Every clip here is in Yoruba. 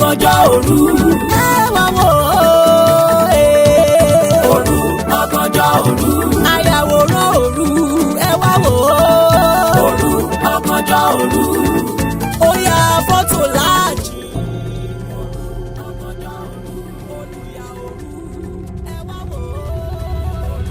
ọ̀gànjọ́ òru. Ẹ wá wò ó. Òru ọ̀gànjọ́ òru. Ayàwòrán òru. Ẹ wá wò ó. Òru ọ̀gànjọ́ òru. Ó ya fọ́tò láàjì. Ọ̀gànjọ́ òru. Olùyà òru. Ẹ wá wò ó.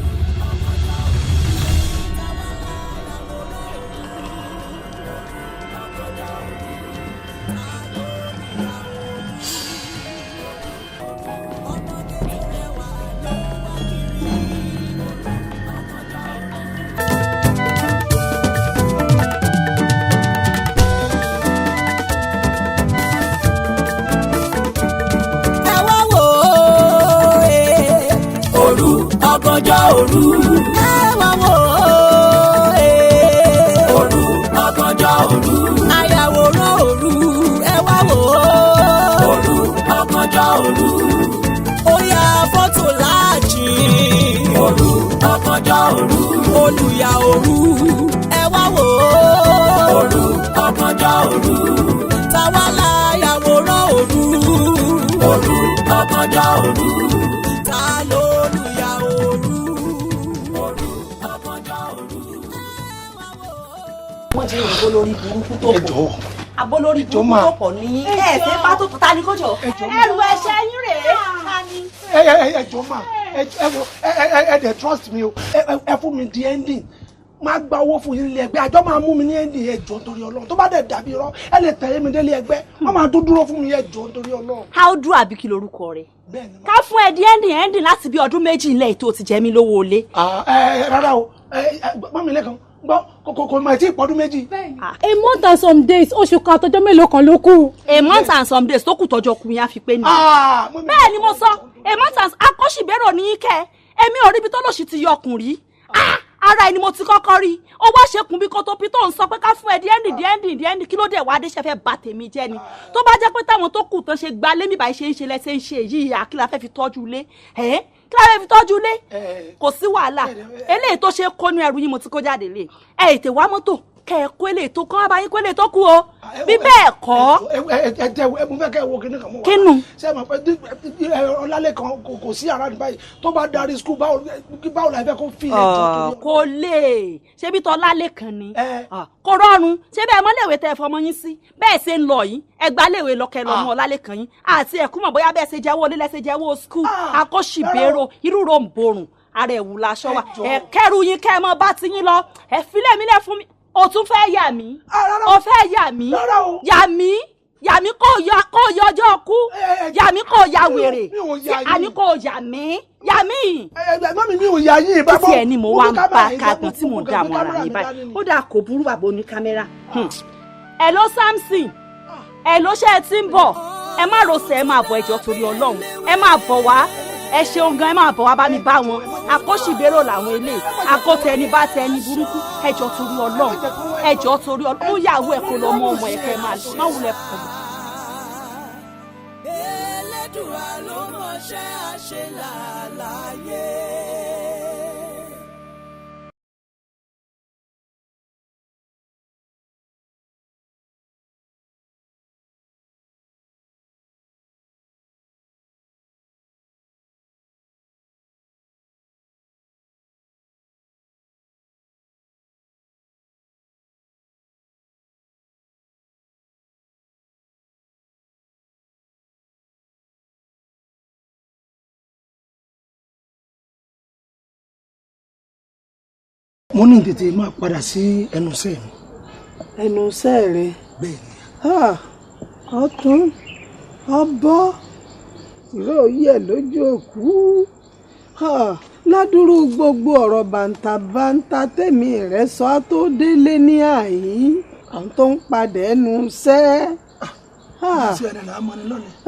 Ọ̀gànjọ́ òru. Ẹ wá wò ó. Òru ọ̀gànjọ́ òru. Ayàwòrán òru. Ẹ wá wò ó. Òru ọ̀gànjọ́ òru. Ó ya fọ́tò láàjì. Òru ọ̀gànjọ́ òru. Olùyà òru. Ẹ wá wò ó. Òru ọ̀gànjọ́ òru. Táwa la yàwòrán òru. Òru ọ̀gànjọ́ òru. Ta ló lùyà òru. Òru ọ̀gànjọ́ òru. Wọ́n ti rìn bolórí burúkú tó pọ̀. Abolórí burúkú tó pọ̀ ní ẹ̀ẹ́sẹ̀ bá tó ta ní kójọ. Ẹrù ẹ̀ṣẹ̀ yín rèé. Ẹjọ́ máa ẹ dẹ̀ trust me o. Ẹ fún mi di ending. Máa gba owó fún yín nílé ẹgbẹ́. Àjọ máa mú mi ní ending ẹjọ́ nítorí Ọlọ́run. Tó bá dẹ̀ dàbí irọ́ ẹ lè tẹ̀lé mi délé ẹgbẹ́. Wọ́n máa tó dúró fún mi ẹjọ́ nítorí Ọlọ́run. How do àbí kí lorúkọ rẹ̀? Ká fún ẹ di ending láti bí ọdún méjì ilẹ̀ ètò ti jẹ mí lówó olé. Rárá o mọ́mí lẹ́kan gbọ́ kò máa tí ì pọ́dún méjì. A month and some days oṣù kan àtọjọ́ mélòó kan ló kù. A month and some days tó kù tọjọ́ kù yẹn á fi pé ni. Bẹ́ẹ̀ ni mo sọ a month and akọ́ṣìbérò ní kẹ́ èmi ò ríbi tó lòṣì ti yọ ọkùnrin. Ara ẹni mo ti kọ́kọ́ rí ó wá ṣekùn bí kò tó bí tó ń sọ pé ká fún ẹ di ending kí ló dé wá dé ṣe fẹ́ bà tèmi jẹ́ ni tó bá jẹ́ pé táwọn tó kù tán ṣe gba lémi báyìí ṣe ń ṣe lẹ́sẹ̀ ń ṣe yìí àkìlà fẹ́ fi tọ́jú ilé kí la fẹ́ fi tọ́jú ilé kò sí wàhálà eléyìí tó ṣe kó ní ẹrù yín mo ti kó jáde lé ètè wá mọ́tò kẹ́ ẹ kó eléyìí tó kọ́ abáyín kó eléyìí tó kú o bí bẹ́ẹ̀ kọ́. mo fẹ́ kẹ́ ẹ wo kíní kan mọ́ wa. kínú. ṣé ẹ mọ̀ pé ọlálẹ́ kan kò sí ara ní báyìí tó bá darí skul báwo la fẹ́ kó fi ẹjọ́ tó. kò lè ṣé bí tọ́ lálẹ́ kan ni kò rọrùn ṣé bẹ́ẹ̀ mọ́ léèwé tẹ́ ẹ fọmọ yín sí bẹ́ẹ̀ ṣe ń lọ yìí ẹgbàá léèwé lọ́kẹ́ lọ́mọ ọlálẹ́ kan yín àti ẹ̀kú mọ̀ bóyá bẹ́ẹ̀ ṣe jẹ́wọ́ olé lẹ́sẹ̀ jẹ́wọ́ skul akọ́ṣìbérò irú ro ń borùn ara ẹ̀wù laṣọ wa ẹ̀ kẹ́rù yín kẹ́ ẹ mọ́ bá ti yín lọ ẹ̀ filẹ̀ mi lẹ̀ fún mi o tún fẹ́ yà mí o fẹ́ yà mí yà mí kò yọ ọjọ́ kú yà mí kò ya wèrè àní kò yà mí. mọ́mí mi ò yà yín bá bọ́. títí ẹ ni mo wá ń bá kagbọ̀n tí mo dààmú ara mi báyìí ó dà kò burú bàbá oní kámẹ́rà. ẹ ló Samson ẹ ló ṣe é tí ń bọ̀ ẹ má rọṣẹ̀ ẹ máa bọ̀ ẹjọ́ torí Ọlọ́run ẹ máa bọ̀ wá ẹ ṣeun gan ẹ máa bọ̀ wá bá mi bá wọn akọ́ṣìbérò làwọn eléyìí akọ́tẹni bá tẹni burúkú ẹjọ́ torí Ọlọ́run ẹjọ́ torí Ọlọ́run mú yàwó ẹ̀ kó lọ mọ ọmọ ẹ̀kẹ́ máa lọ má wulẹ̀ pọ̀. Elédùà ló mọṣẹ́ àṣelàlàyé. mo ní tètè máa padà sí ẹnu iṣẹ́ mi. ẹnu iṣẹ́ rẹ. bẹ́ẹ̀ni. ọtún ọbọ ìró yẹ lójú òkú ládùúrú gbogbo ọ̀rọ̀ bàǹtàbàǹtà tèmi rẹ sọ á tó délé ní àyín àwọn tó ń padà ẹnu iṣẹ́.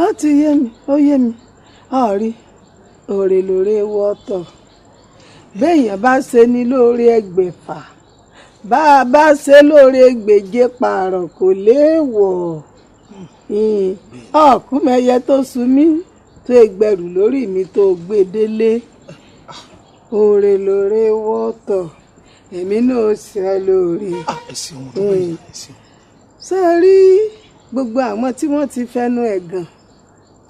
ó ti yé mi ó yé mi ọ̀rí òrè lóore wọ́tọ̀ béèyàn bá ṣe ní lóore ẹgbẹ̀fà bá a bá ṣe lóore ẹgbẹ̀je pààrọ̀ kò léèwọ̀ ọ̀kúnmẹ́yẹ tó sun mí tó ẹgbẹ̀rù lórí mi tó gbé délé òrè lóore wọ́tọ̀ èmi náà ṣe lóore. ṣé rí gbogbo àwọn tí wọ́n ti fẹnu ẹ̀gàn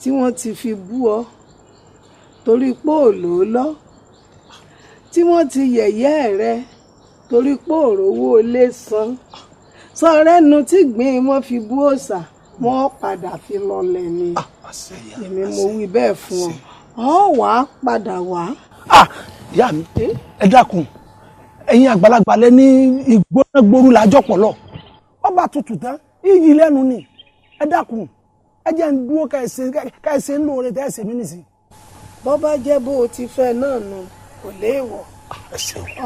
tí wọ́n ti fi bú ọ torí pé ò lóòlọ́, tí wọ́n ti yẹ̀yẹ́ rẹ torí pé ò rówó ilé san, sọ̀rẹ́nu tí gbìn wọ́n fi bú òòṣà wọ́n padà fi lọlẹ̀ ni. Èmi mo wí bẹ́ẹ̀ fún ọ wà á padà wá. Ìyá mi ẹ dákun ẹ̀yin àgbàlagbà lẹ ní ìgbóná gbóru làjọ pọlọ ọba tutù tán iyì lẹ́nu ni ẹ dákun ẹ jẹ́ ń dúró kẹsẹ ń lóore tẹ ẹsẹ mi nìsí. bọ́ bá jẹ́ bó o ti fẹ́ náà nù kò léèwọ̀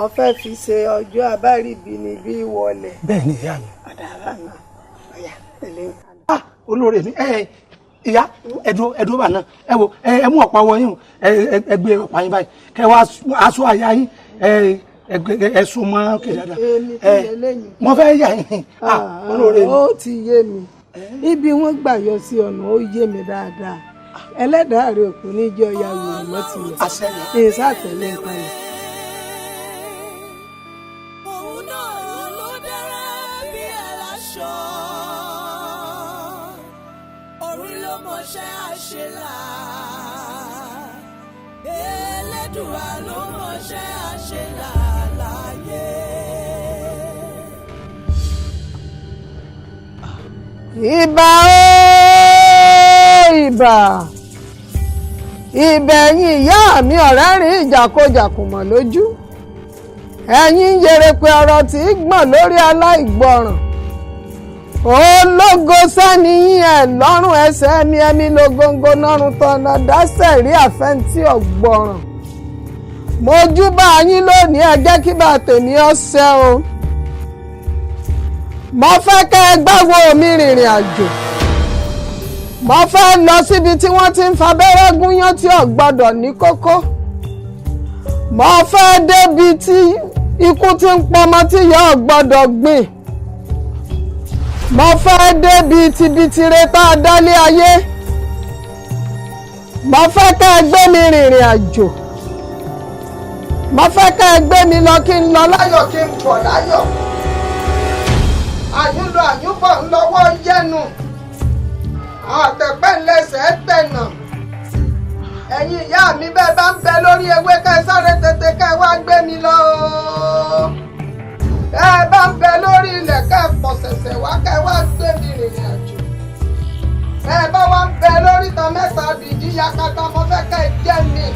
ọ fẹ́ fi ṣe ọjọ́ abárìbí ni bí wọlé. bẹ́ẹ̀ ni ìyá mi. ọ̀dàrà náà ọ̀yà tẹ̀lé ń kalẹ̀. olóore mi ìyá ẹdùn bà náà ẹ wo ẹ mú ọ̀pá wọ̀nyí ẹ gbé ọ̀pá yín báyìí kẹ wá aṣọ àyà yín ẹ̀sùn mọ́ kí dáadáa mo fẹ́ yà yín olóore mi. ó ti yé mi ibi wọ́n gbà yọ sí ọ̀nà ó yé mi dáadáa ẹlẹ́dàá rẹ̀ kò ní jẹ́ ọ̀yà yorùbá mọ́ tilẹ̀ èyí sàtẹ̀lé ń kalẹ̀. òun náà ló dára bí aláṣọ orí ló mọṣẹ́ àṣelà Elédùà ló mọṣẹ́ àṣelà láyé. ìbà ìbà ìbẹ̀yìn ìyá mi ọ̀rẹ́ rìn ìjàkójàkùmọ̀ lójú ẹ̀yin ń yèrè pé ọ̀rọ̀ tí í gbọ̀n lórí aláìgbọràn ológo sẹ́ni yín ẹ̀ lọ́rùn ẹsẹ̀ mi ẹ̀mí lógóńgó nọ́run tọ́nà dáṣẹ̀ rí àfẹ́ntí ọ̀gbọ̀ràn mojúbà yín lónìí ẹ jẹ́ kí bá tèmi ọ̀sẹ̀ o mo fẹ́ kẹ́ ẹ gbáwo mi rìnrìn àjò mo fẹ́ lọ síbi tí wọ́n ti ń fabẹ́rẹ́ gúnyán tí ò gbọ́dọ̀ ní kókó mo fẹ́ débi tí ikú ti ń pọmọ tí yóò gbọ́dọ̀ gbìn mo fẹ́ débi tibitire tá a dálé ayé mo fẹ́ kẹ́ ẹ gbé mi rìnrìn àjò mo fẹ́ kẹ́ ẹ gbé mi lọ kí n lọ láyọ̀ kí n bọ̀ láyọ̀ àyúnlọ àyúnbọ̀ ńlọ́wọ́ yẹnu àtẹ̀pẹ́ ńlẹ́sẹ̀ tẹ̀nà ẹ̀yin ìyá mi bẹ́ẹ̀ bá ń bẹ lórí ewé kẹ́ ẹ sáré tètè kẹ́ ẹ wá gbé mi lọ ẹ bá ń bẹ lórí ilẹ̀ kẹ́ ẹ pọ̀ ṣẹ̀ṣẹ̀ wá kẹ́ ẹ wá gbé mi rìnrìn àjò ẹ bá wá ń bẹ lórí tan mẹ́ta bìdí yakata mo fẹ́ kẹ́ ẹ jẹ́ mi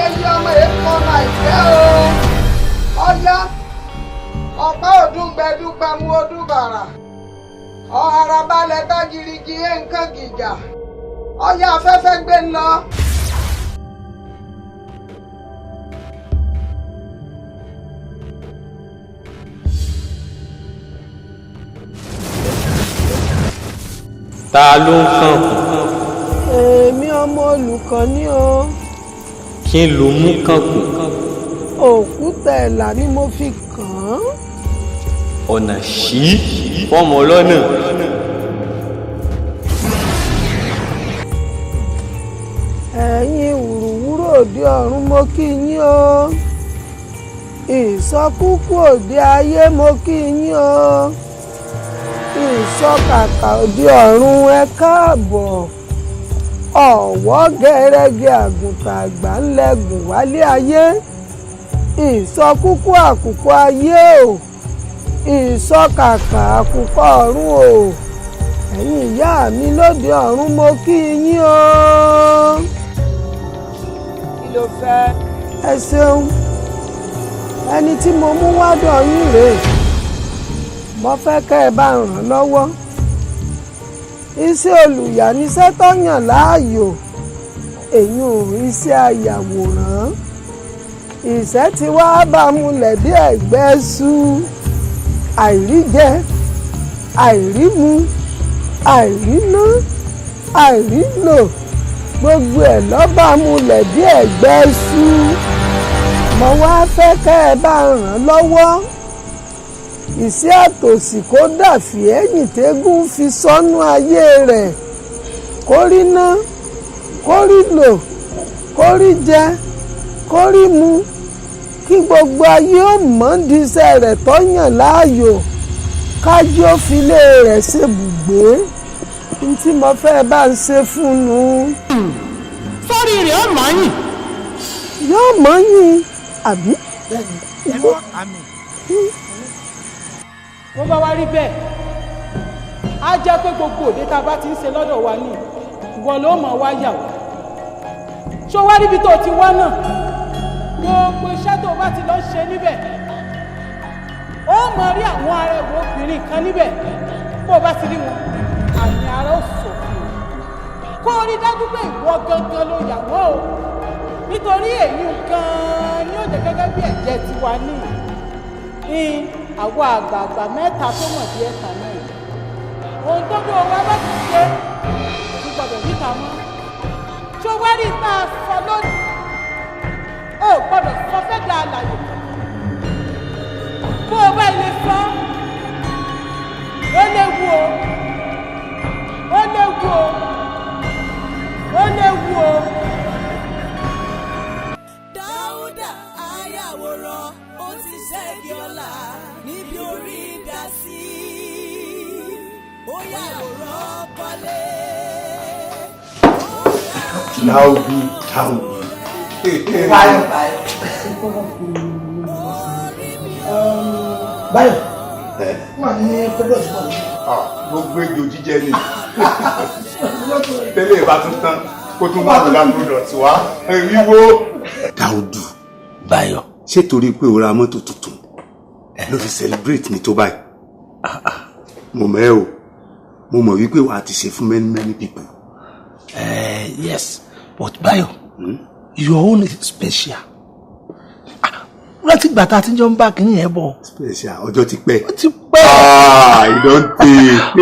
èyí ọmọ èèkó máa jẹ́ o ọyá ọ̀pá òdúgbẹ̀dúgba mú odúbàrà ọ̀hárà balẹ̀ tá girigi nǹkan gìjà ọyá afẹ́fẹ́ gbé lọ. ta ló ń kàn kù. èmi ọmọ olùkọ́ ni o. kí ló mú kàn kù. òkúta ẹ̀là ni mo fi kàn án. ọ̀nà ṣí fọ́mọ lọ́nà. ẹ̀yin wùrùwúrò òde ọ̀run mo kí yín o. ìsọkúkú òde ayé mo kí yín o. ìsọkàkà òde ọ̀run ẹ káàbọ̀. ọ̀wọ́ gẹ́rẹ́gẹ́ àgùntàn àgbà ńlẹ́gùn wálé ayé. ìsọkúkú àkùkọ ayé o. ìsọkàkà àkùkọ ọ̀run o. ẹ̀yin ìyá mi lóde ọ̀run mo kí yín o. kí ló fẹ́? ẹ ṣeun ẹni tí mo mú wádọ̀ yín rèé mo fẹ́ kẹ́ ẹ bá ràn lọ́wọ́. iṣẹ́ olùyà níṣẹ́ tó yàn láàyò èyí ò iṣẹ́ ayàwòrán. ìṣẹ́ tí wàá bá múlẹ̀ bí ẹ̀gbẹ́ sú àìríjẹ àìrímu àìríná àìrílò gbogbo ẹ̀ lọ́ba múlẹ̀ bí ẹ̀gbẹ́ sú. mo wá fẹ́ kẹ́ ẹ bá ràn lọ́wọ́. ìṣẹ́ àtòsí kó dàfí ẹ̀yìn tẹ́gùn fi sọ́nú ayé rẹ̀ kó rí ná kó rí lò kó rí jẹ kó rí mu kí gbogbo ayé ó mọ̀ ń diṣẹ́ rẹ̀ tó yàn láàyò kájí ó filé rẹ̀ ṣebùgbé Ntí mo fẹ́ bá ń ṣe fún un. Sọ́rí rẹ̀ ó máa yìn. Yóò mọ̀ yín àbí? Ẹ̀rọ àmì. Bó bá wá rí bẹ́ẹ̀, á jẹ́ pé gbogbo òde tá a bá ti ń ṣe lọ́dọ̀ wa ní ìwọ ló mọ̀ wá yà wá. Ṣó wá ríbi tó ti wá náà? Gbogbo iṣẹ́ tó bá ti lọ ṣe níbẹ̀. Ó mọ̀ rí àwọn arẹwà obìnrin kan níbẹ̀. Bó o bá ti rí wọn, àmì ara ó sòfin. Kó o rí dájú pé ìwọ gangan ló yà wọ́n o. Nítorí èyí gan-an ni ó jẹ́ gẹ́gẹ́ bí ẹ̀jẹ̀ tiwa ní àwọn àgbààgbà mẹ́ta tó mọ̀ bí ẹ̀ka náà. Ohun tó bí owó bá ti ṣe ti gbọdọ̀ níta mọ́. Ṣé wá rí tá a sọ lónìí? Ó gbọdọ̀ sọ fẹ́ da àlàyé. Bó o bá ilé sọ, ó léwu o, ó léwu o, ó léwu o. Dáúdà ayàwòrán ó ti ṣẹ́gi ọ̀la níbi orí dá sí. Ó yàwòrán kọ́lé. Láwùjọ táwùjọ. Báyọ̀ báyọ̀. Báyọ̀. Wọ́n ní pẹ́lú ọ̀sán. Gbogbo ejò jíjẹ ni. Tẹ́lẹ̀ ìbá tún tán kó tún wà lọ́la product wá. Wíwó. Dáúdù. Báyọ̀. Ṣé torí pé o ra mọ́tò tuntun ló fi celebrate mi tó báyìí? Mo mọ̀ ẹ́ o. Mo mọ̀ wípé wàá ti ṣe fún many people. Yes, but Báyọ̀, your own is special. Láti ìgbà tá a ti jọ ń bá kínní yẹn bọ̀. Special ọjọ́ ti pẹ́. Ó ti pẹ́. Ìdọ́ntè.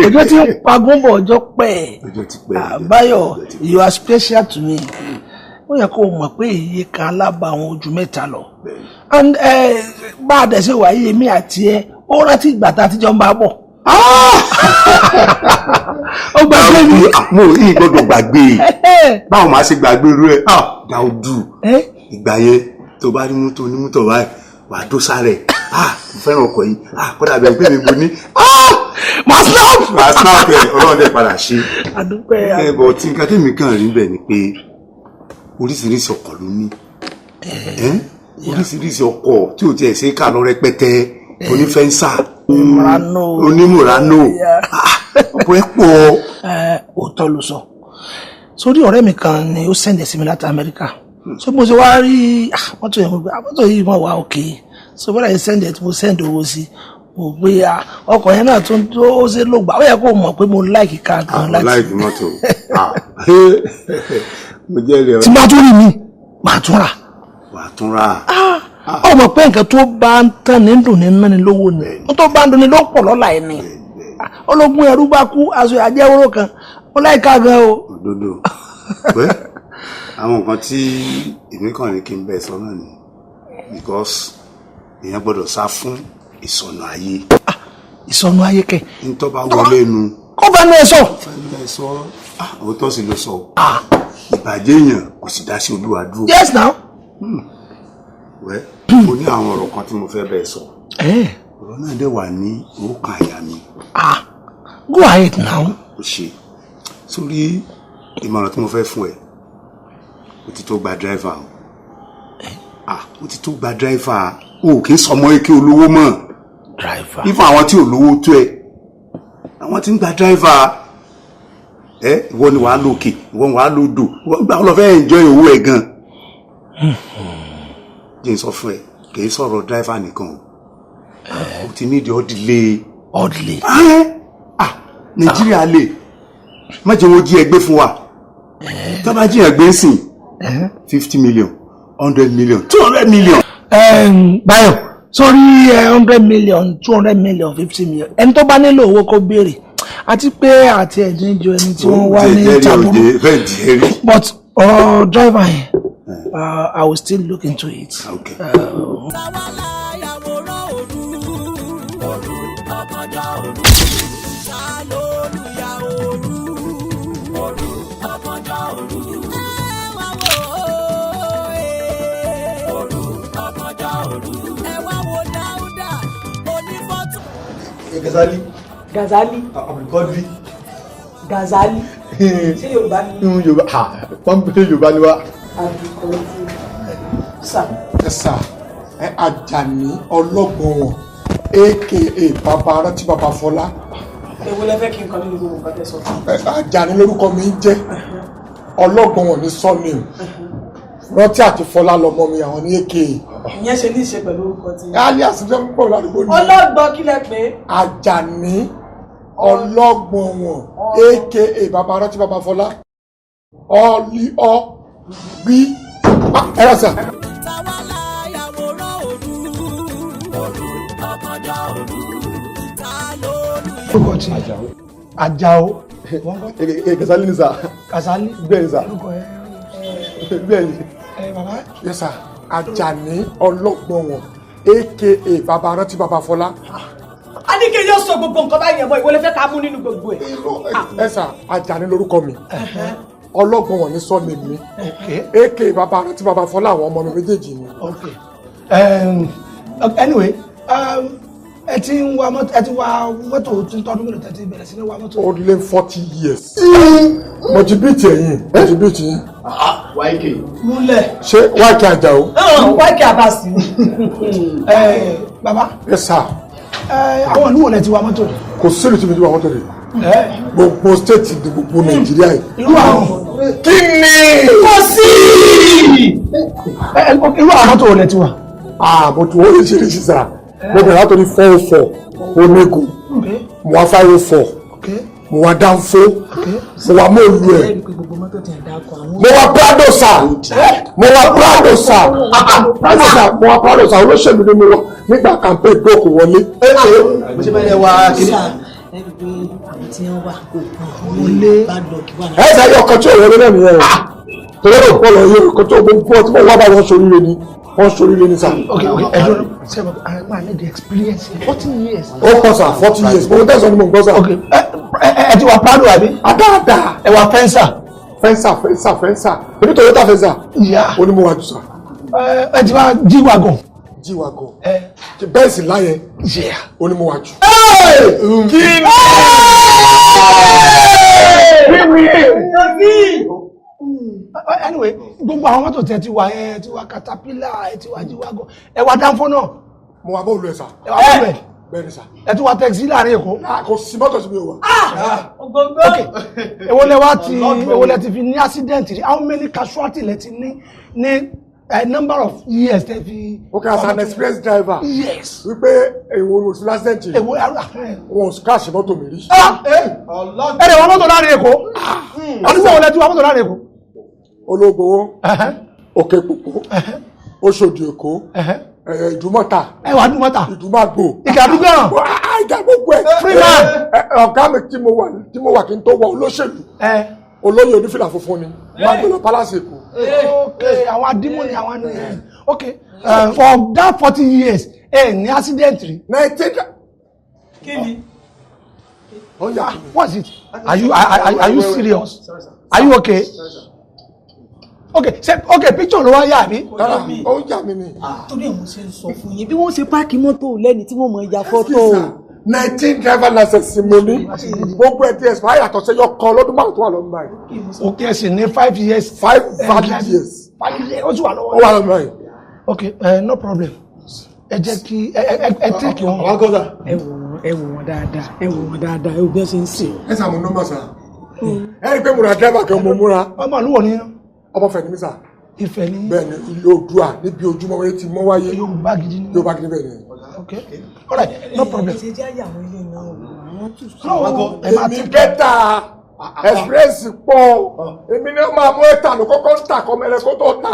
Ọjọ́ ti ń pagún bọ̀ ọjọ́ pẹ́. Ọjọ́ ti pẹ́. Báyọ̀, you are special to me. Ó yẹ kó o mọ̀ pé iye kan alábàáwọn ojú mẹ́ta lọ. And bá a dẹ̀ ṣe wà yé mi àti ẹ, ó rántí ìgbà tá a ti jọ ń bá bọ̀. Ó gbàgbé mi. Mo rí gbọ́dọ̀ gbàgbé. Báwo máa ṣe gbàgbé irú ẹ̀? Dáúdù. Ìgbà yẹn tó bá rí mọ́tò onímọ́tò báyìí wà á dó sáré. Mo fẹ́ràn ọkọ̀ yìí. Kódà bí ẹgbẹ́ mi mo ní. Màá snap ẹ̀ Ọlọ́run dẹ̀ padà ṣe. Àdúpẹ́. Bọ̀ tí nǹkan tèmi kàn rí bẹ̀ ni pé oríṣiríṣi ọkọ̀ ló ní. Oríṣiríṣi ọkọ̀ tí ò tiẹ̀ ṣe é kà lọ rẹpẹtẹ. Onífẹ́ńsà. Onímùránò. Ọ̀pọ̀ ẹ̀ pọ̀. Òótọ́ ló sọ. Sórí ọ̀rẹ́ mi kan ni ó sẹ́ndẹ̀ sí mi láti Amẹ́ríkà. So mo ṣe wá rí mọ́tò yẹn mo gbé mọ́tò yìí wọ́n wà òkè. So bọ́dà yìí sẹ́ndẹ̀ tí mo sẹ́ndẹ̀ owó sí. Mo gbé ọkọ̀ yẹn náà tó ó ṣe ló gbà. Ó yẹ kó mọ̀ pé mo láìkì ká gan láti. Láìkì mọ́tò. Mo jẹ́ ilé ọ̀rẹ́. Tí máa tún rí mi, máa tún rà. Wàá tún rà. Ọmọ pé nǹkan tó bá ń tán ní dùn ní náà ni lówó ni. Wọ́n tó bá ń dùn ní ló pọ̀ lọ́la ẹ̀ ni. Ológun ẹrú bá kú aṣọ àjẹwòrò kan. Ó láìka gan o. Òdodo. Pé àwọn nǹkan tí èmi kàn ní kí n bẹ̀ sọ náà ni because èèyàn gbọ́dọ̀ sá fún ìsọnù ayé. Ìsọnù ayé kẹ̀. Ntọ́ bá wọlé nu. Kó bá nu ẹ sọ. Fẹ́ẹ́ sọ òótọ́ sì ló sọ. Ìbàjẹ́ èèyàn kò sì dá sí Olúwa dúró. Yes now. Wẹ́ mo ní àwọn ọ̀rọ̀ kan tí mo fẹ́ bẹ́ẹ̀ sọ. Ọ̀rọ̀ náà dẹ̀ wà ní orúkàn àyà mi. Go ahead now. Ó ṣe sórí ìmọ̀ràn tí mo fẹ́ fún ẹ. Ó ti tó gba driver o. Ó ti tó gba driver. O kì í sọmọ eke olówó mọ́. Driver. Ifá àwọn tí olówó tó ẹ. Àwọn tí ń gba driver. Ìwọ ni wàá lókè, ìwọ ni wàá lódò. Ìgbà wo lọ fẹ́ enjoy owó ẹ gan. Jẹ́ n sọ fún ẹ, kì í sọ̀rọ̀ driver nìkan o. O ti ní ìdí ọ̀dìlé. Nàìjíríà lè. Má jẹ́ wọ́n jí ẹgbẹ́ fún wa. Tá bá jí ẹgbẹ́ sìn. 50 million, 100 million, 200 million. Báyọ̀, sórí 100 million, 200 million, 50 million. Ẹni tó bá nílò owó kó béèrè. Àti pé àti ẹ̀dín jọ ẹni tí wọ́n wá ní ìtàbùrù. But driver yẹn, I will still look into it. Okay. Gazali. Gazali. Abdulkadir. Gazali. Ṣé Yorùbá ni? Yorùbá wọ́n pè Yorùbá ni wá. Sà Àjàní ọlọ́gbọ̀n wọn aka bàbá rántí bàbá Fọlá. Èwo lẹ fẹ́ kí n kọ nínú gbogbo nǹkan tẹ́ sọ fún mi? Àjàní lórúkọ mi ń jẹ́ ọlọ́gbọ̀n wọn ní sọ́ọ̀nì rántí àti Fọlá lọmọ mi àwọn ní aka. Ìyẹn ṣe ní í ṣe pẹ̀lú orúkọ tí. alias jẹ́ ń pọ̀ ládùúgbò ni. Ọlọ́gbọ̀n kí lẹ pé? Àjàní ọlọ́gbọ̀n wọn aka bàbá rántí bàbá Fọlá gbí ẹ̀rọ sà. Orúkọ tí Àjàó. Kasali ni sà. Kasali. Bẹ́ẹ̀ ni sà. Bẹ́ẹ̀ ni. Bàbá. Yes sir. Àjàní ọlọ́gbọ̀n wọn aka bàbá rántí bàbá Fọlá. A ní kí yóò sọ gbogbo nǹkan báyìí ẹ̀mọ́ ìwọlé fẹ́ ká mú nínú gbogbo ẹ̀. Ẹ sà Àjàní lórúkọ mi. Ọlọ́gbọ̀n wọn ní sọ́ọ̀nì mi. aka bàbá rántí bàbá Fọlá àwọn ọmọ mi méjèèjì ni. Anyway. Ẹ ti ń wa mọ́tò tí ń tọ́dún mélòó tẹ́tí bẹ̀rẹ̀ sí ní wa mọ́tò. Ó lé 40 years. Mo ti bí ti ẹ̀yìn. YK. Múlẹ̀. Ṣé YK Àjàó? YK Abasi. Bàbá. Yes sir. Àwọn ìlú wo lẹ ti wa mọ́tò rẹ̀? Kò sí ìlú tí mi ti wa mọ́tò rẹ̀. Gbogbo state ní gbogbo Nàìjíríà yìí. Irú àwọn. Kí ni? Kò sí. Irú àwọn mọ́tò wo lẹ ti wa? Mo ti wọ́n oríṣiríṣi sáà. Mo bẹ̀rẹ̀ látọ̀rí 404 onígun, mo wá 504, mo wá dánfó, mo wá mọ́ọ̀lù ẹ̀, mo wá Prado sà, olóṣèlú ni mo wá nígbà campaign dọ́ọ̀kù wọlé. Mo ṣe bẹ́ẹ̀ wá kiri. Ẹ ṣe ayé ọkọ̀ tí ò wọlé náà nìyẹn o, torí ó pọ̀ lọ yẹ ọkọ̀ tí ò gbogbo tí mo wá bá wọn sóríire ni. Wọ́n ṣoríire ní sáà. Okay, ẹ̀dùn sẹ́wọ̀n àgbà ní the experience 40 years. Ó pọ̀ sà 40 years. Mo tẹ̀sán ni mo ń gbọ́ sà. Okay, ẹ ti wà Prado àbí? Àdáadáa. Ẹ wà fẹ́ńsà. Ebi Toyota fẹ́ńsà. Ìyá. Ó ní mo wà jù sà. Ẹ ti wá G-Wagon. Bẹ́ẹ̀sì láyẹn. Ó ní mo wà jù. Kí ni? Anyway, gbogbo àwọn mọ́tò tẹ́ ti wà ẹ ti wà Caterpillar ẹ ti wà G-Wagon ẹ wà dánfó náà. Mo wà bọ́ọ̀lù ẹ̀ sà. Ẹ wà bọ́ọ̀lù ẹ̀. Bẹ́ẹ̀ni sà. Ẹ ti wà taxi láàrin Èkó. Kò sí mọ́tò sí mi ò wà. Ok, èwo lẹ ti fi ní accident rí? How many casualty lẹ ti ní number of years tẹ́ fi. Okay, as an express driver. Yes. Wípé èwo ni òṣùlá accident rí? Èwo wọn ò crash mọ́tò mi rí. Ẹ lè wọ mọ́tò láàrin Èkó. Ọdún wo lẹ ti wà mọ́tò láàrin Èkó? Ológbòwó, Òkè Pòpò, Òṣòdì Èkó, Ìdúmọ̀tà. Ẹwà Ìdúmọ̀tà. Ìdúmàgbò. Ìgàdúgbọ̀n. Ìgàgbogbo ẹ̀. Freeman. Ọ̀gá mi tí mo wà kí n tó wọ olóṣèlú. Olóyè onífìlà funfun ni. Wọ́n gbé lọ Palace Èkó. Okay, àwọn adímọ̀ ni àwọn ni. Okay, for that 40 years, ní accident rí. 19. Kí ni? Oh yeah. What's it? Are you serious? Are you okay? Okay, picture ló wá yà mí. Ó yà mí ni. Torí àwọn ṣe ń sọ fún yín bí wọ́n ṣe páàkì mọ́tò lẹ́ni tí wọ́n mọ̀ ya fọ́tò. 19 driver license mo ní. Gbogbo ẹ̀ tí ẹ̀sìn máa yàtọ̀ sẹ́yọ kan lọ́dún márùn-ún tó wà lọ́dún báyìí. Okay, ẹ̀sìn ní 5 years. 5 valid years. 5 years ó sì wà lọ́wọ́. Ó wà lọ́dún báyìí. Okay, no problem. Ẹ jẹ́ kí ẹ tẹ́kì wọn. Àwọn akọ́ta. Ẹ wò wọn dáadáa. Ẹ wò bí ẹ ṣe ń sè. Ẹ sàmù nọ́mbà sà. Ẹ rí i pé mo ra driver kan mo múra. Ọmọ àlúwọ̀ ni. Ọmọ Ifẹ̀ ni mí sà. Ifẹ̀ ni. Bẹ́ẹ̀ni ilé Oòduà níbi ojúmọ́ wọlé ti mọ́ wáyé. Yorùbá gidi ni. Yorùbá gidi bẹ́ẹ̀ ni. Okay, all right, no problem. Ṣé jẹ́ àyàwó ilé náà èmi bẹ́tà express pọ̀ èmi ni ó máa mú ẹ̀ta ló kọ́kọ́ ń tà kọ́mẹ́rẹ́ kó tó tà.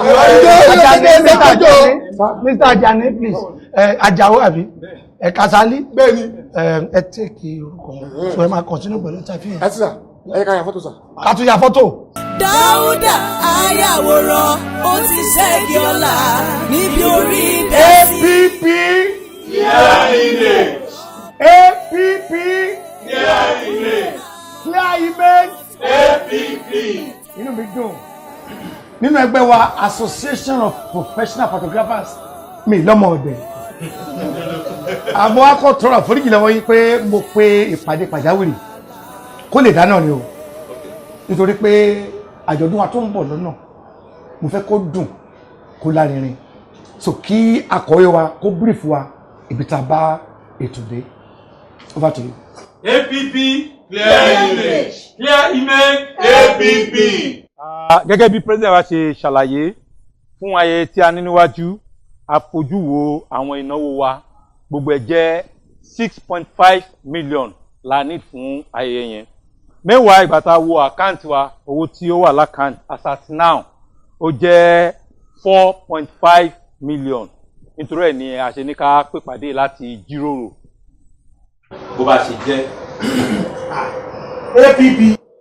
Mr. Ajani please Àjàó àbí Kasali bẹ́ẹ̀ni ẹ tẹ́kì orúkọ wọn so ẹ máa continue pẹ̀lú interview. Ẹ ti sà ẹ ká ya fọ́tò sà. Ká tún ya fọ́tò. Dáúdà ayàwòrán ó ti ṣẹ́gi ọ̀la níbi orí dẹ́sí. APP yẹ́rìndé. APP yẹ́rìndé. Clear image. APP. Inú mi dùn. Nínú ẹgbẹ́ wa Association of Professional Photographers mi lọ́mọ ọ̀dẹ̀. Àmọ́ akọ tọrọ àforíjì lọ́wọ́ yìí pé mo pe ìpàdé pàjáwìrì kó lè dáná ni o. nítorí pé àjọ̀dún wa tó ń bọ̀ lọ́nà mo fẹ́ kó dùn kó lárinrin so kí akọ̀wé wa kó brief wa ibi tá a bá ètò dé over to you. APP clear image clear image APP. Gẹ́gẹ́ bí president wa ṣe ṣàlàyé fún ayẹyẹ tí a ní níwájú a fojú wo àwọn ìnáwó wa gbogbo ẹ̀ jẹ́ 6.5 million la ní fún ayẹyẹ yẹn. Mẹ́wàá ìgbà tá a wo àkáǹtì wa owó tí ó wà lákàǹtì as at now ó jẹ́ 4.5 million. Nítorí ẹ̀ ni a ṣe ní ká pèpàdé láti jíròrò bó bá ṣe jẹ́. APP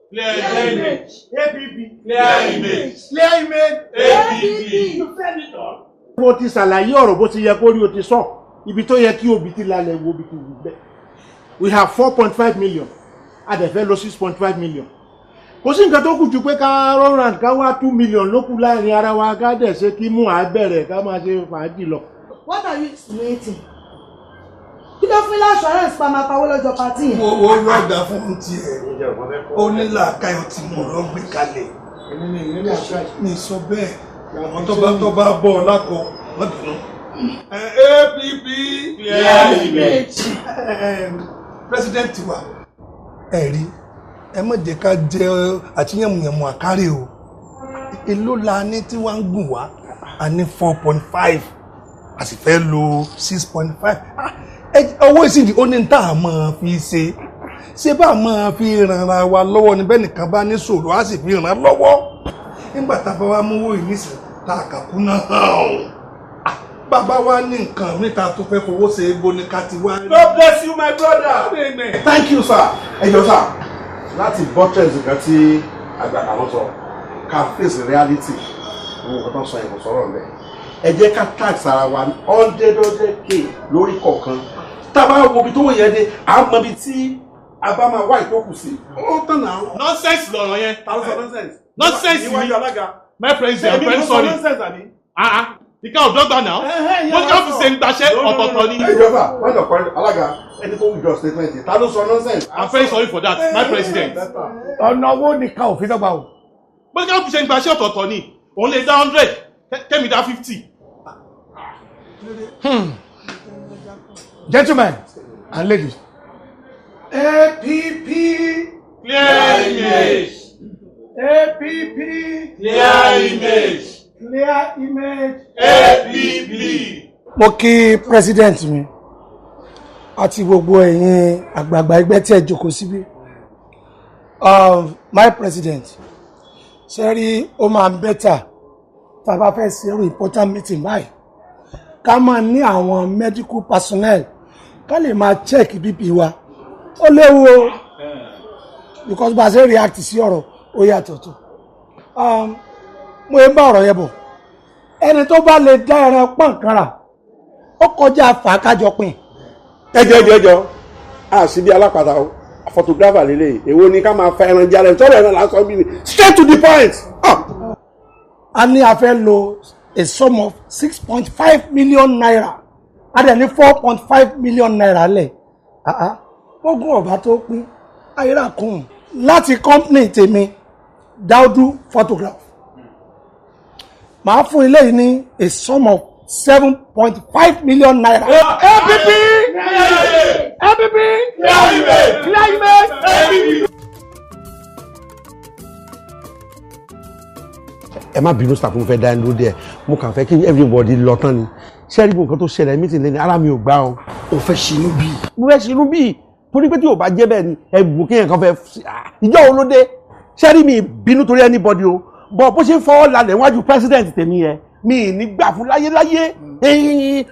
clear image APP clear image clear image APP. Mo ti ṣàlàyé ọ̀rọ̀ bó ti yẹ kó rí o ti sọ ibi tó yẹ kí òbí ti lálẹ́ wo bí ti wù bẹ́ẹ̀. We have 4.5 million a dẹ̀ fẹ́ lọ 6.5 million. Kò sí nǹkan tó kù ju pé ká rọrùn ká wá 2 million ló kù láàrin ara wa ká dẹ̀ ṣe kí mú àbẹ̀rẹ̀ ká máa ṣe fàájì lọ. What are you insinuating? Kí ló fún ilé assurance pa máa pawó lọ́jọ́ pàtí yẹn? Owó lọ́gà fún tiẹ̀ ó ní làákàyọ̀ tí mo lọ gbé kalẹ̀. Mi sọ bẹ́ẹ̀ àwọn tó bá bọ̀ lákọ wọ́n dùnú. APP clear image. President wa ẹ̀rí ẹ má jẹ́ ká jẹ́ àtìyànmùyànmù àkárè o. Èló la ní tí wọ́n ń gùn wá a ní 4.5 a sì fẹ́ lo 6.5. Owó ìsìndì ó ní tá a máa fi ṣe bá a máa fi rànra wa lọ́wọ́ ní bẹ́ẹ̀ nìkan bá ní ṣòro á sì fi ràn lọ́wọ́ nígbà tá a bá wá mówó ìnísìn tá a kàkú náà hàn bàbá wa ní nǹkan níta tó fẹ́ fowó ṣe é bó ní ká ti wá. God bless you my brother. Amen. Thank you sir. Ẹ jọ̀ọ́ sir láti buttress nǹkan tí àgbàdo àwọn sọ ká face reality owó nǹkan tó ń sọ yẹn kò sọ̀rọ̀ ńbẹ̀. Ẹ jẹ́ ká tax ara wa 100k lórí kọ̀ọ̀kan tá a bá wo ibi tó wọ̀ yẹn dé à ń mọ ibi tí a bá máa wá ìtókù sí. Ó tàn náà. Nonsense lọ̀rọ̀ yẹn. Ta ló sọ nonsense? Nonsense ni. Ìwájú alága. My president, I'm very sorry. Nonsense àbí? Ìka ọ̀dọ́gba náà. Wọ́n ní ọ́fíìsì ń gbaṣẹ́ ọ̀tọ̀ọ̀tọ̀ ni. Ẹ jọba wọ́n jọ pẹ́ẹ́lú alága ẹni tó wùjọ statement ta ló sọ nonsense. I'm very sorry for that, my president. Ọ̀nà owó nìkan ò fi dọ́gba o. Wọ́n ní ọ́fíìsì ń gbaṣẹ́ ọ̀tọ̀ọ̀tọ̀ ni. Òun lè dá 100, Kẹ́mi dá 50. Gentlemen and ladies. APP clear image. APP Clear image. Clear image. APP. Mo kí president mi àti gbogbo ẹ̀yin àgbààgbà ẹgbẹ́ tí ẹ jókòó síbí. My president ṣe rí ó máa ń bẹ́tà tá a bá fẹ́ ṣe irú important meeting báyìí ká máa ní àwọn medical personnel ká lè máa check BP wa ó léwu o because bá a ṣe react sí ọ̀rọ̀ ó yàtọ̀ tó mo ń bá ọ̀rọ̀ yẹn bọ̀ ẹni tó bá lè dá ẹran pọ̀n kan rà ó kọjá fàákájọ pin. ẹjọ àṣìbí alápàtà o photographer lélẹ̀ èwo ni ká máa fa ẹran jalè tọ́lọ̀ ẹran lásán bí ni straight to the point. a ní a fẹ́ lo a sum of 6.5 million naira a dẹ̀ ní 4.5 million naira lẹ̀ ogún ọ̀bá tó pín ayéra kùn láti company tèmi Daudu photograph màá fún ilé yìí ní a sum of 7.5 million naira. APP APP ẹ má bínú staff mo fẹ́ dá ẹni ló dé ẹ mo kàn fẹ́ kí everybody lọ tán ni ṣé rí nǹkan tó ṣẹlẹ̀ meeting lẹ́ni ara mi ò gbá o. o fẹ́ ṣinú bíi. mo fẹ́ ṣinú bíi torí pé tí o bá jẹ́ bẹ́ẹ̀ ni ẹ̀bùn kéèyàn kan fẹ́ ìjọ wo ló dé ṣé rí mi bínú torí anybody o bọ̀ bó ṣe ń fọwọ́ lálẹ́ níwájú president tèmi yẹn mi ní gbà fún láyéláyé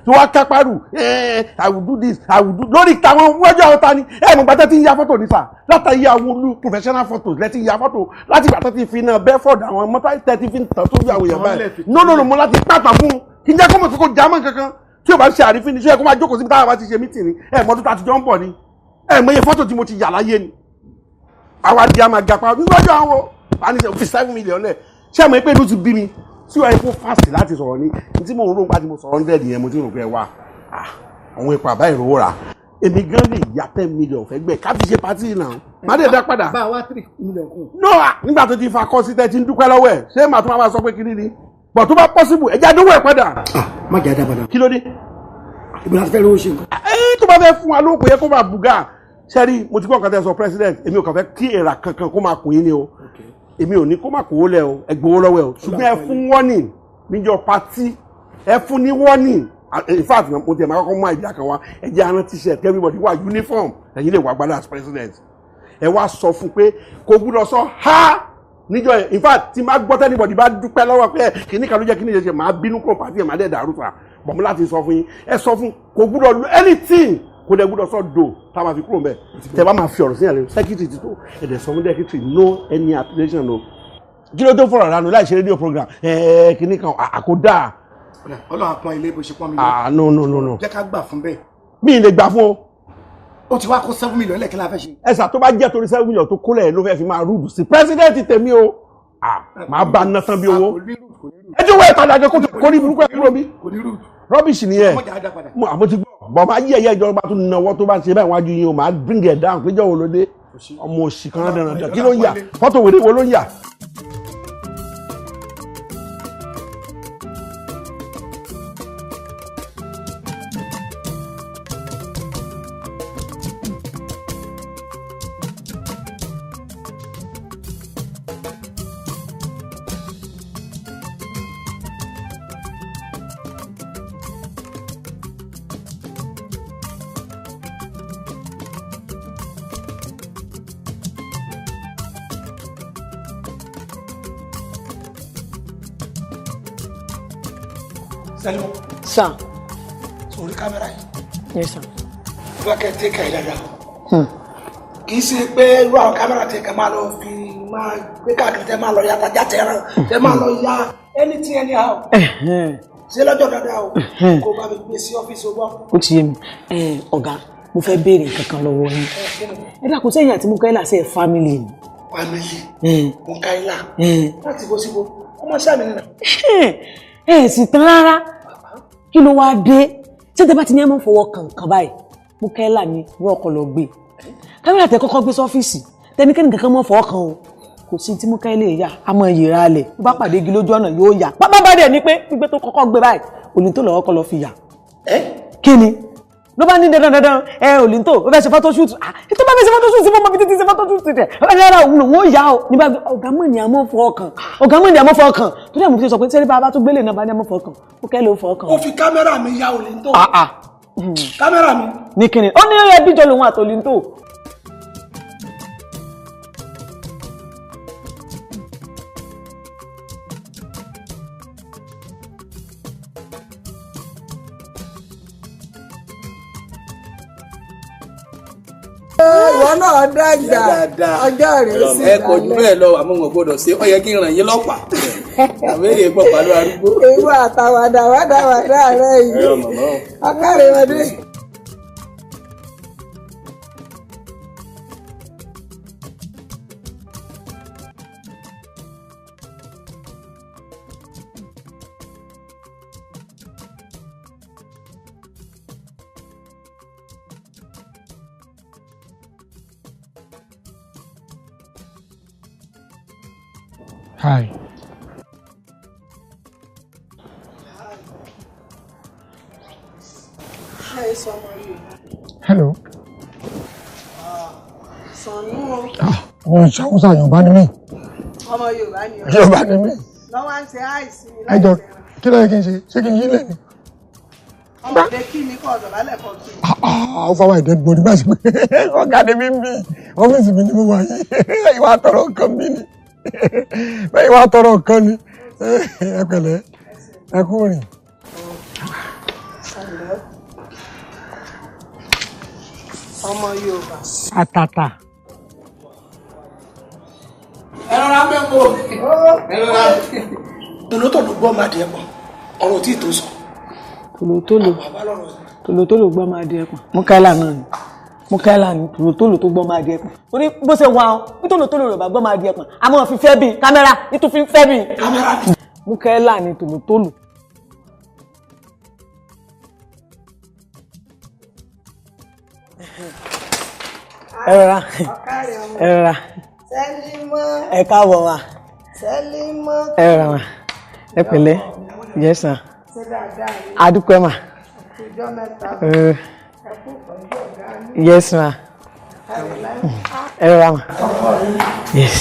tó wá kápárù I will do this I will do lórí táwọn wọ́jọ́ àwọn ta ni mo gbàtẹ́ tí ń ya fọ́tò ní sà látàrí àwọn olú professional photos lẹ́tí ya fọ́tò láti gbàtẹ́ tí fi náà Bedford àwọn mọ́tò tẹ́tí fi ń tàn sójú àwọn èèyàn báyìí no mo láti pàtà fún un kí n jẹ́ kó mọ̀ tó kó jámọ́ kankan tí o bá ṣe àrífín ni ṣé ẹ kó máa jókòó síbi táwọn bá ti ṣe mítì ni mọ́tò tá a ti jọ ń bọ̀ ni mọ iye fọ́tò tí mo ti yà láyé ni àwa di àmà gàpá níwájú àwọn àníṣe fi 7 million lẹ̀ ṣé ẹ mọ̀ pé inú ti bí mi tí wọ́n kó fásitì láti sọ̀rọ̀ ní tí mo rò nípa tí mo sọ̀rọ̀ 100 yẹn mo ti rò pé wà àwọn ipò àbá ìrówó rà èmi gan lè ya 10 million fẹ́ gbẹ ká fi ṣe pàtì náà má dé dá padà. bá a wá 3 million kù. no nígbà tó ti fa kọ́ sí tẹ́ ti ń dúpẹ́ lọ́wọ́ ẹ̀ ṣé màá tún máa sọ pé kí ni bọ̀ tó bá possible ẹ̀jẹ̀ àdánwò ẹ̀ padà. má jẹ́ àdá padà. kí ló dé. ìbúra fẹ́ lówó ṣe nǹkan. tó bá fẹ́ fún wa lóko yẹ kó máa bùgà sẹ́rí mo ti gbọ́ nǹkan tẹ́ sọ president èmi ò kàn fẹ́ kí èrà kankan kó máa kùn yín ni o èmi ò ní kó máa kówó lẹ̀ o ẹ gbowó lọ́wọ́ ẹ o ṣùgbọ́n ẹ fún warning níjọ́ pátí ẹ fún ní warning in fact mo ti ẹ̀ máa kọ́kọ́ mú àìdíyà kan wá ẹ jẹ́ aran t-shirt everybody wá uniform ẹ̀yin lè wá gbádùn as president ẹ wá sọ fún pé kò gbúdọ̀ sọ ha níjọ́ ẹ̀ in fact tí máa gbọ́ tẹ́nibọ̀dì bá dúpẹ́ lọ́wọ́ pé kìíní kan ló jẹ́ kìíní ṣe máa bínú kúrò pàtí ẹ̀ máa dẹ̀ dàrú fà bọ̀mú láti sọ fún yín ẹ sọ fún kò gbúdọ̀ lo anything kò dẹ̀ gbúdọ̀ sọ do tá a máa fi kúrò mbẹ́ tẹ bá máa fi ọ̀rọ̀ sí yàrá secretary ti tó ẹ̀dẹ̀ sọ fún secretary no any application no kí ló tó fọ̀rọ̀ ránu láì ṣe rédíò program kìíní kan àkódà. ọlọ́run àpọ́n ilé bó ṣe pọ́n mi lé. no. jẹ́ ká gbà fún bẹ́ẹ̀. mi ì lè gbà fún o. ó ti wá kó 7 million lẹ́ẹ̀kí la fẹ́ ṣe. ẹ̀sà tó bá jẹ́ torí 7 million tó kólẹ̀ ló fẹ́ fi máa rúdù sí president tèmi o máa bá ná tán bí owó. ẹ jẹ́ wọ́n ìtajà jẹ́ kó ní burúkú ẹ̀ kúrò bí. rubbish nìyẹn àmọ́ ti gbọ́ bọ̀ máa yí ẹ̀yẹ́ ìjọba tó náwó tó bá ń ṣe báyìí wájú yín o máa bring it down péjọ wo ló dé ọmọ òṣì kan dandan kí ló ń yà fọ́tò wèrè wo ló ń yà. Sẹ́lẹ̀mọ́. Sir. Sórí kámẹ́rà yìí. Yes, sir. Fúlákẹ́ tẹ́kà ẹ̀ dáadáa. Kì í ṣe pé irú àwọn kámẹ́rà tẹ́kà máa lọ fi máa gbé káàkiri tẹ́ máa lọ ya tajà tẹ́ràn tẹ́ máa lọ ya anything anyhow. Ṣé lọ́jọ́ dáadáa o? Kó bá mi gbé sí ọ́fíìsì ọgbọ́n. Ó ti yé mi. Ọ̀gá, mo fẹ́ béèrè nǹkan kan lọ́wọ́ yín. Ẹ dákun sẹ́yìn àti Mukaila ṣe family ni. Family. Mukaila. Láti bó síbo, ọmọ sáà mi nìyà. Ẹ sì tán rárá kí ló wáá dé ṣé tẹ bá ti ní ẹ mọ fọwọ́ kankan báyìí Mukaila ni wọ́n ọkọ̀ lọ gbé kámẹ́rà tẹ kọ́kọ́ gbé sọ́fíìsì tẹnikẹ́ni kankan mọ́ fọwọ́ kan o kò sí tí Mukaila yà á mọ ìyèrà alẹ̀ bó bá pàdé igi lójú ọ̀nà yóò yà pápá bá dẹ̀ ní pé gbígbé tó kọ́kọ́ gbé báyìí Òlìntò lọ́wọ́ kọ́ lọ fi yà. Kí ni ló bá ní dandan Òlìntò ó fẹ́ ṣe photo shoot tó bá fẹ́ ṣe photo shoot sí mọ́ bí títí ṣe photo shoot tẹ̀ rárá òun lòun ó yà ó nígbà ọ̀gá mọ̀ ní àmọ́ fọ́ ọkàn tó dẹ̀ mú fi sọ pé sẹ́rí bá tún gbélé náà bá ní àmọ́ fọ́ ọkàn ó kẹ́ ló fọ́ ọkàn. ó fi kámẹ́rà mi ya Òlìntò. kámẹ́rà mi. ní kíni ó ní ó yẹ bíjọ lòun àti Òlìntò. ìwọ náà dàgbà ọjọ́ rẹ̀ sí ìlànà ẹ kò jù bẹ́ẹ̀ lọ àmọ́ wọn gbọ́dọ̀ ṣe ó yẹ kí n ràn yín lọ́pàá àbẹ́rẹ́ ìgbọ́ pàlú arúgbó. ewu àtàwàdà wàdàwàdà rẹ yìí ọkàrẹ̀ ọdẹ. Hi. Hi, Somali. Hello. Sànú. Wọ́n ń ṣàwùsà Yorùbá ni mí. Ọmọ Yorùbá ni ọ. Yorùbá ni mí. Lọ́wọ́ à ń ṣe àìsí mi. Ẹ jọ kí ló yẹ kí n ṣe? Ṣé kí n yí lẹ̀ ni? Ọmọdé kí mi kọ́ ọ̀dọ̀ lálẹ́ kan kí. Ó fọwọ́ ẹ̀dẹ́ gbòdì bá ṣe pé ọ̀gá ni mí ń bì. Ọ́fíìsì mi ni mo wà yìí. Ìwà àtọ̀rọ̀ nǹkan mi ni. Bẹ́ẹ̀ ìwà àtọ̀rọ̀ nǹkan ni. Ẹ pẹ̀lẹ́, ẹ kú rìn. Ọmọ Yorùbá. Àtàtà. Ẹ rọra mẹ́kọ̀ọ́. Ẹ rọra. Tòlótòló gbọ́ máa di ẹ̀pọ̀. Ọ̀rọ̀ tí ì tó sọ. Tòlótòló gbọ́ máa di ẹ̀pọ̀. Mukaila náà ni. Mukaila ni tòlótòló tó gbọ́ máa di ẹ̀pọ̀. Orí bó ṣe wà ó ní tòlótòló rẹ̀ bá gbọ́ máa di ẹ̀pọ̀. Àmọ́ fi fẹ́ bí kámẹ́rà nítorí fi fẹ́ bí. Kámẹ́rà ni. Mukaila ni tòlótòló. Ẹ̀rọ̀ra. Ẹ̀rọ̀ra. Ẹ káàbọ̀ wa. Ẹ̀rọ̀ra ma. Ẹ pẹ̀lẹ́. Yes ma. Adúpẹ́ ma. Yes ma. Ẹ̀rọ̀ra ma. Yes.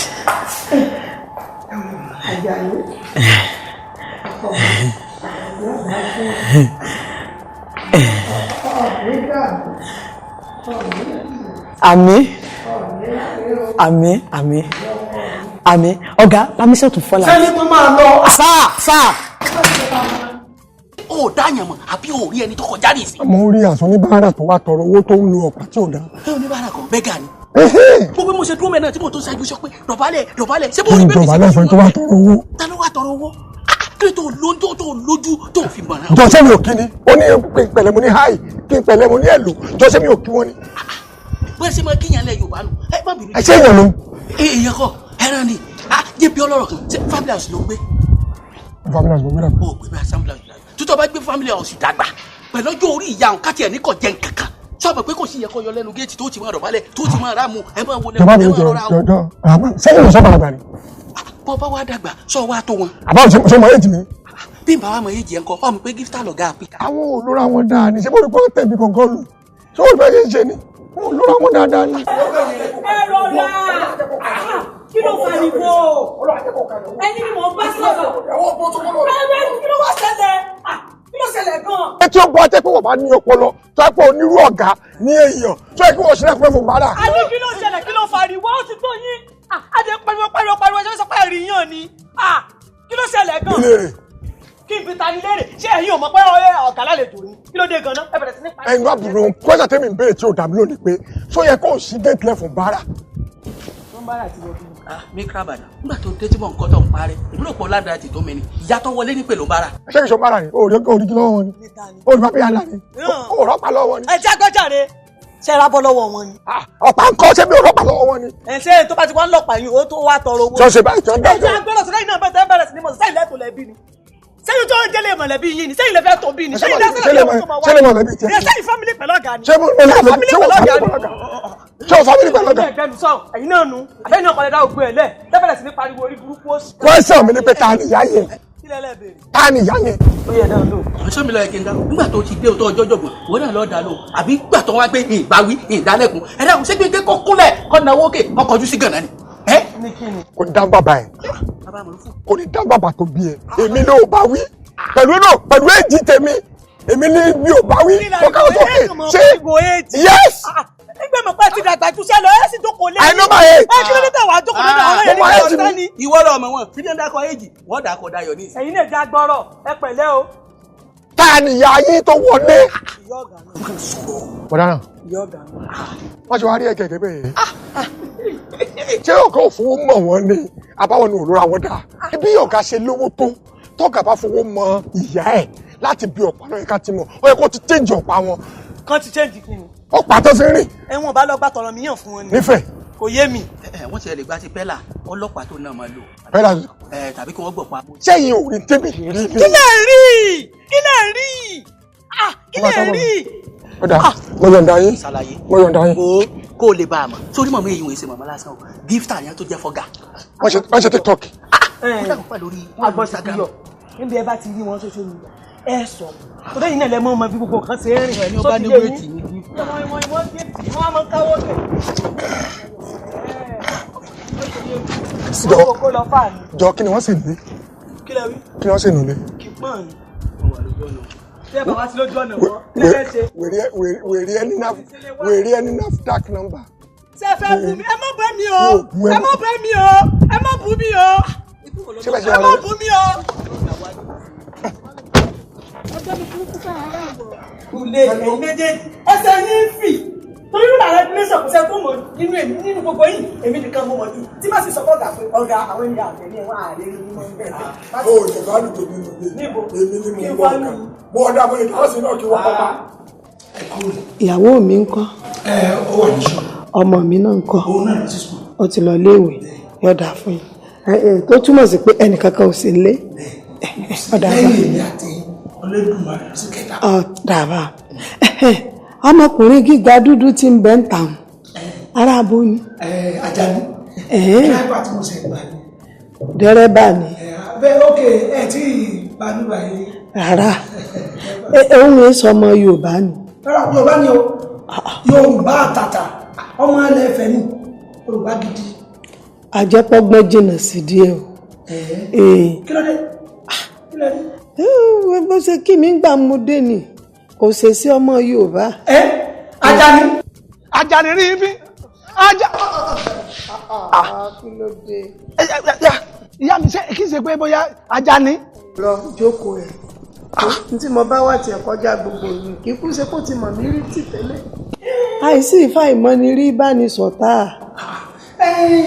Àmín. Àmín. Àmín. Àmín. Ọ̀gá, permission to fall out. Sẹ́ni tó máa lọ. Sáà. Ó dáyàn mọ̀ àbí ó rí ẹni tó kọjá ní ìsìn. Mo rí àṣọ oníbàárà tó wá tọrọ owó tó ń lo ọ̀pá tí ò dá. Ẹ oníbàárà kan bẹ́gà ni. Gbogbo mo ṣe dúró mẹ́rin náà tí mo tó ṣáájú sọ pé dọ̀bálẹ̀. Ṣé bó rí bẹ́ẹ̀ mi dọ̀bálẹ̀ fún tó wá tọrọ owó. Ta ló wá tọrọ owó? Kí ló tó lójú tó fi mọ̀ náà? Jọ́sẹ́ mi ò kí ni, ó ní pẹ̀lẹ́ mo ní háì, kí n pẹ̀lẹ́ mo ní ẹ̀lò, jọ́sẹ́ mi ò kí wọ́n ni. Bẹ́ẹ̀ ṣe máa kíyàn lẹ̀ Yorùbá nù. Ẹ má bínú. Ẹ ṣé èèyàn ló. Èèyàn kọ ẹran ni. Jẹ́ bí ọlọ́rọ̀ kan ṣe family house ló gbé. Family house ló gbé dàgbà. Ó gbé bá family house dàgbà. Tútọ́ bá gbé family house dàgbà. Pẹ̀lú ọjọ́ orí ìyá òun káàtì ẹ̀ ní kò jẹ́ nǹkankan. Sọ́ọ̀bù pé kò sí yẹ kó yọ lẹ́nu géètì tó ti máa dọ̀bálẹ̀ tó ti máa rámu ẹ máa wọlé ẹ máa rọra o. Sẹ́yìn lọ sọ́ba àgbà ni. Bọ́ bá wá dàgbà sọ wá tó wọn. Àbáwọ̀ ṣe mọ èjì mi. Bí n bá wà mọ èjì ẹ̀ ń kọ́ ọmọ pé gíftà lọ̀gá àpíkà. Àwọn olóra wọn dáa ni ṣé bó rí pọ́n tẹ̀mí kankan lù ṣé ó rí bẹ́ẹ̀ ṣe ń ṣe ni àwọn olóra wọn dáadáa ni. Ẹ rọra kí ló fà ní bò ẹni ni mò ń bá sọ̀rọ̀ kí ló wá ṣẹlẹ̀ kí ló ṣẹlẹ̀ gan. ẹ tí ó bọ́ ọtẹ́ pé wọ́n bá ní ọpọlọ tó ẹ pé onírú ọ̀gá ní èèyàn tó ẹ kí wọ́n ṣẹlẹ̀ fún ẹ fún bàárà. a ní kí ló ṣẹlẹ̀ kí ló fà ní wọ́n ti tó yín adé pariwo ṣe sọ pé ẹ̀rí yàn ni kí ló ṣẹlẹ̀ gan. Kí n fi ta ni léèrè ṣé ẹ̀yin ò mọ̀ pé ọ̀gá lálejò ni kí ló dé gan-an ẹ bẹ̀rẹ̀ sí ní pariwo. ẹ̀yin àbúrò kọ́sà tẹ́mi ń béèrè tí ò dàbí lónìí pé tó yẹ kó o sí gate left fún bàárà. Mi krabada nígbà tó dé tí mò ń kọ́ tó ń parẹ́ ìbúrò pọ̀ ládàá ti tó mi ni ìyá tó wọlé ní pẹ̀lú bára. ṣé kìí ṣe bára ni òòrì kí lọ́wọ́ ni òòrì bá bí yàrá ni òòrọ́pàá lọ́wọ́ ni. ẹ jẹ́ agbọ́jàre ṣe é rábọ́ lọ́wọ́ wọn ni. ọ̀pá ń kọ́ ṣé bí òòrọ́pàá lọ́wọ́ wọn ni. ẹ ṣe tó bá ti wá ń lọ́pàá yín o tó wá tọrọ owó. ṣọ́ọ̀ṣì báyìí tó ń dá. ẹ jẹ́ agbọ́dọ̀ sọ lẹ́yìn náà bẹ̀rẹ̀ sí ní mọ̀ sẹ́yìn lẹ́tọ̀ọ́ lẹ́bí ni sẹ́yìn tó ń jẹ́lé mọ̀lẹ́bí yín ni sẹ́yìn lẹ́fẹ́ tó bí ni sẹ́yìn lẹ́sẹ̀ mọ̀lẹ́bí tiẹ̀. sẹ́yìn family pẹ̀lú ọ̀gá ni. ṣé family pẹ̀lú ọ̀gá ẹ̀gbẹ́nu sọ ẹ̀yin náà nu àbẹ́ni ọ̀pọ̀lẹ̀ dá ògbó ẹ̀ lẹ̀ tẹ́bẹ̀rẹ̀ sí ní pariwo orí burúkú ó sì. kwẹ́sàn mi ni pé ta ni ìyá yẹn ta ni ìyá yẹn. ó yẹ dáhùn lò. ọ̀ṣọ́ mi lọ yẹ kí n dá nígbà tó ti dé ọjọ́ jọ̀gbọ̀n wọ́n náà lọ́ọ́ dá lò àbí gbà tó wá gbé ìbáwí ìdálẹ́kùn ẹ̀dá kò ṣégbé kó kúnlẹ̀ kọ́ náwó kè ọkọ̀ ojú sí gànà ni. kò ní dá bàbá ẹ kò ní dá bàbá tó bí ẹ èmi ló bá wí pẹ̀lú èjì tèmi èmi ní bí ò bá wí kọ́kọ́ sókè ṣé yes. Nígbà mọ̀ pé ti dàgbà jù sẹ́lọ ẹ̀ sì jókòó lé. I know my age. Ẹ kí ló dé tẹ̀ wá jókòó lọ́dọ̀ àwọn ẹ̀yẹ́ nígbà ọ̀sẹ̀ ni. Ìwọ lọ ọmọ wọn tí ní dákọ èjì wọ́n dákọ dayọ̀ ní ìsìn. Ẹ̀yin lè já gbọ́rọ̀ ẹ pẹ̀lẹ́ o. Ta ni ìyá yín tó wọlé. Ìyá ọ̀gá náà. Bọ̀dá Ìyá ọ̀gá náà. Wọ́n ṣe wá rí ẹ̀kẹ́ ẹ̀kẹ́ bẹ́ẹ̀. Ṣé ọ̀gá ò fowó mọ̀ wọ́n ni àbáwọn ní òlóra wọn dà? Bí ọ̀gá ṣe lówó tó tọ́gà bá fowó mọ ìyá ẹ̀ láti bí ọ̀pá náà ká ti mọ̀ ó yẹ kó ti change ọ̀pá wọn. Kán ti change kí ni? Ọ̀pá tó fi rìn. Ẹ̀wọ̀n bá lọ gbà tọ̀rọ̀ mi yàn fún wọn ni. Nífẹ̀ẹ́. Kò yé mi. Wọ́n ti lè gba ti pẹ́là ọlọ́pàá tó náà máa lò. Pẹ́là. Tàbí kí wọ́n gbọ̀ pa. Sẹ́yìn ò rí tébì rí ni. Kí lẹ̀ rí? Kí lẹ̀ rí? Kí lẹ̀ rí? Ọ̀dà mo yọ̀ǹda yín. Mo yọ̀ǹda yín. Kó o lè bá a mọ̀ sórí mọ̀mọ́ èyí wọ̀nyí ṣe mọ̀mọ́ lásán o gíftà yẹn tó jẹ́ fọ́gà. Wọ́n ṣe TikTok. Agbọ́sàkúyọ̀ níbi ẹ bá ti rí wọn social media ẹ sọ torí yìí náà lẹ mọ ọmọ bí gbogbo kan ṣe ń rìn ẹni ó bá ní wéètì ní bí. wọ́n á mọ káwọ́ bẹ̀. Jọ kí ni wọ́n sì ní? Kí lẹ wí? Kí ni wọ́n sì nílé? Kì pọ́n ni. Ṣé bàbá ti lójú ọ̀nà wọ́n? Lẹ́fẹ̀ẹ́ ṣe. Wèrè ẹni NAFDAC number. Ṣé ẹ fẹ́ bú mi? Ẹ má bẹ́ mi o! Ẹ má bẹ́ mi o! Ẹ má bú mi o! Ẹ má bú mi o! Kùlé ẹ̀yìn méjèèjì ẹsẹ̀ ní fì torí nígbà rẹ̀ ní sọ̀kùsẹ̀ tó mọ̀ nínú èmi nínú gbogbo yìí èmi nìkan mo mọ̀ jù tí bá sì sọ fọ́gà pé ọ̀gá àwọn ènìyàn àtẹ̀lé wọn ààrẹ ní mímọ́ ń bẹ̀rẹ̀. Ó ìjọba àlùjọ nínú ilé èmi ni mo wọ ọ̀gá mo ọ̀dà mo lè káwọ́ sí náà kí wọ́n pápá. Ìyàwó mi ń kọ́. Ó wà ní ṣọ́. Ọmọ mi náà ń kọ́. Òun náà lọ sí sùkúl. Ó ti lọ léèwé yọ̀dà fún yín. Tó túmọ̀ sí pé ẹnìkankan ò sí nílé. Ọ̀dà bá. Lẹ́yìn èmi àti Olódùmarè sí kẹta. Ọ̀dà bá. Ọmọkùnrin gíga dúdú tí ń bẹ ń tàn Ara abo ni. Àjàní. Dẹ́rẹ́bà tí mo ṣe gbà ni. Dẹ́rẹ́bà ni. Bẹ́ẹ̀ ókè tí ìbánúbà yìí. Rárá. Òun yẹn sọ ọmọ Yorùbá ni. Rárá Yorùbá ni o. Yorùbá àtàtà. Ọmọ ilẹ̀ Ifẹ̀ ni. Yorùbá gidi. Àjẹpọ́gbọ́n jìnnà sí díẹ̀ o. Kí ló dé? Kí ló dé? Bó ṣe kí mi gbà mo dé ni kò ṣe sí ọmọ Yorùbá. Àjàní. Àjàní rí ibi. Kí ló dé? Ìyá mi ṣe kí ṣe pé bóyá Àjàní. Lọ jókòó ẹ̀. Tí mo bá wà tiẹ̀ kọjá gbogbo ìlú kí kú ṣe kó ti mọ̀ mí rí tì tẹ́lẹ̀. Àìsí ìfà ìmọ̀ni rí ìbánisọ̀tà.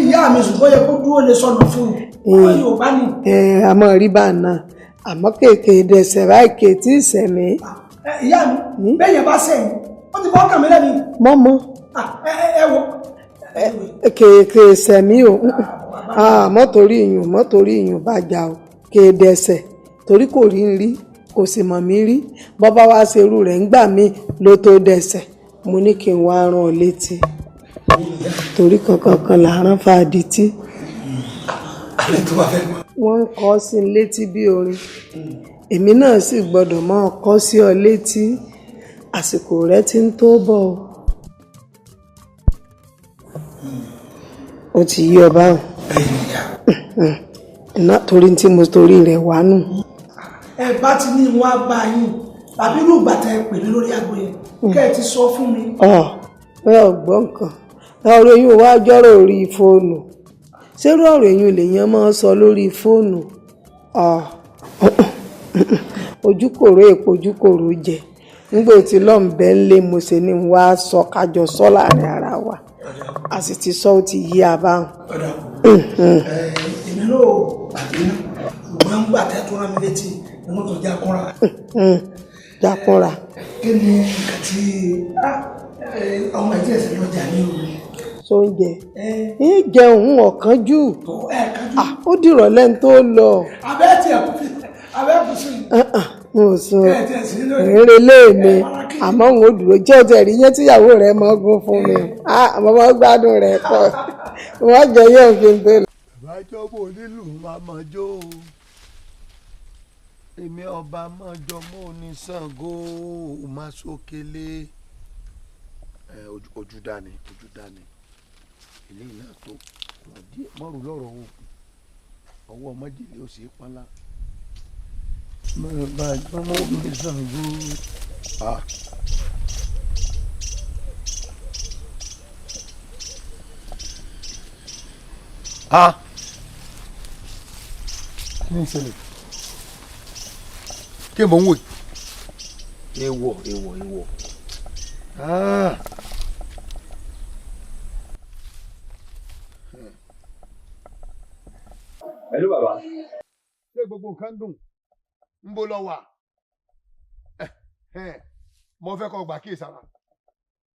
Ìyá mi ṣùgbọ́n yẹ kó dúró lè sọnù fún un. Yorùbá ni. Àmọ́ rí bá náà àmọ́ kéèké dẹ̀sẹ̀ báyìí kéètì ìsẹ̀mí. Ìyá mi bẹ́yẹn bá sẹ́yìn ó ti bọ́ kàn mí lẹ́nu. Mọ́mọ́. Ẹ wo. Kéèké ìsẹ̀mí o mọ́tòrí ìyùn bá jà o kéèdẹ̀sẹ̀ torí kò rí ń rí kò sì mọ̀ mí rí bọ́bá wá ṣerú rẹ̀ ń gbà mí ló tó dẹ̀sẹ̀ mo ní kí n wá rán ọ létí torí kankan làárán fàdí tí wọ́n ń kọ́ sí létí bí orin èmi náà sì gbọ́dọ̀ máa kọ́ sí ọ létí àsìkò rẹ ti ń tó bọ̀ o ti yí ọba iná torí tí mo torí rẹ̀ wá nù. Ẹ bá ti ní wọn á bá yín tàbí irú ìgbà tẹ pè mí lórí aago yẹn kẹ́ ẹ ti sọ fún mi. Ọgbọ́n kan ọ̀rọ̀ yìí wá jọ́rọ̀ orí fóònù ṣérú ọ̀rọ̀ yìí lèèyàn máa ń sọ lórí fóònù ojúkòrò èpo ojúkòrò jẹ nígbà tí lọ́nbẹ́ ń lé mo ṣe ni wá sọ kájọ sọ láàrin ara wa a sì ti sọ ó ti yí abáhùn. Èmi ló pàdé ṣùgbọ́n ń gbà tẹ́ tó rán mi létí ni mo tó jákúnra. Jákúnra. Kí ni nǹkan tí ọmọ ẹ̀jẹ̀ ẹ̀sẹ̀ lọ́jà ní òru? Sóúnjẹ ń jẹun ọ̀kánjú ó dìrọ̀ lẹ́nu tó lọ. Abẹ́ kù sí. Mo sùn èrè léèmí àmọ́ n ò dúró jẹ́ ọ̀tẹ̀ rí yẹn tíyàwó rẹ̀ mọ́ gún fún mi àmọ́ wọ́n gbádùn rẹ̀ pọ̀ wọ́n jẹ yóò fi ń tó lọ. ìbájọ́ bò nílùú wa máa jó èmi ọba máa jọ mọ́ ní Ṣàngó máa sókèlè ojú dání ilé náà tó mọ́rù lọ́rọ̀ ọwọ́ ọmọdélé ó sì pọ́nlá bá a jọ mọ́ ní Ṣàngó. Kí ni ìṣẹ̀lẹ̀? Kí mò ń wò? Èèwọ̀. Hello bàbá. Ṣé gbogbo nǹkan dùn? Ń bó lọ wà? Mo fẹ́ kọ́ gbà kí ìsàrà.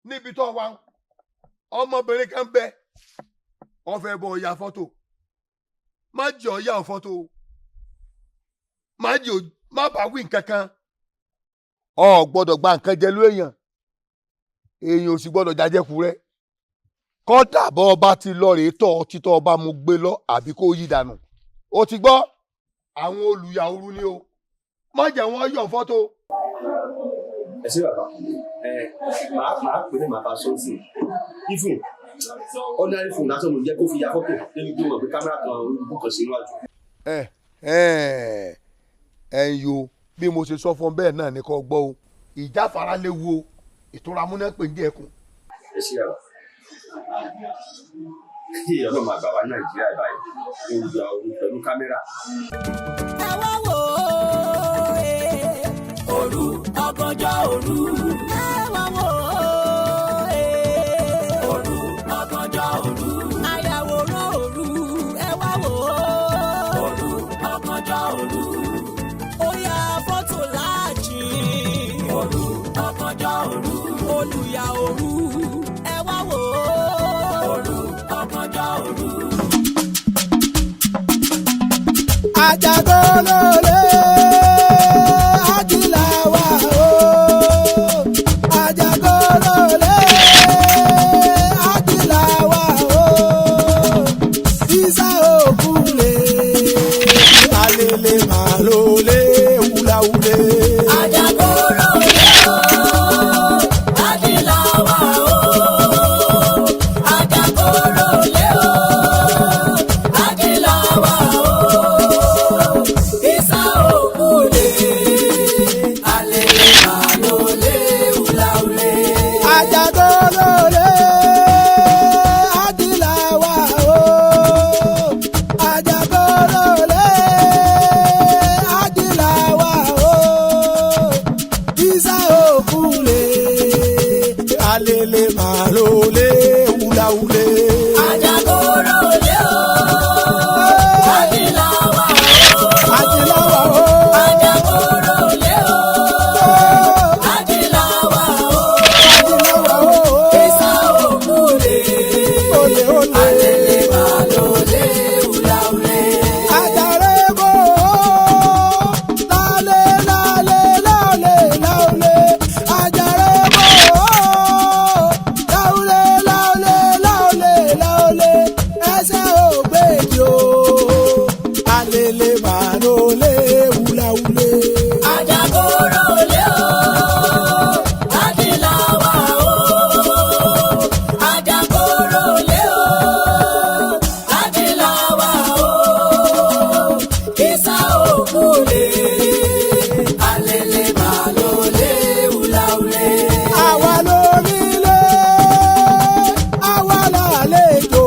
Níbi tó wà ọmọbìnrin kan bẹ ó fẹ́ bọ́ ya fọ́tò. Má jẹ́ ọ yá ọ fọ́tò. Má bá wí nǹkan kan. Ọ gbọ́dọ̀ gba nǹkan jẹ ló èèyàn. Èèyàn ò sì gbọ́dọ̀ jàjẹkù rẹ. Kọ́dà bọ́ ọba ti lọ rèé tọ́ títọ́ ọba mo gbé lọ àbí kó yí dànù. O ti gbọ́ àwọn olùyàwó ni o. Má jẹ́ wọ́n yọ̀ fọ́tò. Ẹ ṣé bàbá màá pè ní màá bá sọ́ọ̀sì ifun ordinary phone lásán ló jẹ́ kó fi ya fọ́tò débi tó mọ̀ pé kámẹ́rà kan olùkú kan sí níwájú. Yo bí mo ṣe sọ fún bẹ́ẹ̀ náà ni kò gbọ́ o ìjáfara léwu o ìtura múná pè ń jẹ́ ẹkùn. Ẹ ṣé bàbá ọlọ́mọ àgbà wa Nàìjíríà báyìí olùyà òun pẹ̀lú kámẹ́rà. Ẹ wá wò ó òru ọgọ́jọ́ òru. Ẹ wá wò ó òru ọgọ́jọ́ òru. Ayàwòrán òru. Ẹ wá wò ó òru ọgọ́jọ́ òru. Ó ya fọ́tò láàjì òru ọgọ́jọ́ òru. Olùyà òru. Ẹ wá wò ó òru ọgọ́jọ́ òru. Àjàgólólé àjìláwá o àjàgólólé àjìláwá òkúlé alele màlúlé wúláwúlé. Àjàgóró lé o, Adìláwà o. Àjàgóró lé o, Adìláwà o. Ìsà òkúlé alele màlúlé wúláwúlé. Àjàgóró lé Adìláwà o. Àjàgóró lé Adìláwà o. Ìsà òkúlé alele màlúlé wúláwúlé. Àjàgóró lé o, Adìláwà o. Adìláwà o. Àjàgóró lé o, Adìláwà o. Adìláwà o. Ìsà òkúlé Olè olè. alele màlúlé wúláwúlé. Àjàrébò lálé lálé láolé láolé. Àjàrébò láolé láolé láolé láolé. Ẹsẹ̀ ògbéjì o alele màlúlé wúláwúlé. Àjàgóró lé o, Adìláwà o. Àjàgóró lé o, Adìláwà o. Ìsà òkúlé alele màlúlé wúláwúlé. Àwa lónílé, àwa lálejò.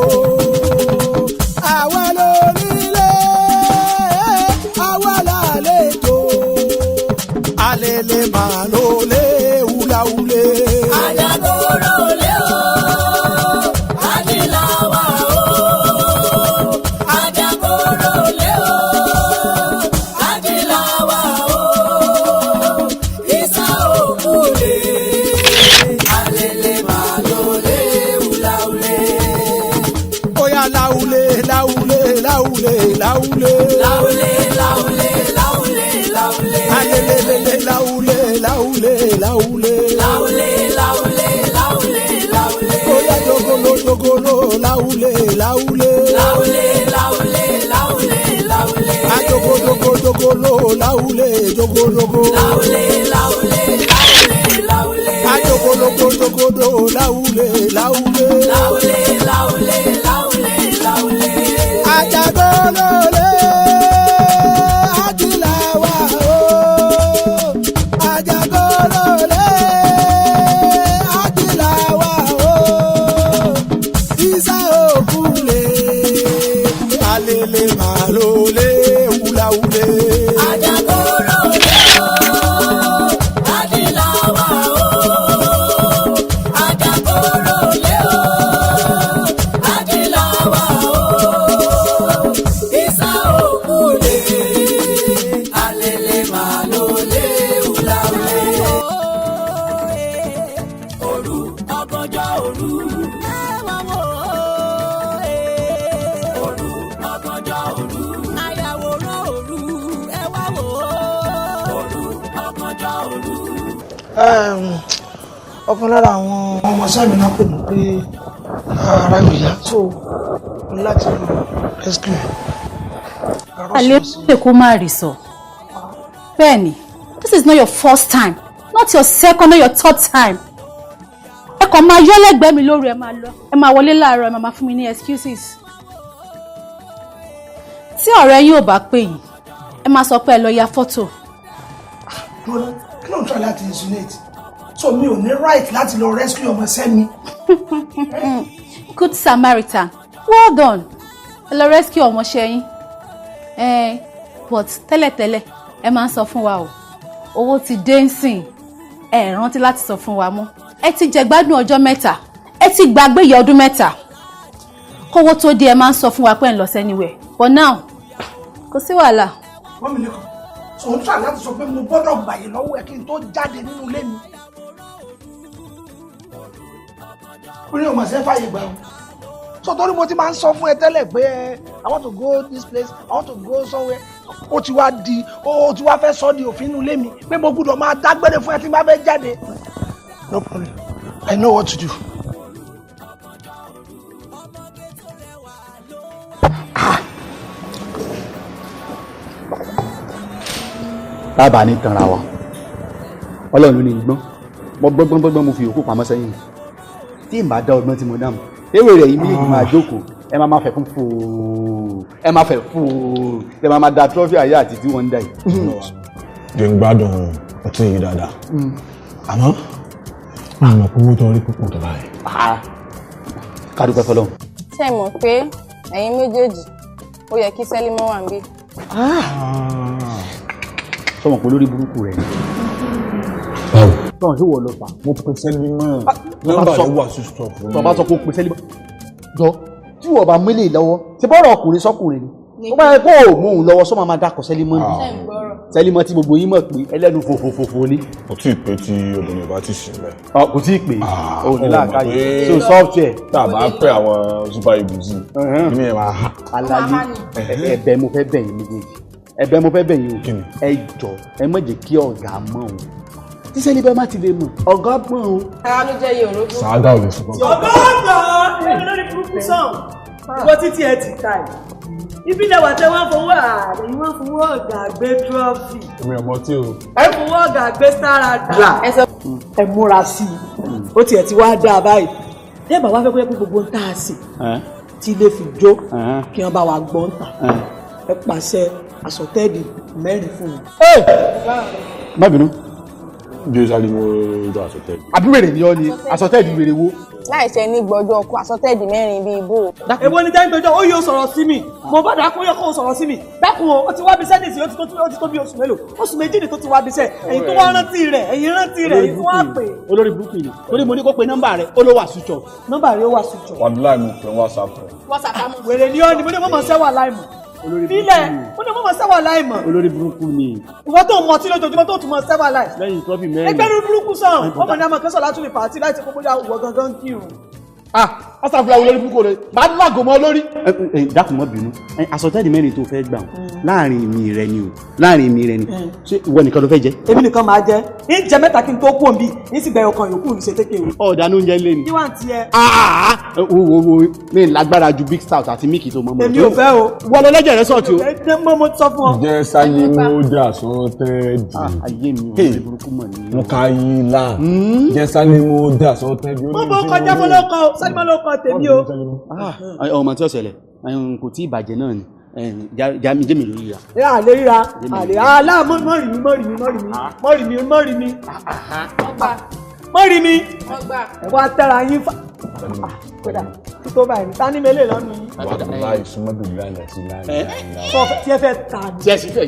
Àwa lónílé, àwa lálejò. Alele màlúlé wúláwúlé. Àjàgóró lé o, Adìláwà o. Àjàgóró lé o, Adìláwà o. Ìsà òkúlé alele màlúlé wúláwúlé. Oya láwúlé láwúlé láwúlé láwúlé. Láwúlé láwúlé láwúlé láwúlé. Alelelele láwúlé láwúlé láwúlé. Láwúlé láwúlé láwúlé láwúlé. Oya jogolo jogolo láwúlé láwúlé. Láwúlé láwúlé láwúlé láwúlé. Ajogojogo jogolo láwúlé jogologo. Láwúlé láwúlé láwúlé láwúlé. Ajogologo jogodo láwúlé láwúlé. Láwúlé láwúlé láwúlé láwúlé. Àjàgóró lé Adìláwà o. Àjàgóró lé Adìláwà o. Ìsà òkúlé alele màlúlé wúláwúlé. Àjàgóró lé o, Adìláwà o. Àjàgóró lé o, Adìláwà o. Ìsà òkúlé alele màlúlé wúláwúlé. Òru ọ̀gànjọ́ òru. Ẹ̀wọ̀n wò ó. Òru ọ̀gànjọ́ òru. Ayàwòrán òru. Ẹ̀wọ̀n wò ó. Òru ọ̀gànjọ́ òru. Ọ̀kan lára àwọn ọmọọṣẹ́ mi náà pè mí pé ara mi yá tó láti rescue. Alẹ́ lè kó má rí sọ. Bẹ́ẹ̀ni, this is not your first time, not your second or your third time. Ẹ kàn máa yọ́ lẹ́gbẹ̀ẹ́ mi lórí ẹ máa lọ. Ẹ máa wọlé láàárọ̀ ẹ máa fún mi ní excuses. Tí ọ̀rẹ́ yín ò bá pè yín, ẹ máa sọ pé ẹ lọ ya fọ́tò. Dúró, kí ló ń try láti insinuate? So mi ò ní right láti lọ rescue ọmọọṣẹ́ mi. Good Samaritan, well done. Ẹ lọ rescue ọmọọṣẹ́ yín. But tẹ́lẹ̀tẹ́lẹ̀ ẹ máa ń sọ fún wa o. Owó ti dé ń sìn. Ẹ rántí láti sọ fún wa mọ́. Ẹ ti jẹ gbádùn ọjọ́ mẹ́ta. Ẹ ti gbàgbé ìyà ọdún mẹ́ta. Kówó tó dé ẹ máa ń sọ fún wa pé ẹ ń lọ anywhere. But now, kò sí wàhálà. Wọ́n mi lẹ́kọ̀ọ́. So ń try láti sọ pé mo gbọ́dọ̀ gbàyè lọ́wọ́ ẹ kí n tó jáde nínú ilé mi. Orí ọmọ ṣe fàyè gbà o. So torí mo ti máa ń sọ fún ẹ tẹ́lẹ̀ pé I want to go this place, I want to go somewhere. Ó ti wá fẹ́ sọ di òfin inú ilé mi pé mo gbọ́dọ̀ máa dágbére fún ẹ tí n bá fẹ́ jáde. No problem. I know what to do. tábà ní tanra wa ọlọ́run ní gbọ́n mo gbọ́n mo fi òkú pamọ́ sẹ́yìn tí n bá dá ọgbọ́n tí mo dá mọ́ ewé rẹ̀ yìí méjì máa jókòó ẹ máa fẹ́ fún fòó ẹ máa fẹ́ fòó ẹ máa da trọ́fì àyà àti tí wọ́n ń dà yìí. jẹ́ ń gbádùn ọtí yìí dáadáa àmọ́ máa mọ̀ pé owó tó rí púpọ̀ tó báyìí. kádùpẹ́ fọlọ́run. ṣé mọ̀ pé ẹ̀yin méjèèjì ó yẹ kí Sẹ́límọ́ wà ń bí. sọmọ pé lórí burúkú rẹ ni. sọmọ tí wọ́n lọ fà. mo pe Sẹ́límọ́ nọ́mbà rẹ̀ wà sí stọọfù. tọba sọ pé o pe Sẹ́límọ́ jọ tí wọ́n bá mélèé lọ́wọ́ ṣe bọ́ọ̀rọ̀ ọkùnrin sọ́kùnrin ni ó bá yẹ kó o mú òun lọ́wọ́ sọ́mọ́ máa dákọ̀ Sẹ́límọ́ ni Sẹ́límọ́ tí gbogbo yín mọ̀ pé ẹlẹ́nu fòfòfòfò ni. kò tí ì pé tí obìnrin bá ti sìn bẹ́ẹ̀. kò tí ì pé òun ní làákàyè so software. tá a bá pẹ́ àwọn super eagles yìí ní ẹ̀ máa hà. alaye ẹ̀bẹ̀ mo fẹ́ bẹ̀ yín méjèèjì ẹ̀bẹ̀ mo fẹ́ bẹ̀ yín o ẹ jọ ẹ má jẹ́ kí ọ̀gá mọ̀ o tí Sẹ́límọ́ má ti lè mọ̀ ọ̀gá mọ̀ o. ara ló jẹ́ iye òrógún. sàádà ò lè sọ fún mi. ọ̀gá ẹ̀rọ lórí burúkú sàn ìwọ títí ẹ ti ta ẹ̀ ibi lẹwà tẹ wọn fowó ààrẹ yìí wọn fowó ọ̀gá gbé trọfì. èmi ọmọ tí o. ẹ fowó ọ̀gá gbé sáradà. ẹ múra sí i ó tiẹ̀ ti wá dáa báyìí tẹ́ bá wá fẹ́ pé gbogbo ń tà á sí tí ilé fi jó kí wọ́n bá wa gbọ́ ń tà ẹ pàṣẹ àsọtẹ́ẹ̀dì 4 fún mi. má bínú. bí o sáré mo dá àsọtẹ́ẹ̀dì. àbí wèrè ni ọ ni àsọtẹ́ẹ̀dì wèrè wo. láìṣe ní gbọ́jọ́ ọkọ àsọtẹ́ẹ̀dì 4 bíi ibò. èwo ni dáhùn gbẹjọ ó yóò sọ̀rọ̀ sí mi mo bá dákun yẹ kó o sọ̀rọ̀ sí mi dákun o ó ti wá bí sẹ́díìsì ó ti tó bí oṣù mélòó oṣù méjì ni tó ti wá bí sẹ́ ẹ̀yin tó wá rántí rẹ̀ ẹ̀yin tó wá pè. olórí burúkú ni torí mo ní kó pe nọ́mbà rẹ̀ ó ló wà switch off. nọ́mbà rẹ̀ ó wà switch off. wàdúrà mi pé whatsapp rẹ. wèrè ni ó ní mo ní mọ̀ sẹ́wà láìmọ̀ nílẹ̀ mo ní mọ̀ sẹ́wà láìmọ̀. olórí burúkú ni. ìwọ tó mọ̀ tí lójoojúmọ́ tó tún mọ̀ sẹ́wà láì. lẹ́yìn trọ́fì 4. ẹgbẹ́ burúkú sàn ọmọ ní àmọ́ kẹsàn látún lè pàtí láì ti kó bóyá ìwọ gangan kírun. ọ̀sàfúlà olórí burúkú rẹ̀ máa ń lágò mọ́ lórí. dákun mọ́ bínú àsọtẹ́ẹ̀dì 4 tó fẹ́ gbà láàrin mi rẹ ni o láàrin mi rẹ ni ṣé ìwọ nìkan ló fẹ́ jẹ. èmi nìkan máa jẹ ní jẹ mẹ́ta kí n tó kú òǹbí ní sì gbẹ̀yọ̀ kan yòókù ní ṣe tẹ́kẹ̀ o. ọ̀dà ló ń jẹ lé ni. kí wàá ti ẹ. wo mi lágbára ju big stout àti mílìkì tó mọ́ mọ́. èmi ò fẹ́ o. wọ́n lọ lẹ́jẹ̀ rẹ sọ̀tì o. ẹ mo sọ fún ọ. jẹ́ Sálímọ́ dà sọ́tẹ́ẹ̀dì. ayé mi ò lè burúkú mọ̀ ní. mo ka yín là jẹ́ Sálímọ́ dà sọ́tẹ́ẹ̀dì. mo bọ kọjá mo ló kọ Sálímọ́ ló kọ tèmi o. ọmọ tí ó ṣẹlẹ̀ kò tí ì bàjẹ́ náà ni jẹ́mi lórí ra. ẹ àlè ríra àlè àlà mọ́rì mi ẹ wá tẹ́ra yín fa. kódà tó báyìí ní tání mélèé lọ́nu yín. báyìí súnmọ́ dùn lánàá sí lánàá. sọ tí ẹ fẹ́ ta ni. tí ẹ sì fẹ́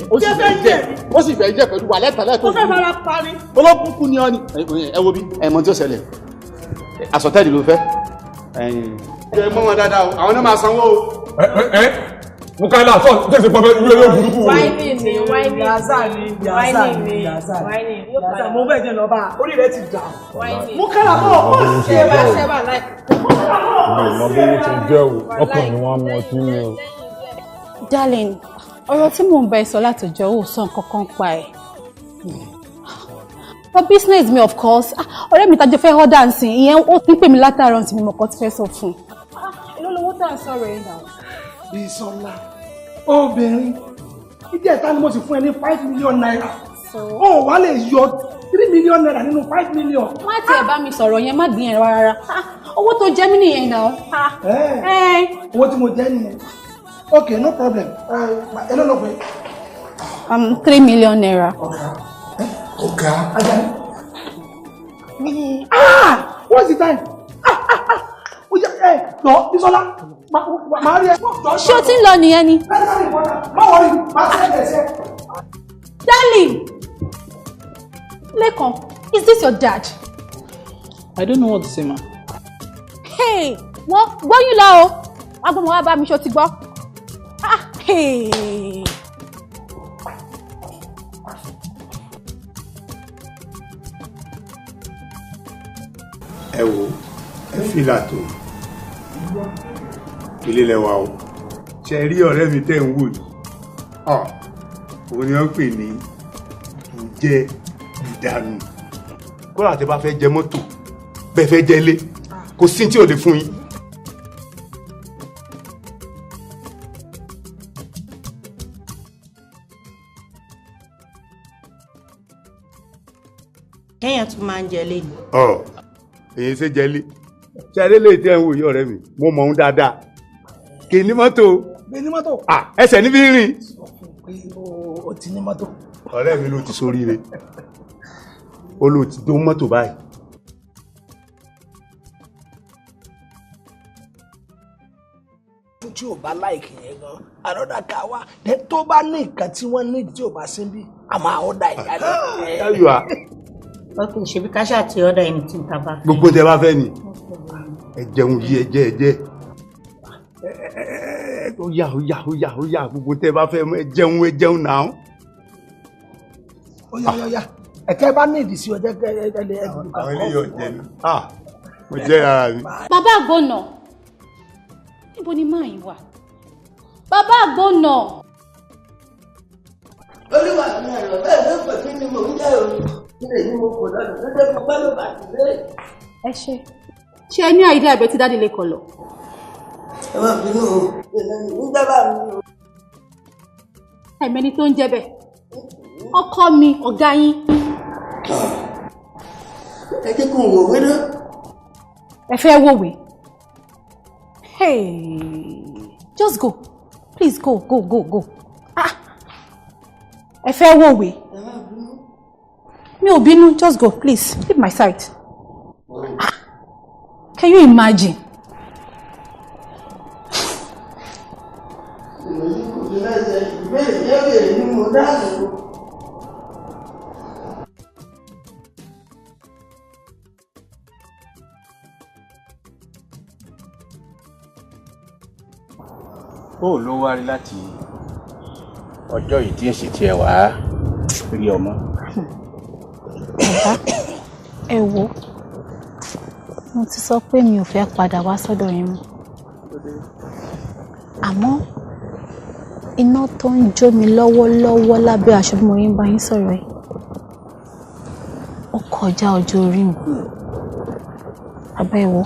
ó sì fẹ́ jẹ́ pẹ̀lú wàlẹ́ tẹ̀lé tó. ó fẹ́ fara parí. olókùnkùn ni ọ ni ẹ wo bí ẹ mọ tí ó ṣẹlẹ̀ àsọtẹ́ẹ̀dì ló fẹ́. ẹ mọ wọn dáadáa o àwọn náà máa sanwó o. mo ká ilé àtọ́ tẹ̀sí pọ̀ bẹ́ẹ̀ ilé burúkú wo. wáìnì mo bẹ̀ jẹ́ lọ́ba orí rẹ̀ ti dà. mo kára mọ́ ọ́ ṣẹ́bà láì. ìmọ̀ bówó ti jẹ́ o ọkùnrin ni wọ́n mú ọtí ní o. darling ọ̀rọ̀ tí mò ń bá ẹ sọ látọjọ́ ò sọ nǹkan kan pa ẹ̀. for business mi of course ọ̀rẹ́ mi tajọ fẹ́ order nsìn ìyẹn ó ti pè mí látàárọ̀ nsìn mi mọ̀ kọ́ ti fẹ́ sọ fún un. èló lówó tá à ń sọ̀rọ̀ yìí náà. Bísọ́lá obìnrin ìdí ẹ̀ta ni mo sì fún ẹ ní 5 million naira ó wà lè yọ 3 million naira nínú 5 million. má tiẹ̀ bá mi sọ̀rọ̀ yẹn má gbìyànjú rárá owó tó jẹ́ mí nìyẹn náà. owó tí mo jẹ́ nìyẹn ok no problem èló ló pé. 3 million naira. ọ̀gá ajá what's the time. ó yẹ lọ Bísọ́lá máa rí ẹ. ṣé o ti ń lọ nìyẹn ni. Darling, Lekan, is this your dad? I don't know what to say, ma. Hey, wọ́n gbóyún lọ o. Wọ́n gbọ́n wá bá mi ṣó ti gbọ́. ẹ wo ẹ fìlà tó ilé lẹwa o ṣe rí ọ̀rẹ́ mi tẹ́ ń wò yìí òun ni wọ́n pè ní ìjẹ ìdànù kódà tẹ́ bá fẹ́ jẹ mọ́tò bẹ́ẹ̀ fẹ́ jẹ ilé kò sí tí ò lè fún yín. kéèyàn tún máa ń jẹ lé ni. èyí ṣe jẹ́lé ṣe eré lè tẹ́ ń wò yí ọ̀rẹ́ mi mo mọ̀ ń dáadáa kì í ní mọ́tò. kì í ní mọ́tò. ẹsẹ̀ níbi rìn. o ti ní mọ́tò. ọ̀rẹ́ mi ló ti ṣoríire ó ló ti dó mọ́tò báyìí. tí o bá láìkì yẹn gan àròdà ká wá tó bá ní nǹkan tí wọ́n ní tí o bá sí bí a máa ọ̀dà ìyá rẹ̀. ok ṣebí káṣá ti ọ̀dà ẹni tí n ta bá fẹ́. gbogbo tẹ bá fẹ́ ni ẹ jẹun yìí ẹ jẹ ó yá gbogbo tẹ bá fẹ́ ẹ jẹun náà. ó yá ẹ̀kẹ́ bá ní ìdí sí ọjọ́ kẹ́lẹ́ àwọn eléyìí ọ̀jẹ̀ ni mo jẹ́ ara mi. bàbá àgbọ̀nà níbo ni máa yín wà bàbá àgbọ̀nà. olúwa mi àlọ́ bẹ́ẹ̀ ló pè mí ni mò ń jẹ́ òun ilé yìí mo kò lọ́dún tó dé mo pẹ́ ló bá ti dé. ẹ ṣe ẹ ní àìdí àbẹ tí dáàdì lè kọ lọ. ẹ má bínú o ìlànà ìjọba mi o. ẹ̀mẹ́ni tó ń jẹ́ bẹ́ẹ̀ ọkọ mi ọ̀gá yín. ẹ jẹ́ kó wò wé náà. ẹ fẹ́ wòwe. Hey, just go. Please go. Ẹ fẹ́ wòwe. Mi ò bínú, just go, please. Leave my side. Can you imagine? ó ló wá rí láti ọjọ́ yìí tí èsì tiẹ̀ wá rí ọmọ. Ẹ wo, mo ti sọ pé mi ò fẹ́ padà wá sọ́dọ̀ yín mọ́. Àmọ́ iná tó ń jó mi lọ́wọ́lọ́wọ́ lábẹ́ aṣọ bí mo yín bá yín sọ̀rọ̀ yìí, ó kọjá ọjọ́ orí mi. Abẹ́ wo,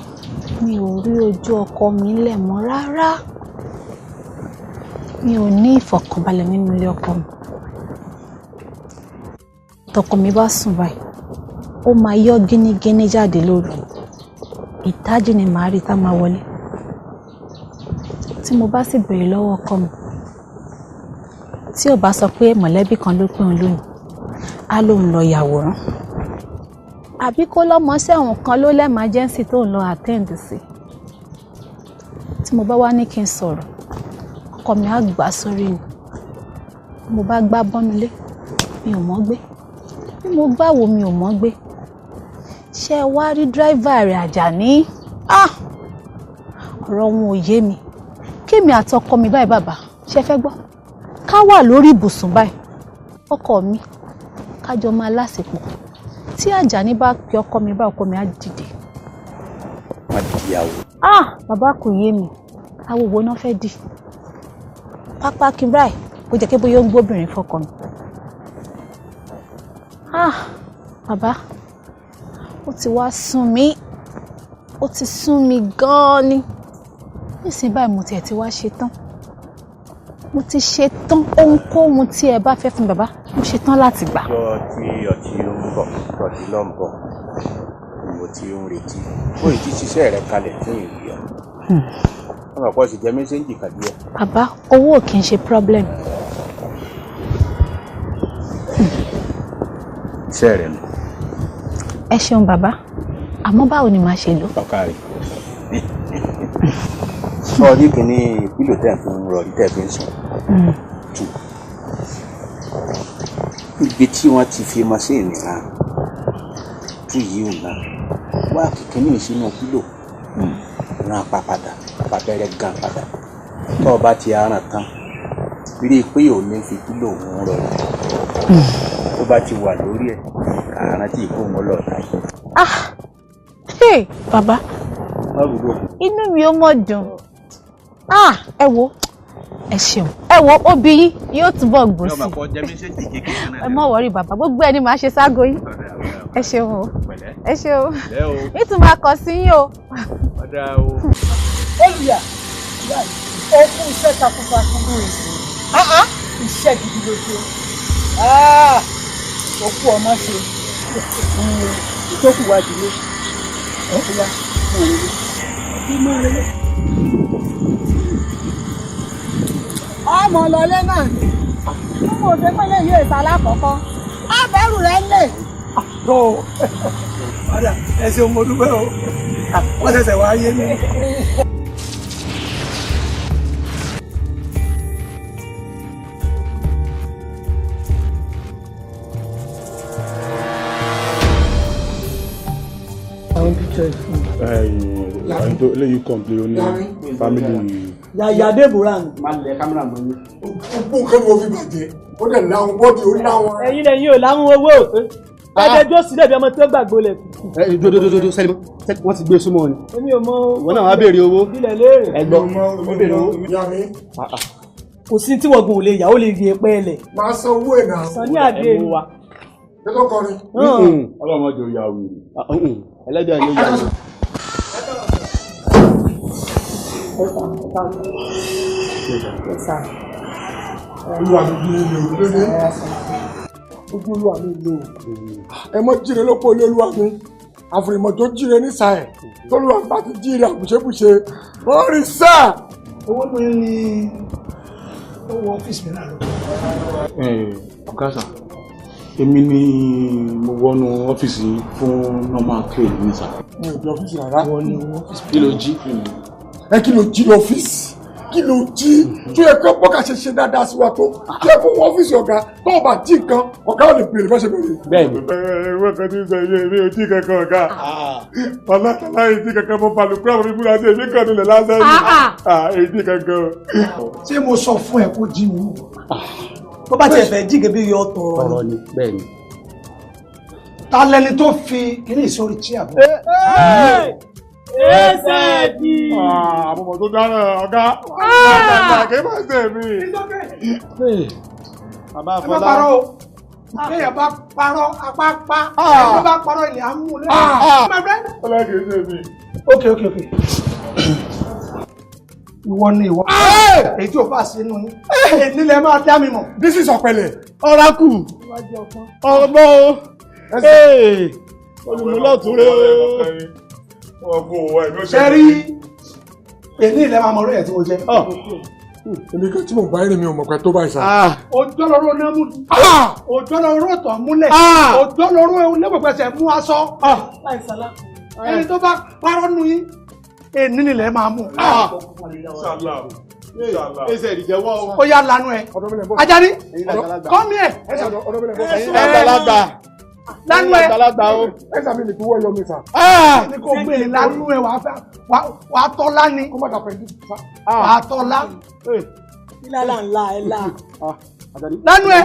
mi ò rí ojú ọkọ mi lẹ̀ mọ́ rárá. Mi ò ní ìfọ̀kànbalẹ̀ nínú ilé ọkọ mi. Tọkọ mi bá sùn báyìí, ó máa yọ gínígíní jáde lóru. Ìtají ni màá rí tá máa wọlé. Tí mo bá sì béèrè lọ́wọ́ ọkọ mi, tí ò bá sọ pé mọ̀lẹ́bí kan ló pín òun lóyún, á lóun lọ yàwòrán. Àbí kó lọ́mọ sẹ́wọ̀n kan ló lẹ́màjẹ́nsì tó ń lọ attend sí. Tí mo bá wá ní kí n sọ̀rọ̀, ọkọ mi á gbà sórí ni. Mo bá gbá bọ́nulé, mi ò mọ̀ gbé. Bí mo gbá wo mi ò mọ̀ gbé. Ṣé ẹ wá rí dráìvà rẹ̀ Àjàní? Ọ̀rọ̀ wọn ò yé mi. Kémi àtọkọ mi báyìí bàbá, ṣé fẹ́ gbọ́? Ká wà lórí ibùsùn báyìí. Ọkọ mi, kájọ máa lásìkò. Tí Àjàní bá pe ọkọ mi bá ọkọ mi á dìde. Má dìde àwò. Bàbá kò yé mi. Àwòwò náà fẹ́ dì. Pápá kí báyìí, kó jẹ́ kí bóyá ó ń gbóbìnrin fọkọ mi. Bàbá, ó ti wá sún mi. Ó ti sún mi gan-an ni. Nísìnyí báyìí mo tiẹ̀ ti wá ṣe tán. Mo ti ṣe tán ohunkóhun tí ẹ bá fẹ́ fún bàbá. Mo ṣe tán láti gbà. Ọjọ́ tí ọtí ń bọ̀, ọtí náà ń bọ̀, mo ti ń retí. Ó ti ṣiṣẹ́ rẹ̀ kalẹ̀ fún ìrìn ọ̀. Wọ́n máa pọ̀ sí jẹ́ mẹ́sẹ́ǹjì kàdí ẹ̀. Bàbá, owó ò kì í ṣe problem. Iṣẹ́ rẹ̀ nù. Ẹ ṣeun bàbá, àmọ́ báwo ni màá ṣe lò? Ọ̀ka rẹ̀. Sọ ní kìíní pílò tẹ̀ fi ń rọrí tẹ̀ fi ń sùn. Ibi tí wọ́n ti fi mọ́ṣíìnì hàn tú yìí ò náà wá kìíní ìṣínú pílò ràn pa padà pàbẹ́rẹ́ gan padà tó o bá ti aràn tán rí i pé ò ní fi pílò òun rọrí tó bá ti wà lórí ẹ̀ àrùn tí ìkó wọn lọ tàyè. Bàbá, inú mi ó mọ̀ dùn. Ẹ wo, ẹ ṣeun. Ẹ wo, obì yín yóò túbọ̀ gbó sí. Ẹ má wọrí bàbá, gbogbo ẹni máa ṣe ságo yín. Ẹ ṣeun o. Ẹ ṣeun. Nítorí máa kọ sí yín o. Olùyà, ó kú iṣẹ́ takuntakun lórí iṣẹ́ gidi lójú. Ó kú ọmọ ṣe. ìtókù wa dìde ọ̀ya mọ̀ lélẹ̀. ọmọ lọlé náà ni mo ṣe pé lè yí èsà lákọ̀ọ́kọ́ abẹ́rù rẹ̀ lè. tó padà ẹ ṣeun mo dúpẹ́ o wọ́n ṣẹ̀ṣẹ̀ wá yé mi. eléyìí kọ̀m̀plé ó ní family. yàyà Deborah ni. máa lẹ kámẹ́rà mọ́ ní. ogún kan ni mo fi bàjẹ́ ó dẹ̀ láwọn bọ́ọ̀dì ó láwọn. ẹ̀yin lẹ́yìn ò láwọn owó ẹ̀jẹ̀ jó sílẹ̀ bí ọmọ tí ó gbàgbó lẹ̀. dodo sẹ́lẹ̀ wọ́n ti gbé súnmọ́ ni. èmi ò mọ. ìwọ náà wá béèrè owó. ìbílẹ̀ léèrè. ẹ̀gbọ́n ó béèrè owó. kò sí tí wọ́n gun ò lè yà ó lè gbé pẹ́ẹ́lẹ̀. máa san owó ẹ̀ náà. san ní àdé ìlú wa. ṣé tó kọrin. ọlọ́mọdé ò yà wèrè. ẹlẹ́dẹ̀ ló yà wèrè. olúwa mi bí ilé olóde ojú olúwa mi lò ẹ mọ jíire ló pọ̀ ilé olúwa mi àfòrìmọ̀ tó jíire nísà ẹ̀ tó lọ́wọ́ bá ti jíire àbùṣebùṣe wọ́n rí sáà. owó mi ní owó ọ́fíìsì mi náà lọ. ọ̀gá sà èmi ni mo wọnú ọ́fíìsì fún normal claim ní sà. mi ò di ọ́fíìsì rárá. wọ́n ní owó ọ́fíìsì. kí ló jí. ẹ kí ló jí lọ́fíìsì kí ló jí tó yẹ kó bọ́kà ṣe dáadáa sí wa tó kí ẹ fún ọ́fíìsì ọ̀gá tó o bá jí nǹkan ọ̀gá ò lè béèrè bá ṣe béèrè. bẹ́ẹ̀ni. ìwé kan tí ń sọ iye mi ò jí kankan ọ̀gá ọlọ́kàlá yìí jí kankan mo balùwẹ̀ àwọn ìmúra sí èmi kan nílẹ̀ lásán yìí èyí jí kankan. ṣé mo sọ fún ẹ kó jí mi tó bá tiẹ̀ fẹ́ jí gẹ́gẹ́ bí ọ̀tọ̀ ọ̀rọ̀ ni bẹ́ẹ̀ni. ta lẹni tó fi kíní ìsórí tí a bọ̀. ẹsẹ̀ di. àbọ̀bọ̀ tó dára ọ̀gá kí n bá ṣe mí. bàbá ẹ má parọ́ o bẹ́ẹ̀ bá parọ́ apá pa ẹ bá parọ́ ilẹ̀ amú lẹ́yìn. ọlá kì í ṣe mí. ok ìwọ ni ìwọ èyí tí o bá ṣe nù ní nílẹ̀ máa dá mi mọ̀. this is ọ̀pẹ̀lẹ̀. ọ̀rákù ọmọ olùmúlọ̀túnrẹ́ sẹ́rí èní ilẹ̀ máa mọ̀ orí ẹ̀ tí mo jẹ́. èmi kan tí mo bá ẹ̀rìn mi ò mọ̀ pé tó báyìí sá. òjò lọ́rọ́ náà mú òjò lọ́rọ́ tó múlẹ̀ òjò lọ́rọ́ lẹ́gbẹ̀gbẹ̀sẹ̀ mú aṣọ. ẹni tó bá parọ́ nu yín èní ilẹ̀ máa mú. ẹsẹ̀ ìjẹ́wọ́ o. ó yá lanu ẹ Ajani come here. àgbàlagbà lanu ẹ ẹ sàbí ní kí wọ́n yọ mi sà. ní kò gbé lanu ẹ wàá tọ́lá ni wàá tọ́lá. ìlànà ńlá ẹ la lanu ẹ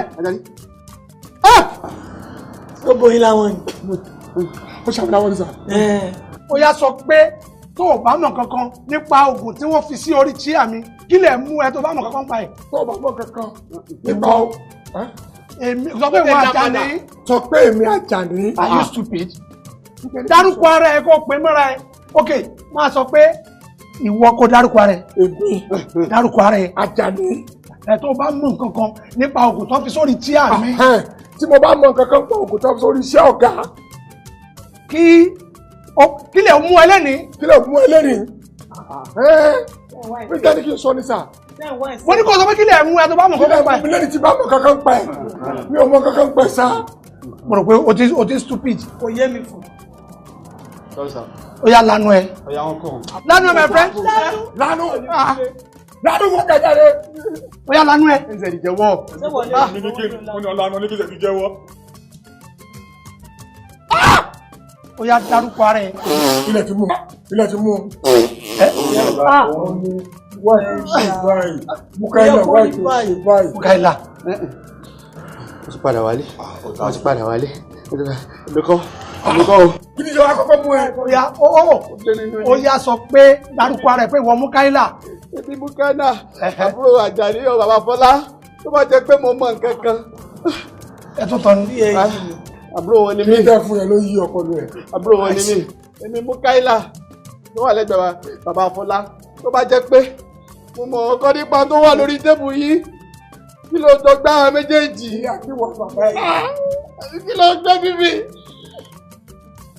gbogbo yín làwọn yìí. ó ṣàbílà wọn ní sà. ó yá sọ pé tó o bá mọ̀ kankan nípa oògùn tí wọ́n fi sí orí chíà mi kí lè mú ẹ tó bá mọ̀ kankan pa ẹ̀. tó o bá mọ̀ kankan nípa o. èmi sọ pé mo Àjàní. sọ pé èmi Àjàní. are you stupid? dárúkọ ara ẹ kó pè mọ́ra ẹ ok máa sọ pé ìwọ kó dárúkọ ara ẹ. èmi dárúkọ ara ẹ. Àjàní. ẹ tó bá mọ̀ kankan nípa oògùn tó fi sórí chíà mi. tí mo bá mọ̀ kankan nípa oògùn tó fi sórí iṣẹ́ ọ̀gá. kí lè mú ẹlẹ́ni. kí lè mú ẹlẹ́ni. bí jáde kí n sọ ní sà. wọ́n ní kó sọ pé kí lè mú ẹ tó bá mọ̀ kankan pa ẹ̀. kí lè mú tí bá mọ̀ kankan pa ẹ̀. mi ò mọ̀ kankan pa ẹ̀ sá. mo rò pé o ti stupid. kò yé mi fún. ó yá lanu ẹ. lanu ẹ my friend. lanu lanu wọ́n kẹjá rẹ. ó yá lanu ẹ. ẹsẹ̀ ìjẹ́wọ́ mi ní kí ni ọ̀lànà ní kí ẹsẹ̀ ìjẹ́wọ́. ó yá dárúkọ ara ẹ. ilẹ̀ ti mú ilẹ̀ ti mú. Mukaila. ó ti padà wálé olùkọ́ o. kí ni ìjọba kọ́kọ́ mú ẹ. ó yá sọ pé dárúkọ ara ẹ pé ìwọ Mukaila. èmi Mukaila àbúrò Àjàní ọ bàbá Fọlá tó bá jẹ pé mo mọ nǹkan kan. ẹ tó tọ́ ní àbúrò wọn ni mí. kí ni fún ẹ ló yí ọpọlọ ẹ. àbúrò wọn ni mí. èmi Mukaila tó wà lẹ́gbẹ̀ẹ́ bàbá Fọlá tó bá jẹ́ pé mo mọ̀ ọkọ nípa tó wà lórí tébù yìí kí ló dọ́gba àwọn méjèèjì. àti wọ bàbá yìí. kí ló gbé bíbí.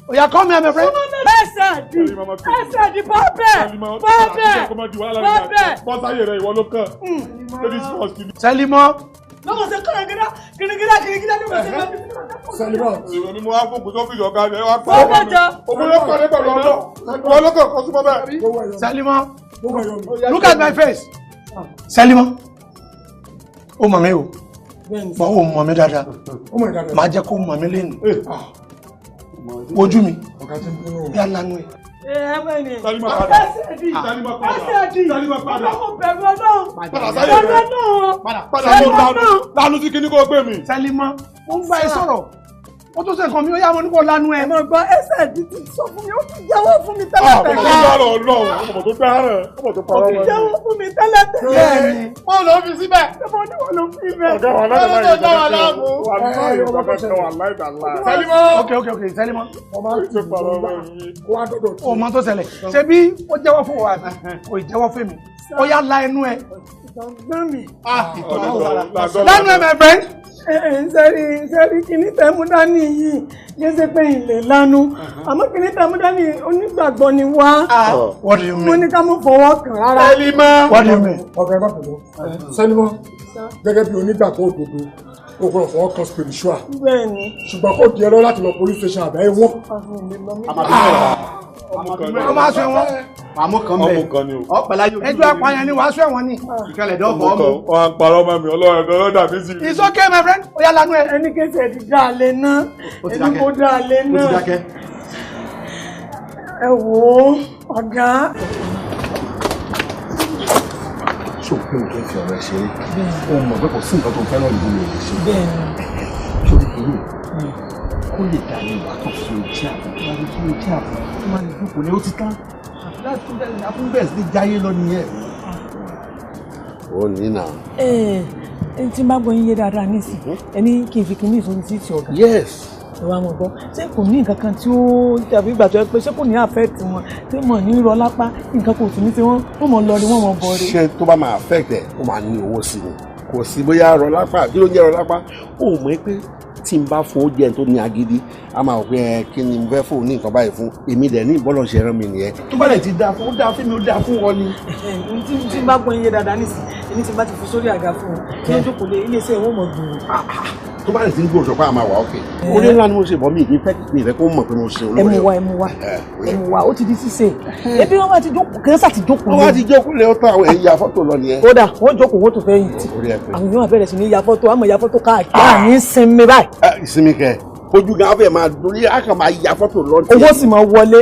Oya, come here, my friend. Ẹsẹ̀ di bọ́ọ̀bẹ̀. Bọ́sáyé rẹ̀ ìwọ ló kàn. Sẹ́límọ́. Lọ́wọ́ sẹ́ kìrìkìrà ní wọ́n sẹ́ Sẹ́límọ́. Ìwọ ni mo wá fún kùsọ́ fìyọ̀ ọ̀gá rẹ̀ wá pa ọmọ mi. Omi ló kàn ní pẹ̀lú ọjọ́. Ìwọ ló kàn kọ́ súnmọ́ bẹ́ẹ̀. Sẹ́límọ́. Look at my face. Sẹ́límọ́. Ó mọ̀ mí o. Bọ́ ó mọ̀ mí dáadáa. Màá jẹ́ kó mọ̀ mí lẹ́nu. Ojú mi. Bí a lanu ẹ̀. Sálímọ̀ padà. Sálímọ̀ padà. Padà lánú sí kíní kó gbé mi. Sálímọ̀, ó ń bá ẹ sọ̀rọ̀. Ó tó ṣe nǹkan mi, ó yá mo ní kó lanu ẹ. Mo gbọ́ ẹsẹ̀ di ti sọ fún mi, ó ti jẹ́wọ́ fún mi tẹ́lẹ̀ tẹ́lẹ̀. Ọmọ tó dáràn Ọlọ́run, ọmọ tó dáràn, ọmọ tó parọ́ wọn. Ó ti jẹ́wọ́ fún mi tẹ́lẹ̀ tẹ́lẹ̀. Bẹ́ẹ̀ni. Wọ́n lọ fi síbẹ̀. Ṣé ní wọ́n lọ fi bẹ̀? Ọ̀gá wa láti láyé ìjọba wà láyé ìjọba wà láyé ìdàlá. Sálímọ̀. Okay, Sálímọ̀. Tó parọ́ wọn yìí. Ọmọ tó ṣẹlẹ̀. Ṣé bí ó jẹ́wọ́ fún wa, kò jẹ́wọ́ fún mi. Ó yá la ẹnu ẹ. Lánàá ẹ, my friend. Sẹ́rí kìíní tẹ̀mú dání yìí yé ṣe pé ilẹ̀ lánú àmọ́ kìíní tẹ̀mú dání onígbàgbọ́ ni wá. What do you mean? Mo ní ká mú fọwọ́ kàn rárá. Sẹ́límọ̀. What do you mean? Ọ̀gá ẹ má pẹ̀lú. Sẹ́límọ̀ gẹ́gẹ́ bí onígbàgbọ́ òdodo o gbọ́dọ̀ fọwọ́ kan spiritual. Bẹ́ẹ̀ni. Ṣùgbọ́n kò di ẹ̀rọ láti lọ police station àbẹ́ ẹ̀wọ̀n. Ọmọ aṣọ ẹ̀wọ̀n. Àmọ́ kan bẹ́ẹ̀. Ẹjọ́ apààyàn ni wàá sọ ẹ̀wọ̀n ni. Ìkẹlẹ̀ dọ́gbọ̀ ọmọ. Wọ́n á parọ́ mọ́ mi ọlọ́run dàbí sí. It's okay, my friend. Ó yá lanu ẹ. Ẹni kéṣe ti dá a lé náà. Ẹni kò dá a lé náà. Ẹ wò ó, ọ̀gá. Ṣòpin òkè fi ọ̀rọ̀ ẹ̀ ṣeré. Ó mọ̀ pé kò sí nǹkan tó fẹ́ràn ìlú mi lè ṣe. Bẹ́ẹ̀ni. Ṣorí kìíní kó lè dà ní ìwà kan fún ojú àbọ̀ tó wáyé fún ojú àbọ̀ tó máa ń dúpọ̀ ní ó ti tán. Àfúnbẹ̀sì ní jáyé lọ nìyẹn. Ó ní nà. Ẹni tí n bá gbọ́ yín yé dáadáa nísìnyí, ẹni kì í fi kíní ìsòrí sí ti ọ̀gá. Yes. Ìwà mọ̀ gbọ́, ṣé kò ní nǹkan kan tí ó tàbí ìgbà tó yẹ pé ṣé kò ní affect wọn tí mọ̀ ní rọ lápá nǹkan kò sí ní tí wọ́n mọ̀ lọ rí wọ́n mọ̀ bọ̀ rí. Ṣé tó bá máa affect ẹ̀ ó máa ní owó sí ni? Kò sí bóyá rọ lápá kí ló jẹ́ rọ lápá? Ó mọ̀ pé tí n bá fún ó jẹ́ tó ní agídí a máa wọ pé kí ni mo fẹ́ fún ní nǹkan báyìí fún èmi dẹ̀ ní ìbọ́lọ̀ ṣe rán mi nìyẹn. Tó bá lè ti dáa fún ó dáa fún mi ó dáa fún wọn ni. Tí n bá gbọ́ yín yé dáadáa nísìnyí, èmi tí n bá ti fi sórí àga fún un kí ló jókòó lé iléeṣẹ́ ìwọ́n mọ̀ gbòòrò. Tó bá lè ti ń gbòòrò sọ pé a máa wà ókè. Orí ńlá ni mo ṣe bọ́ mi ìdí fẹ́ kó mọ̀ pé mo ṣe olóore. Ẹmu wa ó ti di ṣíṣe. Ebi wọn bá ti jókòó kẹ́sà ti jókòó. Wọ́n bá ti jókòó lé ọ̀tọ̀ àwọn ẹ̀yà fọ́tò lọ nìyẹn. Kódà wọ́n jókòó wọ́n tó fẹ́ yìí tí. Àwọn yóò bẹ̀rẹ̀ sí ní ya fọ́tò àmọ́ ya fọ́tò káàkiri. Àní sinmi báyìí. Ìsinmi kẹ ojú gan afẹ́ máa dúró a kàn máa ya fọ́tò lọ. Owó sì máa wọlé.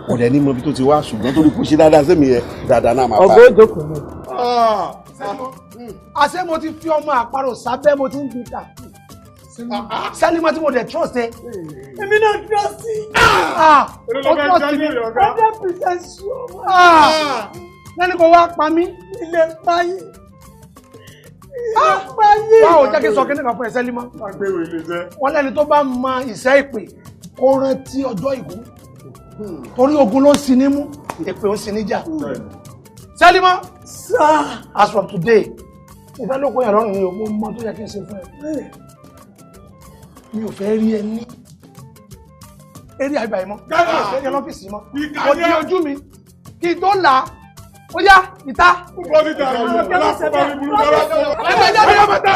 Kò dẹ̀ ní mọ ibi tó ti wá ṣùgbọ́n torí kò ṣe dáadáa sẹ́mi yẹn dáadáa náà máa bá. Ọgọ́ ìjókòó ni. Àṣé mo ti fi ọmọ àparò sábẹ́ mo ti ń gbé ta. Sálímọ̀ tí mo dẹ̀ trust ẹ. Èmi náà trust sí. Ó trust mi. 100% sure. Lẹ́nu kò wá pa mí. Ilé páyé. Ilé páyé. Báwo jẹ́ kí n sọ kí nìkan fún ẹ Sálímọ̀? Wọ́n lẹ́ni tó bá mọ ìṣẹ́ ìpè kó rántí ọjọ́ ìkú. Torí ogun ló ń sin ní mú, èpè ó ń sin níjà. Sálímọ̀. As from today, mo fẹ́ lóko yàrá ọ̀run mi ò mọ tó yẹ kí n ṣe fún ẹ. Mi ò fẹ́ rí ẹ ní eré àgbà yìí mọ́. Mi ò fẹ́ rí ẹ lọ́fíìsì mọ́. Mo di ojú mi kí n tó là ó yá ìta. Ẹgbẹ́ jáde ọmọ ta.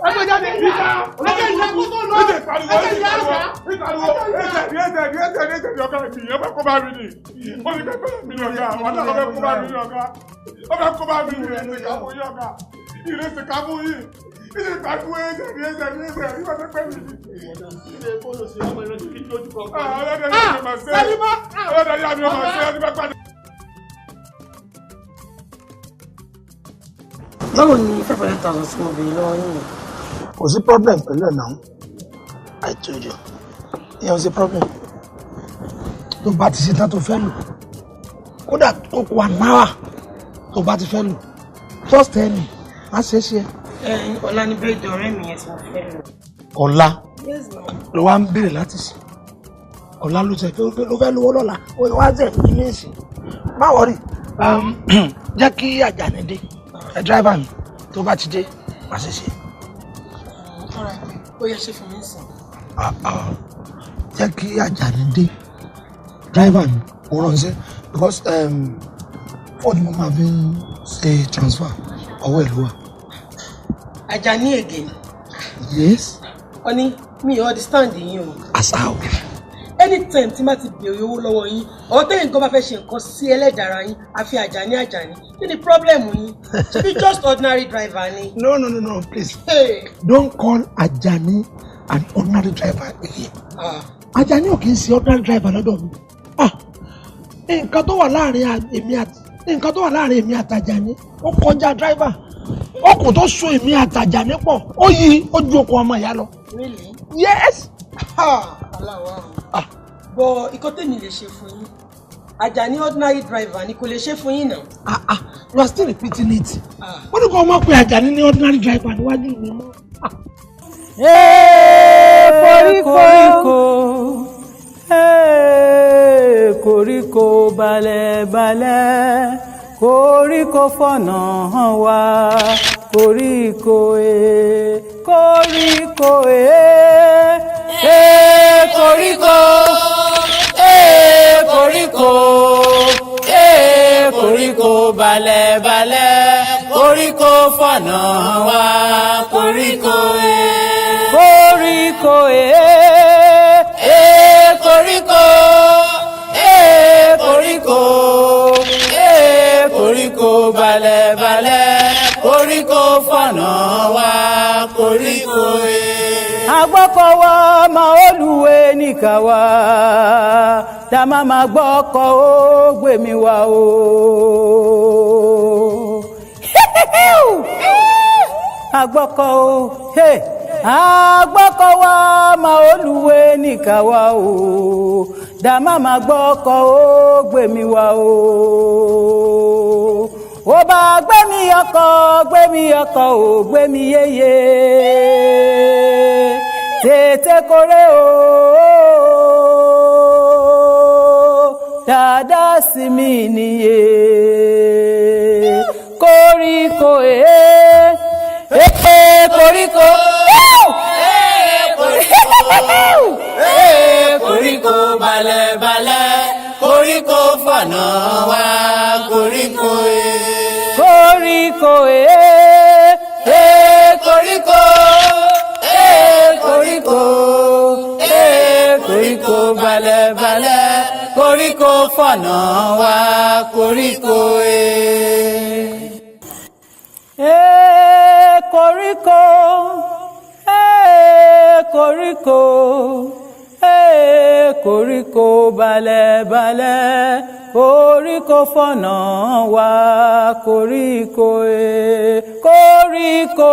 Ẹgbẹ́ jáde ìta. Ẹgbẹ́ ìyàwó tó lọ. Ẹgbẹ́ ìyàwó. Ọ̀gá ìyẹn bá kó bá mi ní. Ó ní kẹ́kọ̀ọ́ mi ní ọ̀gá. Àwọn náà bẹ kó bá mi ní ọ̀gá. Ó bẹ kó bá mi ní ìyàwó yìí ọ̀gá. Ìrẹsì kámú yìí. Ilé ìgbàgbọ́ ẹ̀jẹ̀ ní ìwọ̀n tó pẹ́ mi ní. Ilé ìfowópamọ́ sí ọmọ ìrẹsì kí lójú kan. Ọlọ́dẹ yà mí ọmọ sí ẹni bá pàdé. Báwo ni 500,000 sí obìnrin lọ́wọ́ yìí? Kò sí problem pẹ̀lú ẹ̀ náà. I told you. Ìyẹn ò sí problem. Tó bá ti ṣe tán tó fẹ́ lò. Kódà tó kó wà náà tó bá ti fẹ́ lò. Just tell me. Má ṣe é ṣe. Ọlá ní bẹ́ẹ̀dì ọ̀rẹ́ mi yẹn tí mo fẹ́ lò. Ọlá ló wá ń béèrè láti sìn. Ọlá ló tẹ̀ ló fẹ́ lówó lọ́la. Ó wá tẹ̀ ní ilé ìsìn. Má wọrí. Jẹ́ kí Àjàní dé. Ẹ dráìvà mi tó bá ti dé má ṣe ṣe. Ó yẹ ṣe fún mi sìn. jẹ́ kí Àjàní dé driver mi kò ránṣẹ́ because ford mo máa fi ṣe transfer ọwọ́ ìlú wa. Àjàní again. Yes. Honey, me understand yín o. As how? Anytime tí má ti béèrè owó lọ́wọ́ yín or tẹ́yìn kan bá fẹ́ ṣe nǹkan sí ẹlẹ́dàra yín àfi Àjàní kí ni problem yín? Ṣé bí just ordinary driver ni? No, please. Hey. Don't call Àjàní an ordinary driver again. Àjàní ò kì í ṣe ordinary driver lọ́dọ̀ mi. Nǹkan tó wà láàrin èmi àti Àjàní ó kọjá driver. Ọkùn tó so èmi àti Àjàní pọ̀ ó yí ojú okùn ọmọ ìyá lọ. Really? Yes. Bọ̀ ikọ́ tèmi lè ṣe fún yín. Àjàní ordinary driver ni kò lè ṣe fún yín náà. You are still repeating it. Wọ́n ní kò mọ̀ pé Àjàní ní ordinary driver níwájú mi mọ́. Koríko balẹ̀ koríko fọ̀nà hàn wá koríko koríko koríko koríko balẹ̀ koríko fọ̀nà hàn wá koríko koríko koríko koríko balẹ̀ koríko fọ̀nà wá koríko agbọ́kọ̀wá máa olùwé nìkàwá tá má má gbọ́kọ̀ ó gbèmí wá o. agbọ́kọ̀ ó agbọ́kọ̀wá máa olùwé nìkàwá o dàmá máa gbọ́kọ̀ ó gbèmí wá o. ó bá gbẹ́mí ọkọ̀ ò gbẹ́mí yéye tètè kórè o dáadáa sí mi nìyé koríko koríko koríko balẹ̀ koríko fọ̀nà wá koríko koríko koríko koríko koríko balẹ̀ koríko fọ̀nà wá koríko koríko koríko koríko balẹ̀ koríko fọ̀nà wá koríko koríko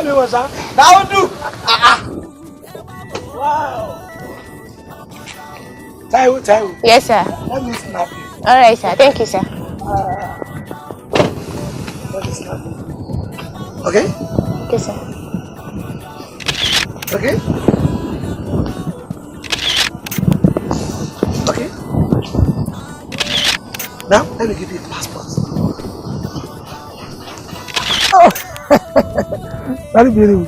mi wọ̀ sá. Láwùdù. Wow. Taiwo. Yes, sir. Let me snap you. All right, sir. Thank you, sir. Let me snap you. Okay? Okay, sir. Okay? Okay? Now, let me give you a passport. Oh, very beautiful.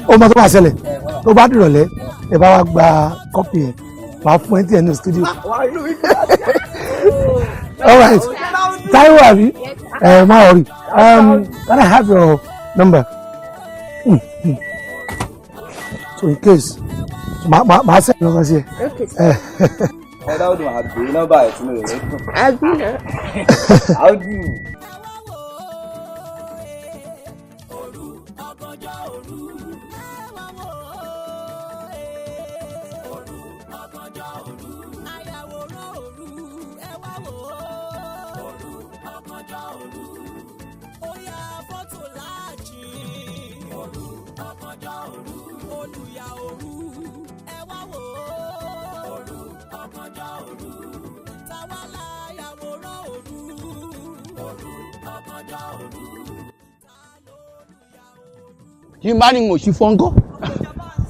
Ó mọ tó máa ṣẹlẹ̀ tó bá dìrọ̀lẹ́ ẹ bá wa gba kọ́pì ẹ̀ máa fún ẹ tí ẹ ní studio. All right. Taiwo àbí? Má worry. Can I have your number? So in case màá sẹ́yìn lọ́kàn sí ẹ. Ẹ Dáúdù àbí nọ́mbà ẹ̀ tí mo lè lẹ́kùn. Àbí náà. Dáúdù. Kí n bá ní mo ṣí fọ́ńkọ́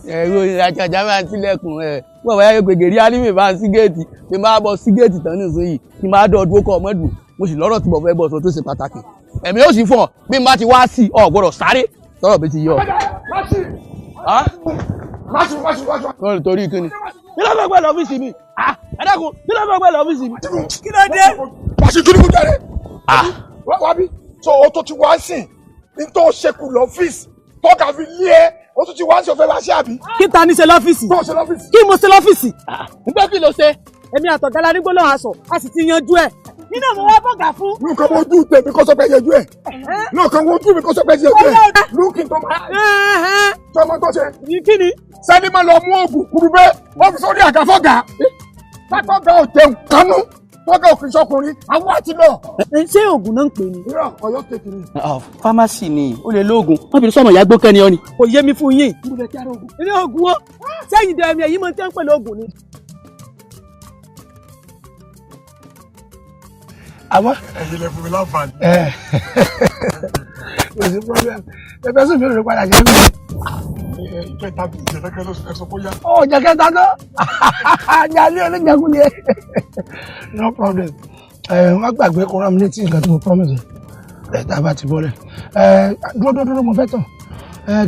ẹ̀rọ ìrajà máa ń sílẹ̀kùn wọ́n wáyé gbègèrè alímì bá ń sí géètì tí máa bọ́ sí géètì tán nísìnyí tí máa dọ̀ọ́dún kọ́ ọmọdún mo sì lọ́rọ̀ tí mo fẹ́ bọ̀ sọ tó ṣe pàtàkì ẹ̀mí ó sì fọ̀ bí n bá ti wá sí ọ gbọ́dọ̀ sáré tọ́rọ̀ bí ti yọ. kọ́ni torí kíni kí ló fẹ́ gbẹ́ lọ́fíìsì mi ẹ dákun kí ló fẹ́ gbẹ́ lọ́fíìsì mi kí ló dé. pàṣẹ kí ni mo jáde. wá bí tó o tó ti wá sìn ní tó o ṣekú lọ́fíìsì tọ́ka fi lé ẹ o tún ti wá sí ọ̀fẹ́ wá sí àbí. kí ta ní ṣe lọ́fíìsì. tó ṣe lọ́fíìsì. kí mo ṣe lọ́fíìsì. nígbà kí ló ṣe. èmi àtọ̀gálá nígbó lọ́wọ́ aṣọ a sì ti yanjú ẹ̀. nínú mo wá bọ̀gà fún. nǹkan wo ojú tèmi kó sọ pé yanjú ẹ̀. nǹkan wo ojú mi kó sọ pé yanjú ẹ̀. lùkì tó máa. tọmọ tó ṣe. kí ni. sẹ́ni máa lọ mú oògùn kúrúbẹ́ wọ́n fi sórí àgàfọ́gà. látọ̀gà ò jẹun kánú tọ́gà òkè sọkùnrin àwọn àti lọ. ṣé oògùn náà ń pè ní. irọ́ ọ̀yọ́ tètè ni. fámásì ni ó lè lóògùn wọ́n fi sọ́mọ̀ ìyá gbókẹ́ ni ọ ni. kò yé mi fún yín. ilé oògùn wọn sẹ́yìn dẹ̀ ẹ̀mí ẹ̀yìn máa ń tẹ́ ń pẹ̀lú oògùn ni. àmọ́. ẹ̀yin lè fún mi láǹfààní. kò sí problem ẹgbẹ́ sùn mi ò lè padà ṣe é mi. ìkẹta bíi ìjẹ́lẹ́kẹ́ ló sọ bóyá. ó jẹ́kẹ́ta tó jalè oníjẹkùn ni ẹ. No problem. Wọ́n gbàgbé kó rán mi létí nǹkan tí mo promise ẹ̀ tá a bá ti bọ́lẹ̀. Dúró mo fẹ́ tàn.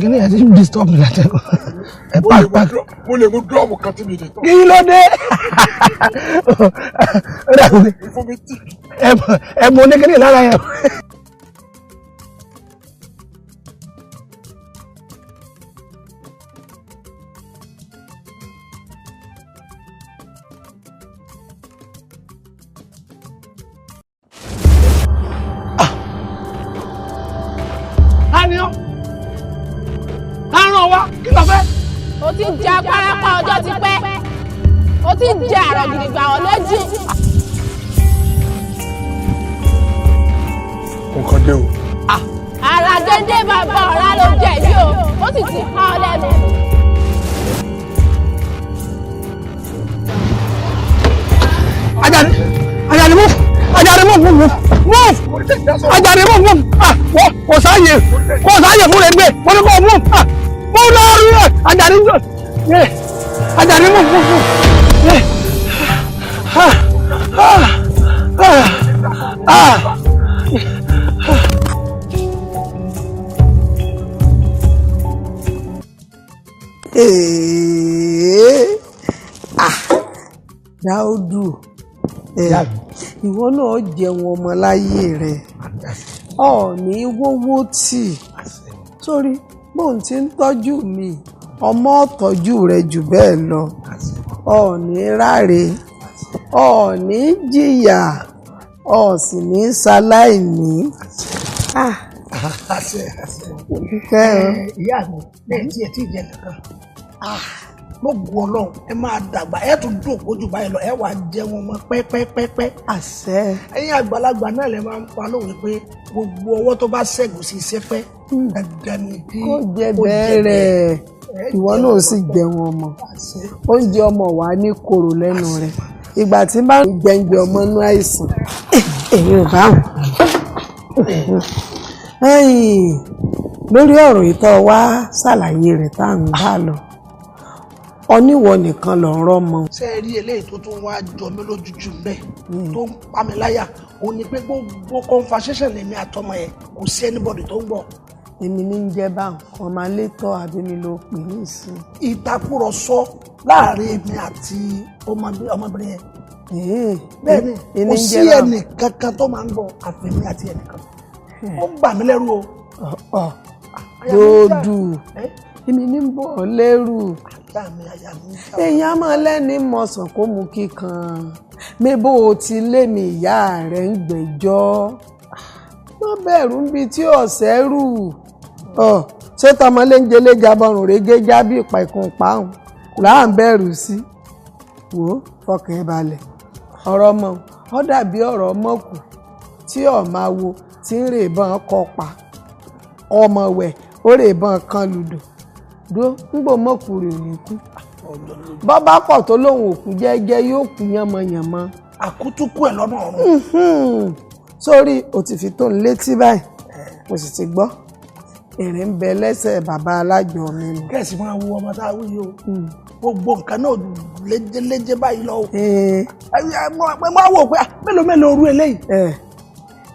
Kí ni ẹ̀ ti ń disturb mi látẹ̀kọ̀? Mo lè mú dúrọ́ọ̀mù kan tí mi lè tán. Kí ló dé? Fún mi tì. Ẹ mọ oníkíní lára yẹn. O ti ń jẹ apárapá ọjọ́ ti pẹ́. O ti ń jẹ àrọ̀ gidigba ọ̀ lójú. Nǹkan dé o. Àrà gédé bàbá ọ̀rá ló jẹ yìí o, ó sì ti pa ọ lẹ́nu. Ajani move! Ajani move! Ajani move! Kò sáàyè fún rẹ̀ gbé, mo ní kò move! Mo lọ rí ẹ̀! Ajani move! Ajani move! Dáúdù ìwọ náà jẹun ọmọ láyé rẹ ọ̀ọ́ni wówó tì sórí bóun ti ń tọ́jú mi ọmọ ọ̀tọ́jú rẹ jù bẹ́ẹ̀ lọ ọ̀ọ́ni ráre ọ̀ọ́ni jìyà ọ̀ọ́sì ní ṣaláìní. Ìyá mi lẹ́yìn tí ẹ ti jẹ kankan. gbogbo Ọlọ́run ẹ máa dàgbà ẹ tún dùn ojú báyìí lọ ẹ wà jẹ wọn mọ pẹ́pẹ́pẹ́pẹ́. àṣẹ. ẹ̀yin àgbàlagbà náà lè máa ń pa lówe pé gbogbo ọwọ́ tó bá ṣẹ́gun sí sẹ́pẹ́ dandan ni kí kó jẹ bẹ́ẹ̀rẹ̀ ìwọ náà sì jẹ wọn mọ oúnjẹ ọmọ wa ní koro lẹ́nu rẹ̀ ìgbà tí bá ń jẹǹjẹ ọmọ inú àìsàn èyí ò bá wọn. lórí ọ̀rọ̀ ìtọ́ wa ṣàlàyé rẹ̀ tá à ń bá lọ oníwọ nìkan lọ ń rọmọ. ṣé ẹ rí eléyìí tó tún wá jọ mí lójújú bẹ́ẹ̀ tó ń pa mí láyà ó ní pé gbogbo conversation lèmi àtọmọ yẹn kò sí anybody tó ń gbọ́. èmi ní ń jẹ́ báwọn kan máa létọ́ àbí mi ló pè ní ìsìn. ìtàkùrọ̀sọ láàrin èmi àti ọmọbìnrin yẹn. bẹ́ẹ̀ni kò sí ẹnì kankan tó máa ń gbọ́ àfẹmí àti ẹnìkan ó bà mí lẹ́rù o. dòdù èmi ní ń bọ̀ lẹ́rù èèyàn máa lẹ́ni mọ̀sán kó mú kíkan mébò tí lémi ìyá rẹ̀ ń gbẹ́jọ́ má bẹ̀rù níbi tí ọ̀sẹ̀ rù ṣé tọmọlé ń jẹlé jabọrùn régé jábí ìpa ìkùn páhùn là ń bẹ̀rù sí wò ó fọkàn balẹ̀ ọ̀rọ̀ ọmọ ọ dàbí ọ̀rọ̀ ọmọkù tí ọ̀ máa wo tí ń rè bọ́n kọ pa ọmọ wẹ̀ ó rè bọ́n kan lùdò dúró ńgbò mọ́kùnrin ò ní kú bọ́bá pọ̀ tó lóun òkú jẹ́jẹ́ yóò kú yánmọ́yánmọ́. àkútúkú ẹ̀ lọ́nà ọ̀run. sórí o ti fi tó ń létí báyìí mo sì ti gbọ́ èrè ń bẹ lẹ́sẹ̀ bàbá alájọ mi nù. kẹ́sì máa wo ọmọ tá a wí yìí o gbogbo nǹkan náà léjé báyìí lọ o. máa wò pé mélòó orú eléyìí.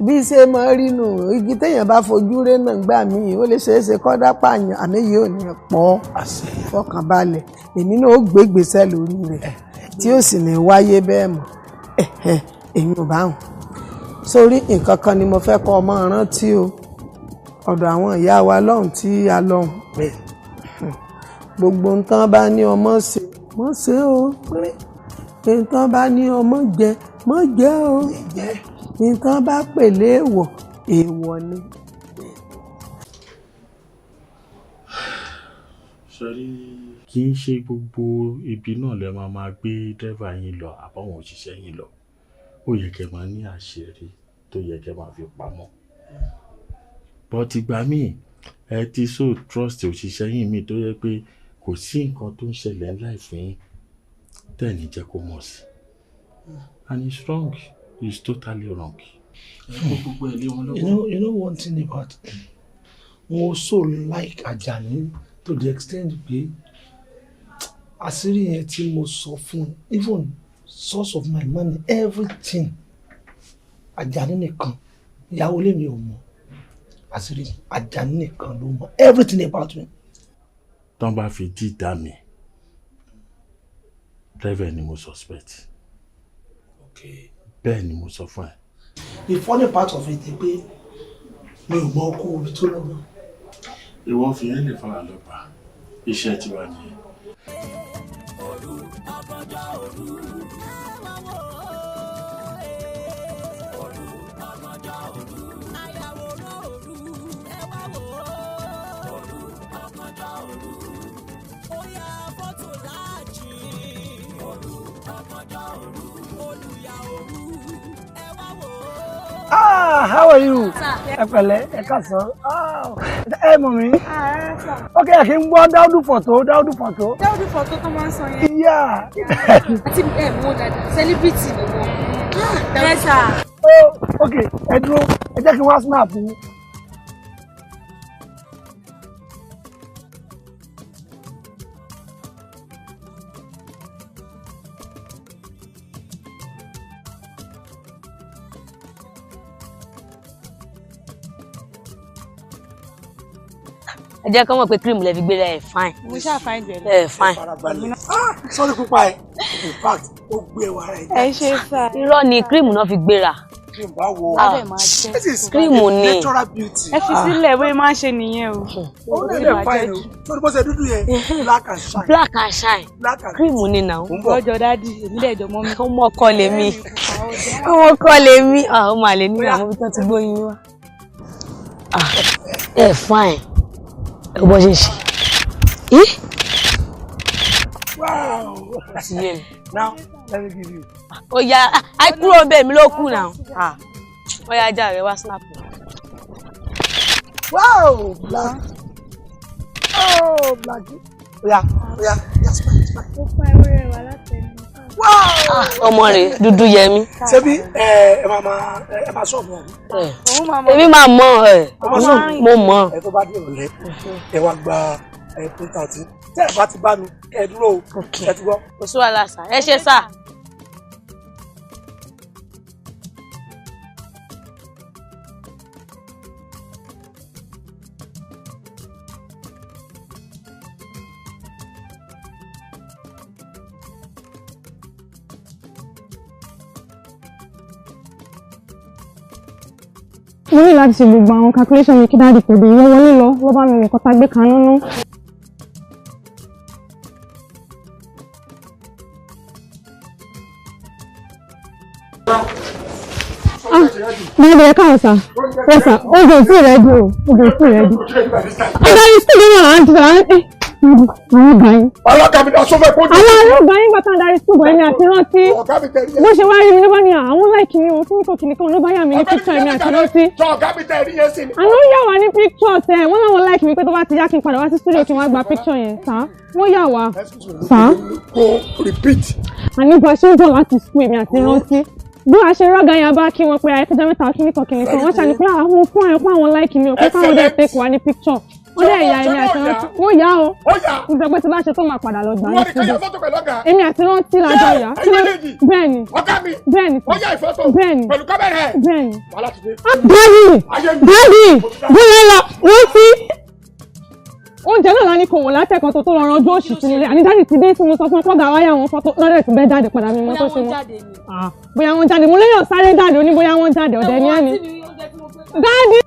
bí ṣe máa rí nù igi téèyàn bá fojú rẹ náà gbà míì ó lè ṣeéṣe kọ́dá pààyàn àmì yìí ò ní pọ̀ fọkàn balẹ̀ èmi náà ó gbé gbèsè lórí rẹ̀ tí ó sì ní wáyé bẹ́ẹ̀ mọ́ èmi ò bá hùn sórí nǹkan kan ni mo fẹ́ kọ́ ọmọ rántí o ọ̀dọ̀ àwọn ìyá wa lọ́hùn tí a lọ́hùn gbogbo nǹkan bá ní ọmọ ṣe mọ́ ṣe o nǹkan bá ní ọmọ jẹ mọ́ jẹ o nǹkan bá pèlè èèwọ̀ ni. sọrí kì í ṣe gbogbo ibi náà lẹ máa gbé dẹ́rẹ́bà yín lọ àbáwọn òṣìṣẹ́ yín lọ ó yẹ kẹ́ máa ní àṣírí tó yẹ kẹ́ máa fi pamọ́ but ìgbà míì ẹ ti so trust òṣìṣẹ́ yín mi tó yẹ pé kò sí nǹkan tó ń ṣẹlẹ̀ ńlá ìfún yín tẹ́ẹ̀ni jẹ́ kó mọ̀ sí and it's wrong it's totally wrong. You know one thing about him mo so like Ajani to the extent pé àṣírí yẹn tí mo sọ fún even source of my money everything Ajani nìkan ìyàwó lèmi ò mọ̀ àṣírí Ajani nìkan ló mọ̀ everything about me. tán bá fi dídá mi driver ni mo suspect. Okay. bẹ́ẹ̀ ni mo sọ fún ẹ. The funny part of it ni pé mi ò mọ ọkọ omi tó lọ́gbọ́n. ìwọ fi yẹn lè fara lọ́pàá iṣẹ́ tiwa nìyẹn. How are you? Ẹ pẹ̀lẹ́, ẹ káàsán. Ẹ mọ̀ mí. Okay, I can go Dáúdù photo. Dáúdù photo tó máa ń sọ yẹn. Yeah. Àti mú dáadáa, celebrity ni wọ́n. Yes, sir. Oh, okay, ẹ dúró, ẹ jẹ́ kí n wá snap fún yín. ẹ jẹ́ kí wọ́n mọ̀ pé cream lẹ fi gbé ẹ̀ fine. mo ṣáà fine jẹ ẹ̀ fine. Sọ́ọ́lì pupa ẹ̀ in fact ó gbé wa rẹ̀. ẹ ṣe sá. irọ́ ni cream náà fi gbéra. cream bá wo. cream ni. natural beauty. ẹ fi sílẹ̀ bóyá máa ń ṣe nìyẹn o. ó lè lè fine o sọ́ọ́lì bó ṣe dúdú yẹn black and shine. black and shine. cream ni náà. ọjọ́ dádì èmi dẹ̀ jọ mọ́ mi. ọmọ ọkọ lèmi. ọmọ ọkọ lèmi. ọmọ àlè ní àwọn ibi tó ti gbóyin wá. ẹ fine. Bó ṣe ṣe. ti yé mi. Now let me give you. Ó yá ai kúrò ńbẹ̀ mi ló kù now. Ó yá já rẹ wá snap. Wow, black. Oh, black. Oya. Just fine. Ó pa ewúrẹ́ wa látẹnu. Wow. Ọmọ rẹ̀ dúdú yẹmi. Ṣebí ẹ máa sọ fún ọ. Èmi máa mọ̀ mo mọ̀. Ẹ tó bá dé ìrọ̀lẹ́ ẹ wá gba printer tí tẹ́ ẹ bá ti bá mi ẹ dúró o ẹ ti gbọ́. Kò sí wàhálà sà ẹ ṣe sà. Mo ní láti ṣe gbogbo àwọn calculation mi kí dáàdì kò dé ìwọ wọlé lọ bá mi nǹkan tá gbé kaná ná. Dáàdì ẹ káwọn sà wọ́n sà oúnjẹ ìsú rẹ̀ dùn o oúnjẹ ìsú rẹ̀ dùn. Adarí school ní wọn à ń ti sọ̀rọ̀ àwọn ọ̀gá yín. Ọlọ́gá mi náà sọ fẹ́ kó jù. Àwọn ọ̀gá yín gbàtà adarí school bọ̀ ẹ̀mí àti rántí. Bó ṣe wá rí mi ló bá ní àwọn láìkì mi o fún kòkìnì kan ló bá yà mí ní picture ẹ̀mí àti rántí. Ọ̀gá mi tẹ̀ rí yẹn sí ni. Àná yà wá ní picture tẹ̀ wọ́n láwọn láìkì mi pé tó bá ti yá kí n padà wá sí studio kí n wá gba picture yẹn sá. Wọ́n yà wá. Sá. Kò repeat. Àní bá ṣe ń bọ̀ láti school ẹ̀mí àti rántí. Bí wàá ṣe rọ́gà yẹn bá kí wọn pé àìkújá mẹ́ta kíníkan wọ́n ṣàní pé àwọn fún àwọn láìkì mi ò pé káwọn dẹ̀ take wá ní picture. Ó dẹ̀ ìyá èmi àti rántí. Wọ́n yá o. Nígbà pé tí bá ṣe tó máa padà lọ gbà ní studio. Èmi àti rántí lájọ yá. Bẹ́ẹ̀ni. Ọ̀gá mi. Bẹ́ẹ̀ni. Ó yá ìfọ́tò. Bẹ́ẹ̀ni. Pẹ̀lú kámẹ́rà ẹ̀. Bẹ́ẹ̀ni. Dáàdì. Bóyá lọ rántí. Oúnjẹ náà la ní kò wò látẹ̀kan tó lọ ranjú òṣì sí nílé. Àní dáàdì ti dé tí mo sọ fún ọ̀gá wáyà wọn fọ́tò lọ́dẹ̀ tí bẹ́ẹ̀ jáde padà mi mọ́ tó ṣe wọn. Bóyá wọ́n jáde mo léyàn sáré jáde ó ní bóyá wọ́n jáde ọ̀dẹ̀ ní ẹ̀mí. Dáàdì.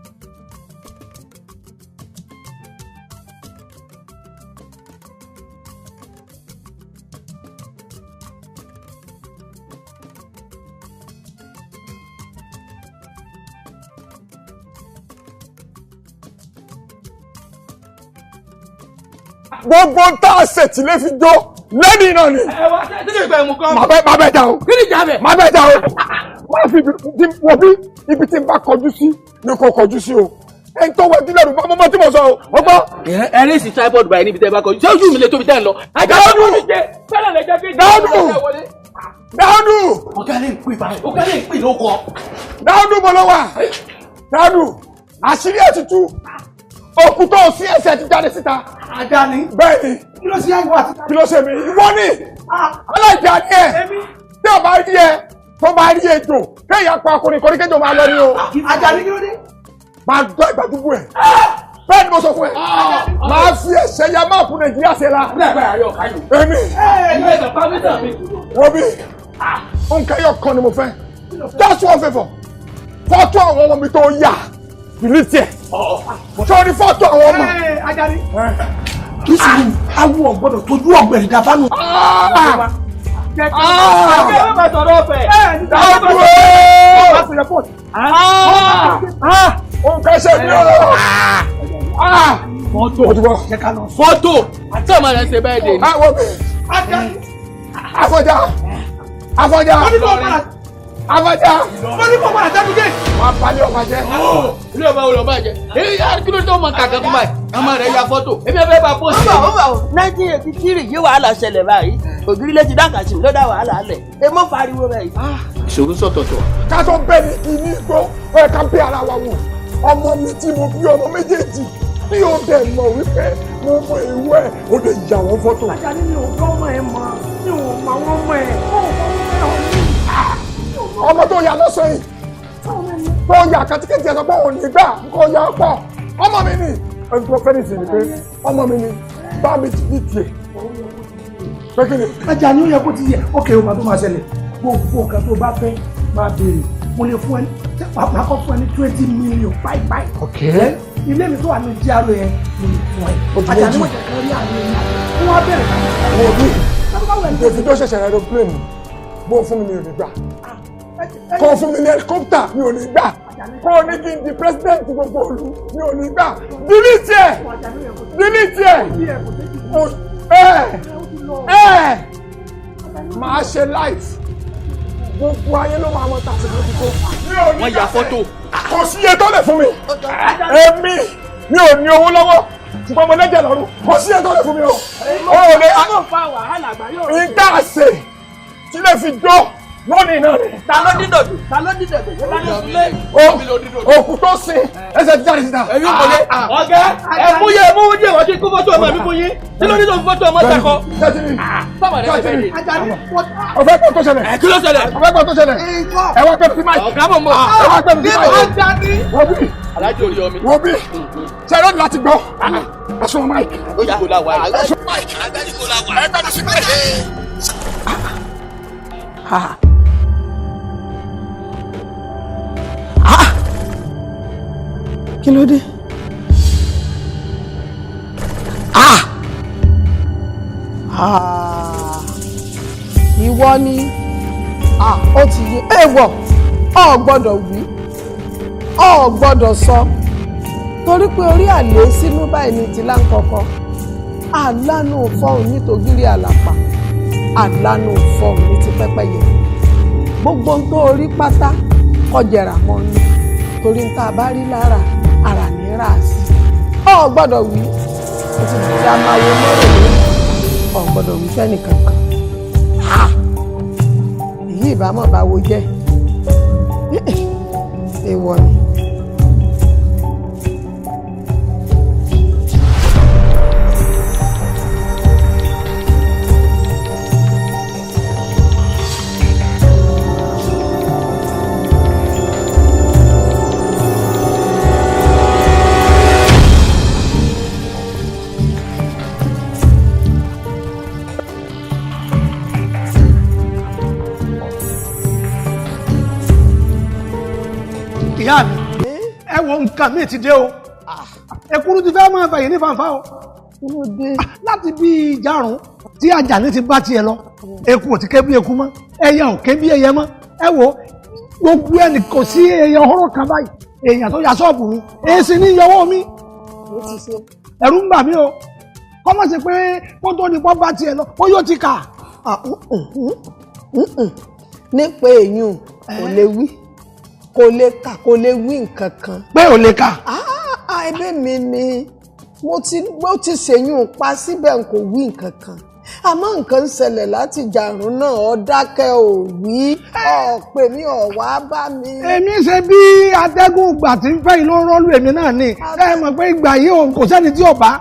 Gbogbo tá a ṣètì lè fi jó lẹ́ni náà ni. Ẹ wá ṣe é gbẹ̀mú mú kọ́. Má bẹ́ẹ̀ dá o. Kí ni ìjà bẹ̀? Má bẹ́ẹ̀ dá o. Má fi wọ bí ibi tí n bá kọjú sí ni kò kọjú sí o. Ẹni tó wọ ìdílé rẹ̀ bá mọ́ tí mo sọ o. Ó gbọ́. Ẹ rí sí tripod báyìí níbi tẹ́ ẹ bá kọjú. Ṣé ojú mi lè tóbi tẹ́ ẹ lọ? Dáúdù. Dáúdù. Ọ̀gá lè ń pè báyìí. Ọ̀gá lè ń pè lóko. Dáúdù mo lọ wà. Dáúdù. Àṣírí ẹ̀ ti tú. Òkú tó sí ẹsẹ̀ ti jáde síta. Ajá ni. Bẹ́ẹ̀ni. Kí ló ṣe àìwọ̀ àti. Kí ló ṣe mí? Ìwọ ni. Aláìjà ni ẹ̀. Tí o bá rí ẹ, tó bá rí ejò, kéèyàn pa ọkùnrin kan ní kéjò máa lọ ní o. Ajá ni kí ló dé? Máa gbọ́ ìgbàdúgbò ẹ̀. Bẹ́ẹ̀ni mo sọ fún ẹ. Máa fi ẹsẹ̀ ya máàpù Nàìjíríà ṣe la. Èmi. Wọ́n bí. Nǹkan yóò kàn ni mo fẹ́. Just one favour. Fọ́tò àwọn ọmọ mi tó yà. Bìlítì ẹ̀. Sọ ni fọ́tò àwọn ọmọ. Ajari. Kì í sì ní awo ọ̀gbọ́dọ̀ tójú ọ̀gbẹ̀rì dábánú. Nǹkan ṣe bí o. Fọ́tò àti ọmọ rẹ̀ ṣe bẹ́ẹ̀ dé ni. Afọjá. Afọjá. Mo ní kò padà sẹ́nu gé. Wọ́n á palẹ̀ ọmọ jẹ́. Ilé ọba wo lọ bá jẹ? Èyí yá kí ló tó mọ kàkẹ́ fún báyìí? Ọmọ rẹ̀ ya fọ́tò. Èmi ẹ fẹ́ bá pósì. Ó bá o 1983 yí wàhálà ṣẹlẹ̀ báyìí. Ògiri létí dákàtì ló dá wàhálà lẹ̀. Ẹ mọ́ pariwo báyìí. Ìṣòro sọ̀tọ̀tọ̀. Ká tó bẹ́ẹ̀ ni ìní igbó ó yẹ ká bí ara wa wò. Ọmọ mi tí mo bí ọmọ méjèèjì bí ó dẹ̀ mọ̀ wípé mo mọ ìwé ẹ̀ ó lè yà wọ́n fọ́tò. Ajá ni mi ò gbọ́ ọmọ ẹ̀ mọ́ mi ò mọ àwọn ọmọ ẹ̀. Ọmọ tó yà lọ́sọ̀ yìí tó yà kàtíkẹ́tì ẹ̀ sọ pé òun ní gbà kó yà pọ̀ ọmọ mi ni ẹni tó fẹ́ nìsín ni pé ọmọ mi ni bá mi ti ní tiẹ̀. Pé kí ni? Ajá ni ó yẹ kó ti yẹ ókè ọmọ tó máa ṣẹlẹ̀ gbogbo nǹkan tó bá fẹ́ máa béèrè mo lè fún ẹ máa kọ́ fún ẹ ní 20 million báyìí. Okay. Ilé mi tó wà ní GRA yẹn mo lè fún ẹ. Ajá ni mo jẹ kán rí àlè mi kí wọ́n bẹ̀rẹ̀ ká. Wọ́n bí Davido ṣẹ̀ṣẹ̀ rẹ̀ ló plé mi bó fún mi ní òní gbà. Kọ́ fún mi ní helicopter mi ò ní gbà. Kọ́ ní kí n di president gbogbo ìlú mi ò ní gbà. Delete ẹ̀. ṣe live gbogbo ayé ló máa mọ tàṣíkò ti tó. wọ́n ya fọ́tò. kò sí iye tó lè fún mi èmi mi ò ní owó lọ́wọ́ ṣùgbọ́n mo lẹ́jẹ̀ lọ́rùn kò sí iye tó lè fún mi o. ó lè ìdáàsè tí lè fi jó lónìí náà ni. ta ló dídòdò ta ló dídòdò wọ́n bá lọ sílé. òkú tó sin ẹsẹ̀ ti jáde síta. èyí kò lè. ọ̀gá ẹ mú yẹ mú yẹ wọ́n ti kó fọ́tò ọmọ mi fún yín tí ló dídò fọ́tò ọmọ ṣàkọ. sábà rẹ fẹ́ di. ọ̀fẹ́ pọ̀ tó ṣẹlẹ̀. kí ló ṣẹlẹ̀. ọ̀fẹ́ pọ̀ tó ṣẹlẹ̀. ẹ wá pẹ́ sí máìkì. ọ̀gá mọ̀ mọ̀. ẹ wá pẹ́ sí máìkì. wọ́n bí. alájọ orí omi. wọ́n bí. ṣe lónìí láti gbọ́. ẹ̀sùn máìkì. lójú kò la wà. ẹ̀sùn máìkì. ẹ gbẹ́ni sí pẹ́ẹ́lẹ́. kí ló dé? ìwọ ni ó ti yé èèwọ̀ ọ gbọ́dọ̀ wí ọ gbọ́dọ̀ sọ torí pé orí àlè sínú báyìí ní ti láńkọkọ àlánú fọhùn nítògírí àlàpà àlánú fọhùn ní ti pẹ́pẹ́yẹ gbogbo ń tó orí pátá kọjẹrà mọ́ ni torí ń tá a bá rí lára ara ní rà sí ọ gbọ́dọ̀ wí ó ti di amáwo lọ́rọ̀ lórí ọ gbọ́dọ̀ wí fẹ́nìkankan èyí ìbámọ̀ bá wo jẹ́ èèwọ̀ ni. ìyá mi ẹ wo nǹkan mi ti dé o ẹkúrú ti fẹ́ máa fẹ̀yìn ní fàǹfà o láti bí ìjárùn tí Àjàní ti bá tiẹ̀ lọ eku ò ti ké bí eku mọ́ ẹyẹ ò ké bí ẹyẹ mọ́ ẹ wo gbogbo ẹnì kò sí ẹyẹ ọ̀rọ̀ kan báyìí èèyàn tó ya ṣọ́ọ̀bù mi èsì ní ìyọwọ́ mi ẹ̀rù ń bà mí o kọ́mọ̀ sí pé wọ́n tó ní pọ́ bá tiẹ̀ lọ ó yóò ti kà. nípa èèyàn kò lè wí kò lè kà kò lè wí nǹkan kan. pé ò lè kà. ẹbí mi ni mo ti ṣèyún pa síbẹ̀ n kò wí nǹkan kan àmọ́ nǹkan ń ṣẹlẹ̀ láti jàrún náà ọ dákẹ́ ò wí ọ pè mí ọ wá bá mi. èmi ṣe bí atẹ́gùn ìgbà tí ń fẹ́ yìí ló rọ́ọ̀lù èmi náà ni ẹ mọ̀ pé ìgbà yìí kò sẹ́ni tí ò bá.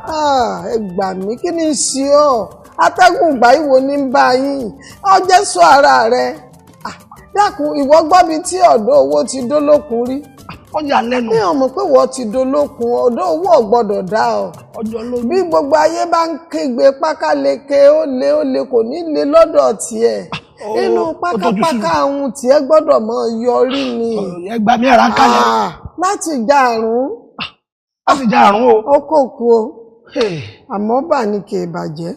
ẹ gbà mí kí ni ṣe ọ atẹ́gùn ìgbà yìí wo ni ń bá yín ọ jẹ́ sọ ara rẹ dákun ìwọ gbọ́ mi tí ọ̀dọ́ owó ti dólókun rí. ọjà lẹ́nu. ní ọmọ pé wọ́n ti dolókun ọ̀dọ́ owó ọ̀gbọ́dọ̀ dá ọ. bí gbogbo ayé bá ń kégbe pákáleke ó lé kò ní lé lọ́dọ̀ tiẹ̀. inú pákápáká ohun tiẹ̀ gbọ́dọ̀ mọ yọrí ni. ẹ gbà mí ẹ̀rá kalẹ̀. láti já àrùn. láti já àrùn o. ó kò kú o. àmọ́ bà ní kì í bàjẹ́.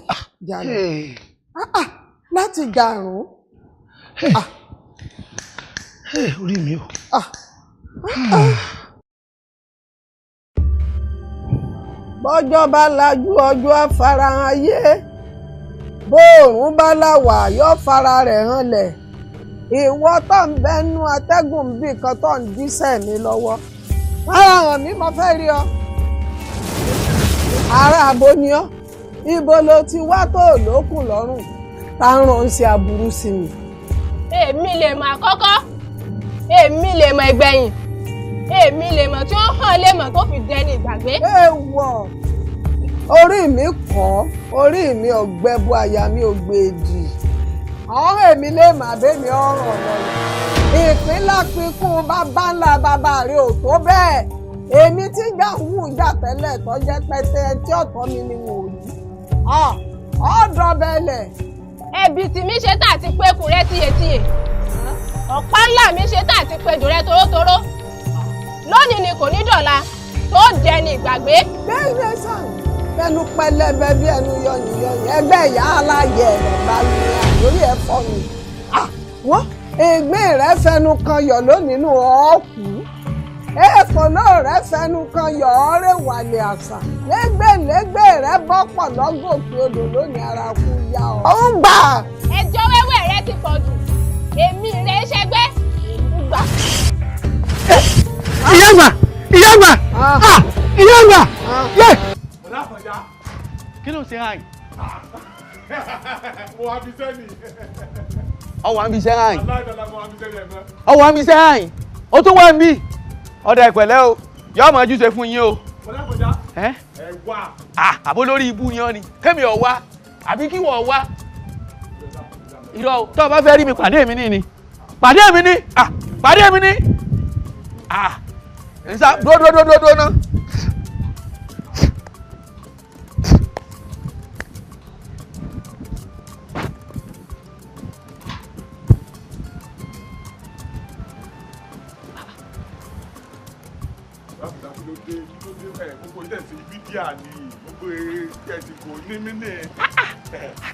láti já àrùn. orí mi o. bọ́jọ́ bá lajú ọjọ́ afárahàn ayé bóòrùn bá láwà yóò fara rẹ̀ hanlẹ̀ ìwọ tó ń bẹnu atẹ́gùn bí kan tó ń díṣẹ́ mi lọ́wọ́ ara hàn mí mo fẹ́ rí ọ ara àbò ni ọ ibo ló ti wá tó lókùn lọ́rùn tá ń rán sí aburú sí mi. èmi lè mọ àkọ́kọ́ èmi lè mọ ìgbẹ̀yìn èmi lè mọ̀ tí ó hàn lè mọ̀ tó fi dẹni ìgbàgbé. èèwọ̀ orí mi kọ́ orí mi ọ̀gbẹ́ bó aya mi ò gbé èdì àwọn èmi lè mà bẹ́mi ọ̀rọ̀ lọ́yọ̀ ìpínlẹ̀ pínkún bàbá ńlá bàbá rẹ̀ ò tó bẹ́ẹ̀ èmi tí ìjà ń wù ìjà tẹ́lẹ̀ tó jẹ́ pẹ́tẹ́ tí ọ̀tọ̀ mi ni wò rí ọ̀dọ̀ bẹ́lẹ̀. ẹbí tí mi ṣe tà ti pé kùrẹ́ tíyetíye ọ̀pá ńlá mi ṣe tà ti pé jùrẹ́ torótoró lónìí ni kò ní dọ̀la tó dẹni ìgbàgbé. bẹ́ẹ̀ sàn ẹnu pẹlẹbẹ bí ẹnu yọyìnyọyìn ẹgbẹ́ ìyá aláyẹ rẹ̀ bá ní àlórí ẹ̀ fọ́ mi. wọ́n ìgbín rẹ̀ fẹnu kan yọ̀ lónìí nù ọ́ọ̀kú èèfọ̀ náà rẹ̀ fẹnu kan yọ̀ ọ́rẹ́ wàlẹ̀ àṣà lẹ́gbẹ̀lẹ́gbẹ̀ rẹ̀ bọ́pọ̀ lọ́gòkè odò lónìí ara kú yá ọ. ó ń gbà. ẹjọ́ wẹ́wẹ́ rẹ ti pọ̀ jù èmi rẹ̀ ṣẹgbẹ́ gbà. ìyá àgbà ìyá àgbà ìyá àgbà yé. ọ̀dà àfọ̀já. kí ló ń ṣe hàn. mo wá fi sẹ́ni. ọwọ́ àmì iṣẹ́ hàn. aláìdọ́lá mo wá fi sẹ́ni ẹ̀mọ́. ọwọ́ àmì iṣẹ́ hàn. ó tún wá ń bí. ọ̀dà ìpẹ̀lẹ́ o yóò máa júṣe fún yín o. ọ̀dà àfọ̀já. ẹ wá. àbó lórí ibú ni ọ ni kémi ọ̀ wá àbí kí wọ́n wá. irọ́ o tó o bá fẹ́ rí mi pàdé mi ní ni pàdé mi ní pàdé mi ní. nsa dúró ná.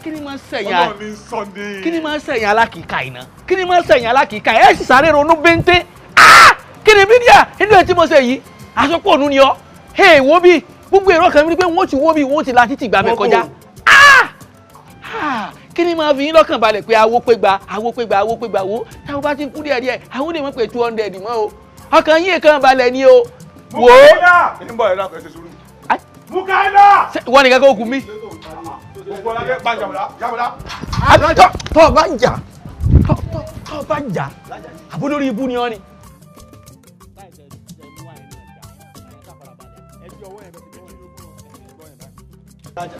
kí ni máa ń sẹ̀yìn kí ni máa ń sẹ̀yìn alákìíká iná kí ni máa ń sẹ̀yìn alákìíká ẹ̀ sì sáré ronú bẹ́ńtẹ́ kí ni bídíà nínú ẹ̀ tí mo ṣe yìí aṣọ́pọ̀ ònú ni ọ́ wo bí gbogbo èrò kan mi pé wọ́n ti wó bí wọ́n ti la títì gbà mẹ́ kọjá kí ni máa fi yín lọ́kàn balẹ̀ pé awó pé gba wo táwọn bá ti kú díẹ̀ díẹ̀ àwọn lè mọ̀ pé 200 mọ́ o ọkàn yín kan balẹ̀ ni o wò ó. Mukaila! Wọ́n ní kẹ́kẹ́ okùn mi. Tọ́ bá ń jà àbúlórí ibú ni ọ́ ni.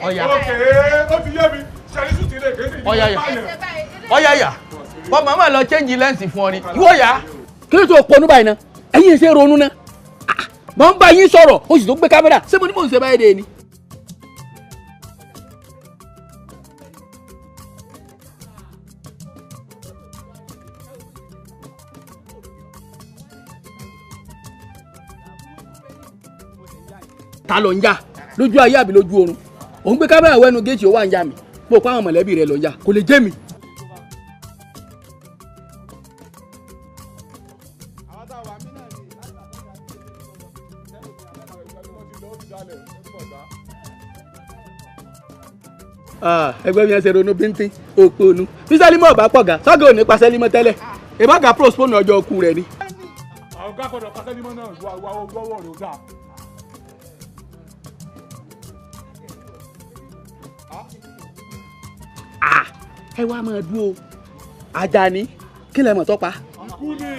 Ọ̀yà. Ó ti yé mi, ṣàlísù ti lè kéde ìdílé báyẹn. Ọ̀yà. Wọ́n màmá lọ change lens fún ọ ni. Ìwọ yà. Kí ló tó ponú báyìí náà? Ẹ̀yin ṣe ronú náà. Mo ń bá yín sọ̀rọ̀, ó sì tó gbé kámẹ́rà. Ṣé mo ní mò ń ṣe báyìí dé ni? Ta ló ń jà lójú ayé àbí lójú oorun? Òun gbé kámẹ́rà wẹ́nu géètì ó wà ń jà mí. Mo pa àwọn mọ̀lẹ́bí rẹ̀ lọ jà, kò lè jẹ́ mi. Ẹgbẹ́ mi ẹsẹ̀ ronú bíntín òpó onú bí sẹ́límọ̀ bá pọ̀ gà sọ́gà ò ní pa sẹ́límọ̀ tẹ́lẹ̀ ìbága postpone ọjọ́ ọkù rẹ̀ ni. ọ̀gá gbọ́dọ̀ pa sẹ́límọ̀ náà wà owó rẹ̀ ó dáa. ẹ wá máa dúró Àjàní kí lẹ mọ̀ tó pa. ikú ni.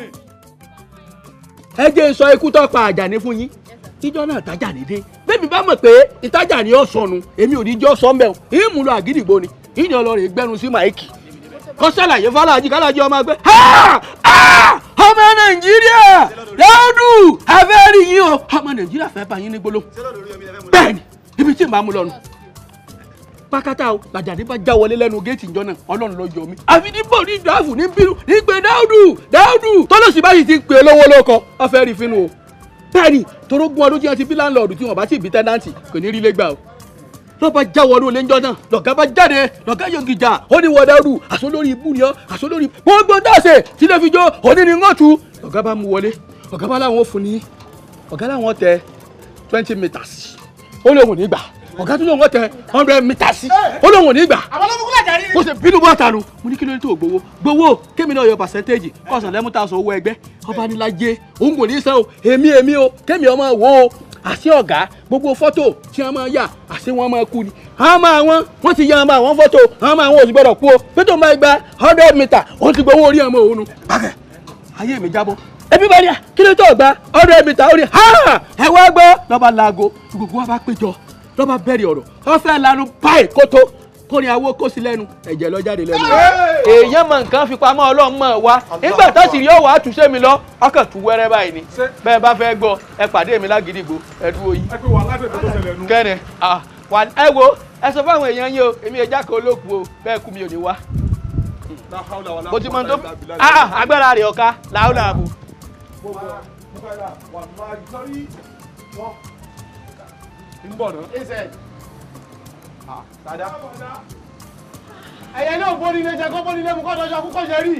ẹ jẹ́ sọ ikú tó pa Àjàní fún yín ìjọ náà Tájàní dé bẹ́ẹ̀ni bá mọ̀ pé ìtajà ni ó sọnù èmi ò ní jọ́ sọ́mbẹ̀ ìmú lọ àgídìgbò ni ìyẹn lọ rè gbẹnu sí máìkì kọ́ sàlàyé fàlàjì kálájì ọmọ ẹgbẹ́ ọmọ Nàìjíríà Láúdù afẹ́rí yín o ọmọ Nàìjíríà fẹ́ bá yín ní gbólóhùn bẹ́ẹ̀ni ibi tí màá mú lọ́nu pákátá o làjàdí bá já wọlé lẹ́nu géètì ìjọ náà Ọlọ́run ló yọ mí àfi ní bò ní ìdáàfù ní bínú ní pé Dáúdù tọ́lọ́sì báyìí ti pè é lówó lóko afẹ́rí fínú o bẹ́ẹ̀ni torógún ọdún tí wọ́n ti bí láńlọ́ọ̀dù tí wọ́n bá ti bí tẹ́nàntì kò ní rí lẹ́gbàá o lọ́ba já wọlé olè ńjọ́ náà lọ́gá bá jáde lọ́gá yọ̀gìjà ó ní wọ́n Dáúdù àṣọ lórí ibú ni ọ́ àṣọ lórí gbogbo dáṣe tí lè fi jó òní ni wọ́n tu lọ́gá bá mú wọlé lọ́gá bá láwọn fún ní ọ̀gá láwọn tẹ 20 meters ó lóun ní gbà ọ̀gá tó lóun tẹ 100 meters ó lóun ní gbà ó sì bínú bọ́ọ̀tà nu mo ní kí ló dé tó gbowó kémi náà yọ percentage kọ̀ọ̀sán lẹ́múta sọ owó ẹgbẹ́ ọba nílájẹ òun kò ní sàn o èmi o kémi ọmọ wo o àṣẹ ọ̀gá gbogbo fọ́tò tí wọ́n máa yà àṣẹ wọn máa kú ni àmọ́ wọ́n ti ya àwọn fọ́tò àmọ́ àwọn òsì gbọ́dọ̀ kú o pété máa gba 100 meter òun ti gbowó orí ọmọ òun nu ayé mi jábọ́ ẹbí bá ní à kí ló tó gba 100 meter ó ní ẹ wá gbọ́ lọ́ba laago gbogbo wa bá péjọ lọ́ba bẹ̀rẹ̀ ọ̀rọ̀ wọ́n fẹ́ lanu báyìí kótó kó ní awó kó sí lẹ́nu ẹ̀jẹ̀ lọ jáde lẹ́nu. èèyàn mọ nǹkan fi pamọ́ Ọlọ́run mọ̀ wá nígbà tá sì rí ọ̀wọ́ àtúnṣe mi lọ ọkàn tún wẹ́rẹ́ báyìí ni bẹ́ẹ̀ bá fẹ́ gbọ́ ẹ pàdé mi lágídígbò ẹ dúró yìí. ẹ pé wà láti ètò tó ṣẹlẹ̀ nù. kẹ́ni ẹ wo ẹ sọ fáwọn èèyàn yín o èmi ẹja kan olókùn o bẹ́ẹ̀ kú mi ò ní wá. mo ti mọ tó agbára rẹ̀ ọ̀ka làálàá àbò. ń bọ̀ náà. Dada. Ẹyẹ náà bọ́ nílé jẹ kọ́ bọ́ nílé mu kọ́ dọ́jọ́ kúkọ́ jẹ rí.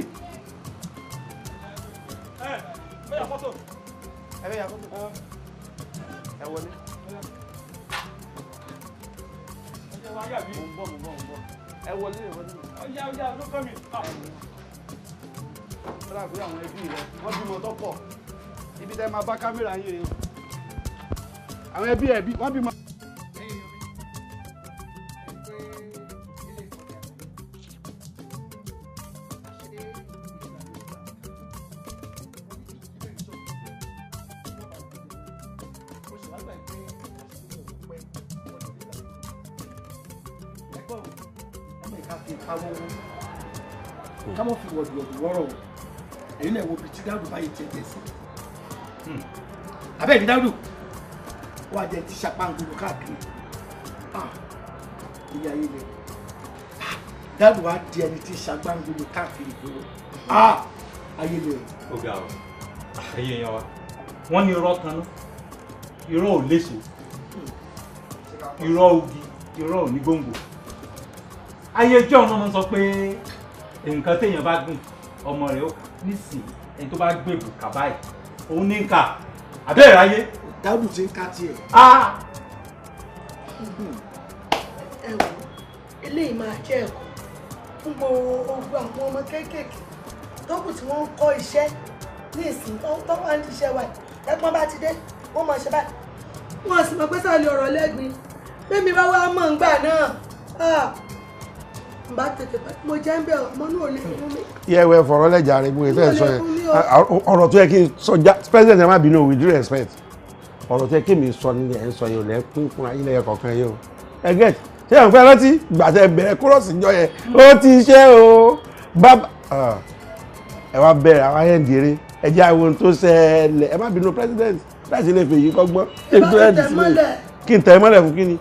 Bẹ́ẹ̀ fọ́tò. Ẹ yà fọ́tò. Ẹ wọlé. wá yà bí. mo ń bọ̀. ẹ wọlé ọjà ló kọ́ mi. ó dà pé àwọn ẹbí rẹ wọ́n bímọ tó pọ̀ ibi tẹ́ máa bá kámẹ́rà yín rè o. àwọn ẹbí wọ́n bímọ. ká mọ̀ fi wọ̀dùwọ̀dù wọ́rọ̀ o ẹ̀yin náà wo bí tí dáàdù báyìí tẹ̀tẹ̀ sí abẹ́ẹ̀ni dáàdù wà jẹ́ ti ṣàpàǹgòlò káàkiri ilé ayé lẹ dáàdù wà di ẹni tí ṣàpàǹgòlò káàkiri gbòòrò ayé lẹ. ó ga ọ ẹyẹ yẹn wa wọn ní irọ́ kan náà irọ́ ò léṣe irọ́ ogi irọ́ ò ní gbòǹgbò ayé jọ́ ọ̀nà máa ń sọ pé nǹkan téèyàn bá gùn ọmọ rẹ̀ ó nísìnyí ẹni tó bá gbèbù kà báyìí òun ní ká àbẹ́rẹ́ ayé. dáàbò ti ń ká tiẹ̀. ẹ wò eléyìí máa jẹ́ ẹ̀kọ́ fún gbogbo àwọn ọmọ kéékèèké tókù tí wọ́n ń kọ́ iṣẹ́ ní ìsìn tó wà ní iṣẹ́ wa ẹ̀pọ́n bá ti dé wọ́n máa ṣe báyìí. wọ́n sì mọ̀ pé sáà lè ọ̀rọ̀ lẹ́gbìn bẹ́ẹ̀ mi bá wá mọ̀ ń gbà náà bá tètè mo jẹ́ ń bẹ̀ ọmọ náà lè fún mi. yẹ́wẹ́ fọ̀rọ̀ lẹ́jà rẹ̀ gbogbo ìfẹ́ sọ yẹn ọ̀rọ̀ tó yẹ kí n sọ president ẹ má bínú with due respect ọ̀rọ̀ tó yẹ kí mi sọ ní ẹ̀ ń sọ yẹn ò lẹ́ kún fún ayé lẹ́yẹ kọ̀ọ̀kan yẹn o ẹ gẹ́t ṣé ẹ̀ ń pẹ́ rántí gbàtẹ́ bẹ̀rẹ̀ kúrọ́ọ̀sì jọ yẹn ó ti ṣe o bàbá ẹ wá bẹ̀rẹ̀ àwọn ayé ń dèrè ẹ jẹ́ àwọn tó ṣẹlẹ̀ ẹ má bínú president láti lè fèyí kọ́gbọ́n kí n tẹ̀ mọ́lẹ̀ fún kí ni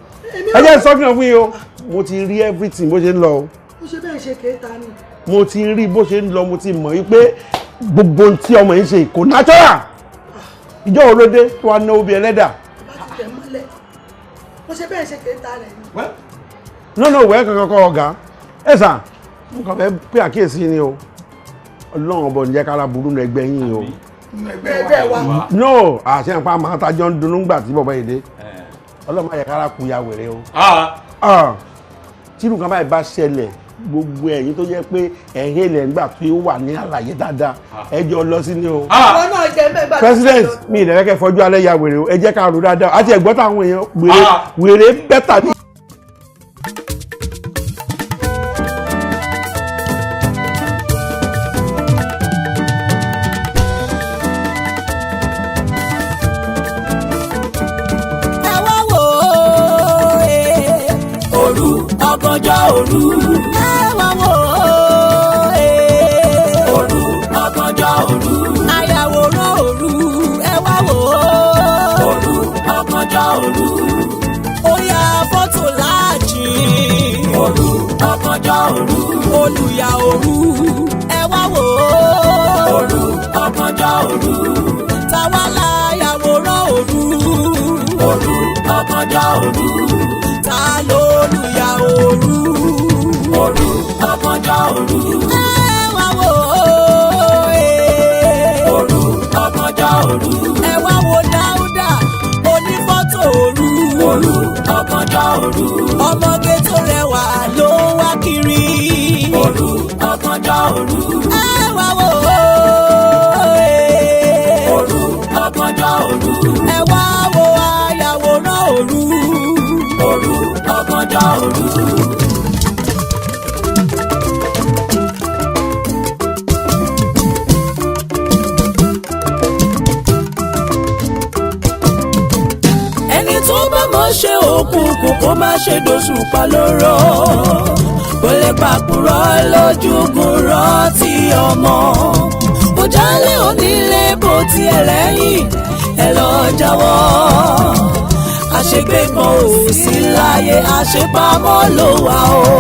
ẹ jẹ́ sọ́kàn fún yín o mo ti rí everything bó ṣe ń lọ o. ó ṣe bẹ́ẹ̀ ṣe kéta ni. mo ti rí bó ṣe ń lọ mo ti mọ̀ wípé gbogbo ohun tí ọmọ yìí ṣe kò natural ìjọ wo ló dé tó wá náwó bí ẹlẹ́dà. bá ti tẹ̀ mọ́lẹ̀ ó ṣe bẹ́ẹ̀ ṣe kéta rẹ̀ ni. no wẹ́ẹ́ kankan kọ́ ọ̀gá ẹ sà mo kàn fẹ́ pé àkíyèsí ni o ọlọ́run ọbọ̀ ǹjẹ́ kára burú nu ẹgbẹ́ yín o. ẹgbẹ́ wa. no àṣẹ àpá máa tajọ́ ń dunnú gbà tí bọ̀bọ̀ yìí dé ọlọ́run máa yẹ kára kú ya wèrè o. tí nǹkan báyìí bá ṣẹlẹ̀ gbogbo ẹ̀yin tó jẹ́ pé ẹ̀hìn ilẹ̀ nígbà tí ó wà ní àlàyé dáadáa ẹjọ́ lọ sí ni o. àwọn náà jẹ́ mẹ́gbàá. president mi ìdẹ̀rẹ́kẹ́ fọjú alẹ́ ya wèrè o ẹ jẹ́ ká rò dáadáa àti ẹ̀gbọ́n táwọn èèyàn wèrè bẹ́tà ní. ọgọ́jọ́ òru ẹ wá wò ó òru ọgọ́jọ́ òru ayàwòrán òru ẹ wá wò ó òru ọgọ́jọ́ òru ó ya fọ́tò láàjì òru ọgọ́jọ́ òru olùyà òru ẹ wá wò ó òru ọgọ́jọ́ òru táwa la yàwòrán òru òru ọgọ́jọ́ òru ta lólùyà òru òru ọgọ́jọ́ òru ẹ wá wò ó òru ọgọ́jọ́ òru ẹ wá wo dáúdà onífọ́tò òru òru ọgọ́jọ́ òru ọmọge tó rẹwà ló wá kiri òru ọgọ́jọ́ òru ẹ wá wò ó òru ọgọ́jọ́ òru ẹ wá wo ayàwòrán òru òru ọgọ́jọ́ òru. ẹni tó bá mọ̀ ṣe òkùnkùn kó má ṣe dòṣùpá lóró kò lè pàkúrọ̀ lójúkùn rántí ọmọ bó jálẹ̀ onílé bó tiẹ̀ lẹ́yìn ẹ lọ jáwọ́ àṣegbé kan ò sí láyé àṣepamọ́ ló wà o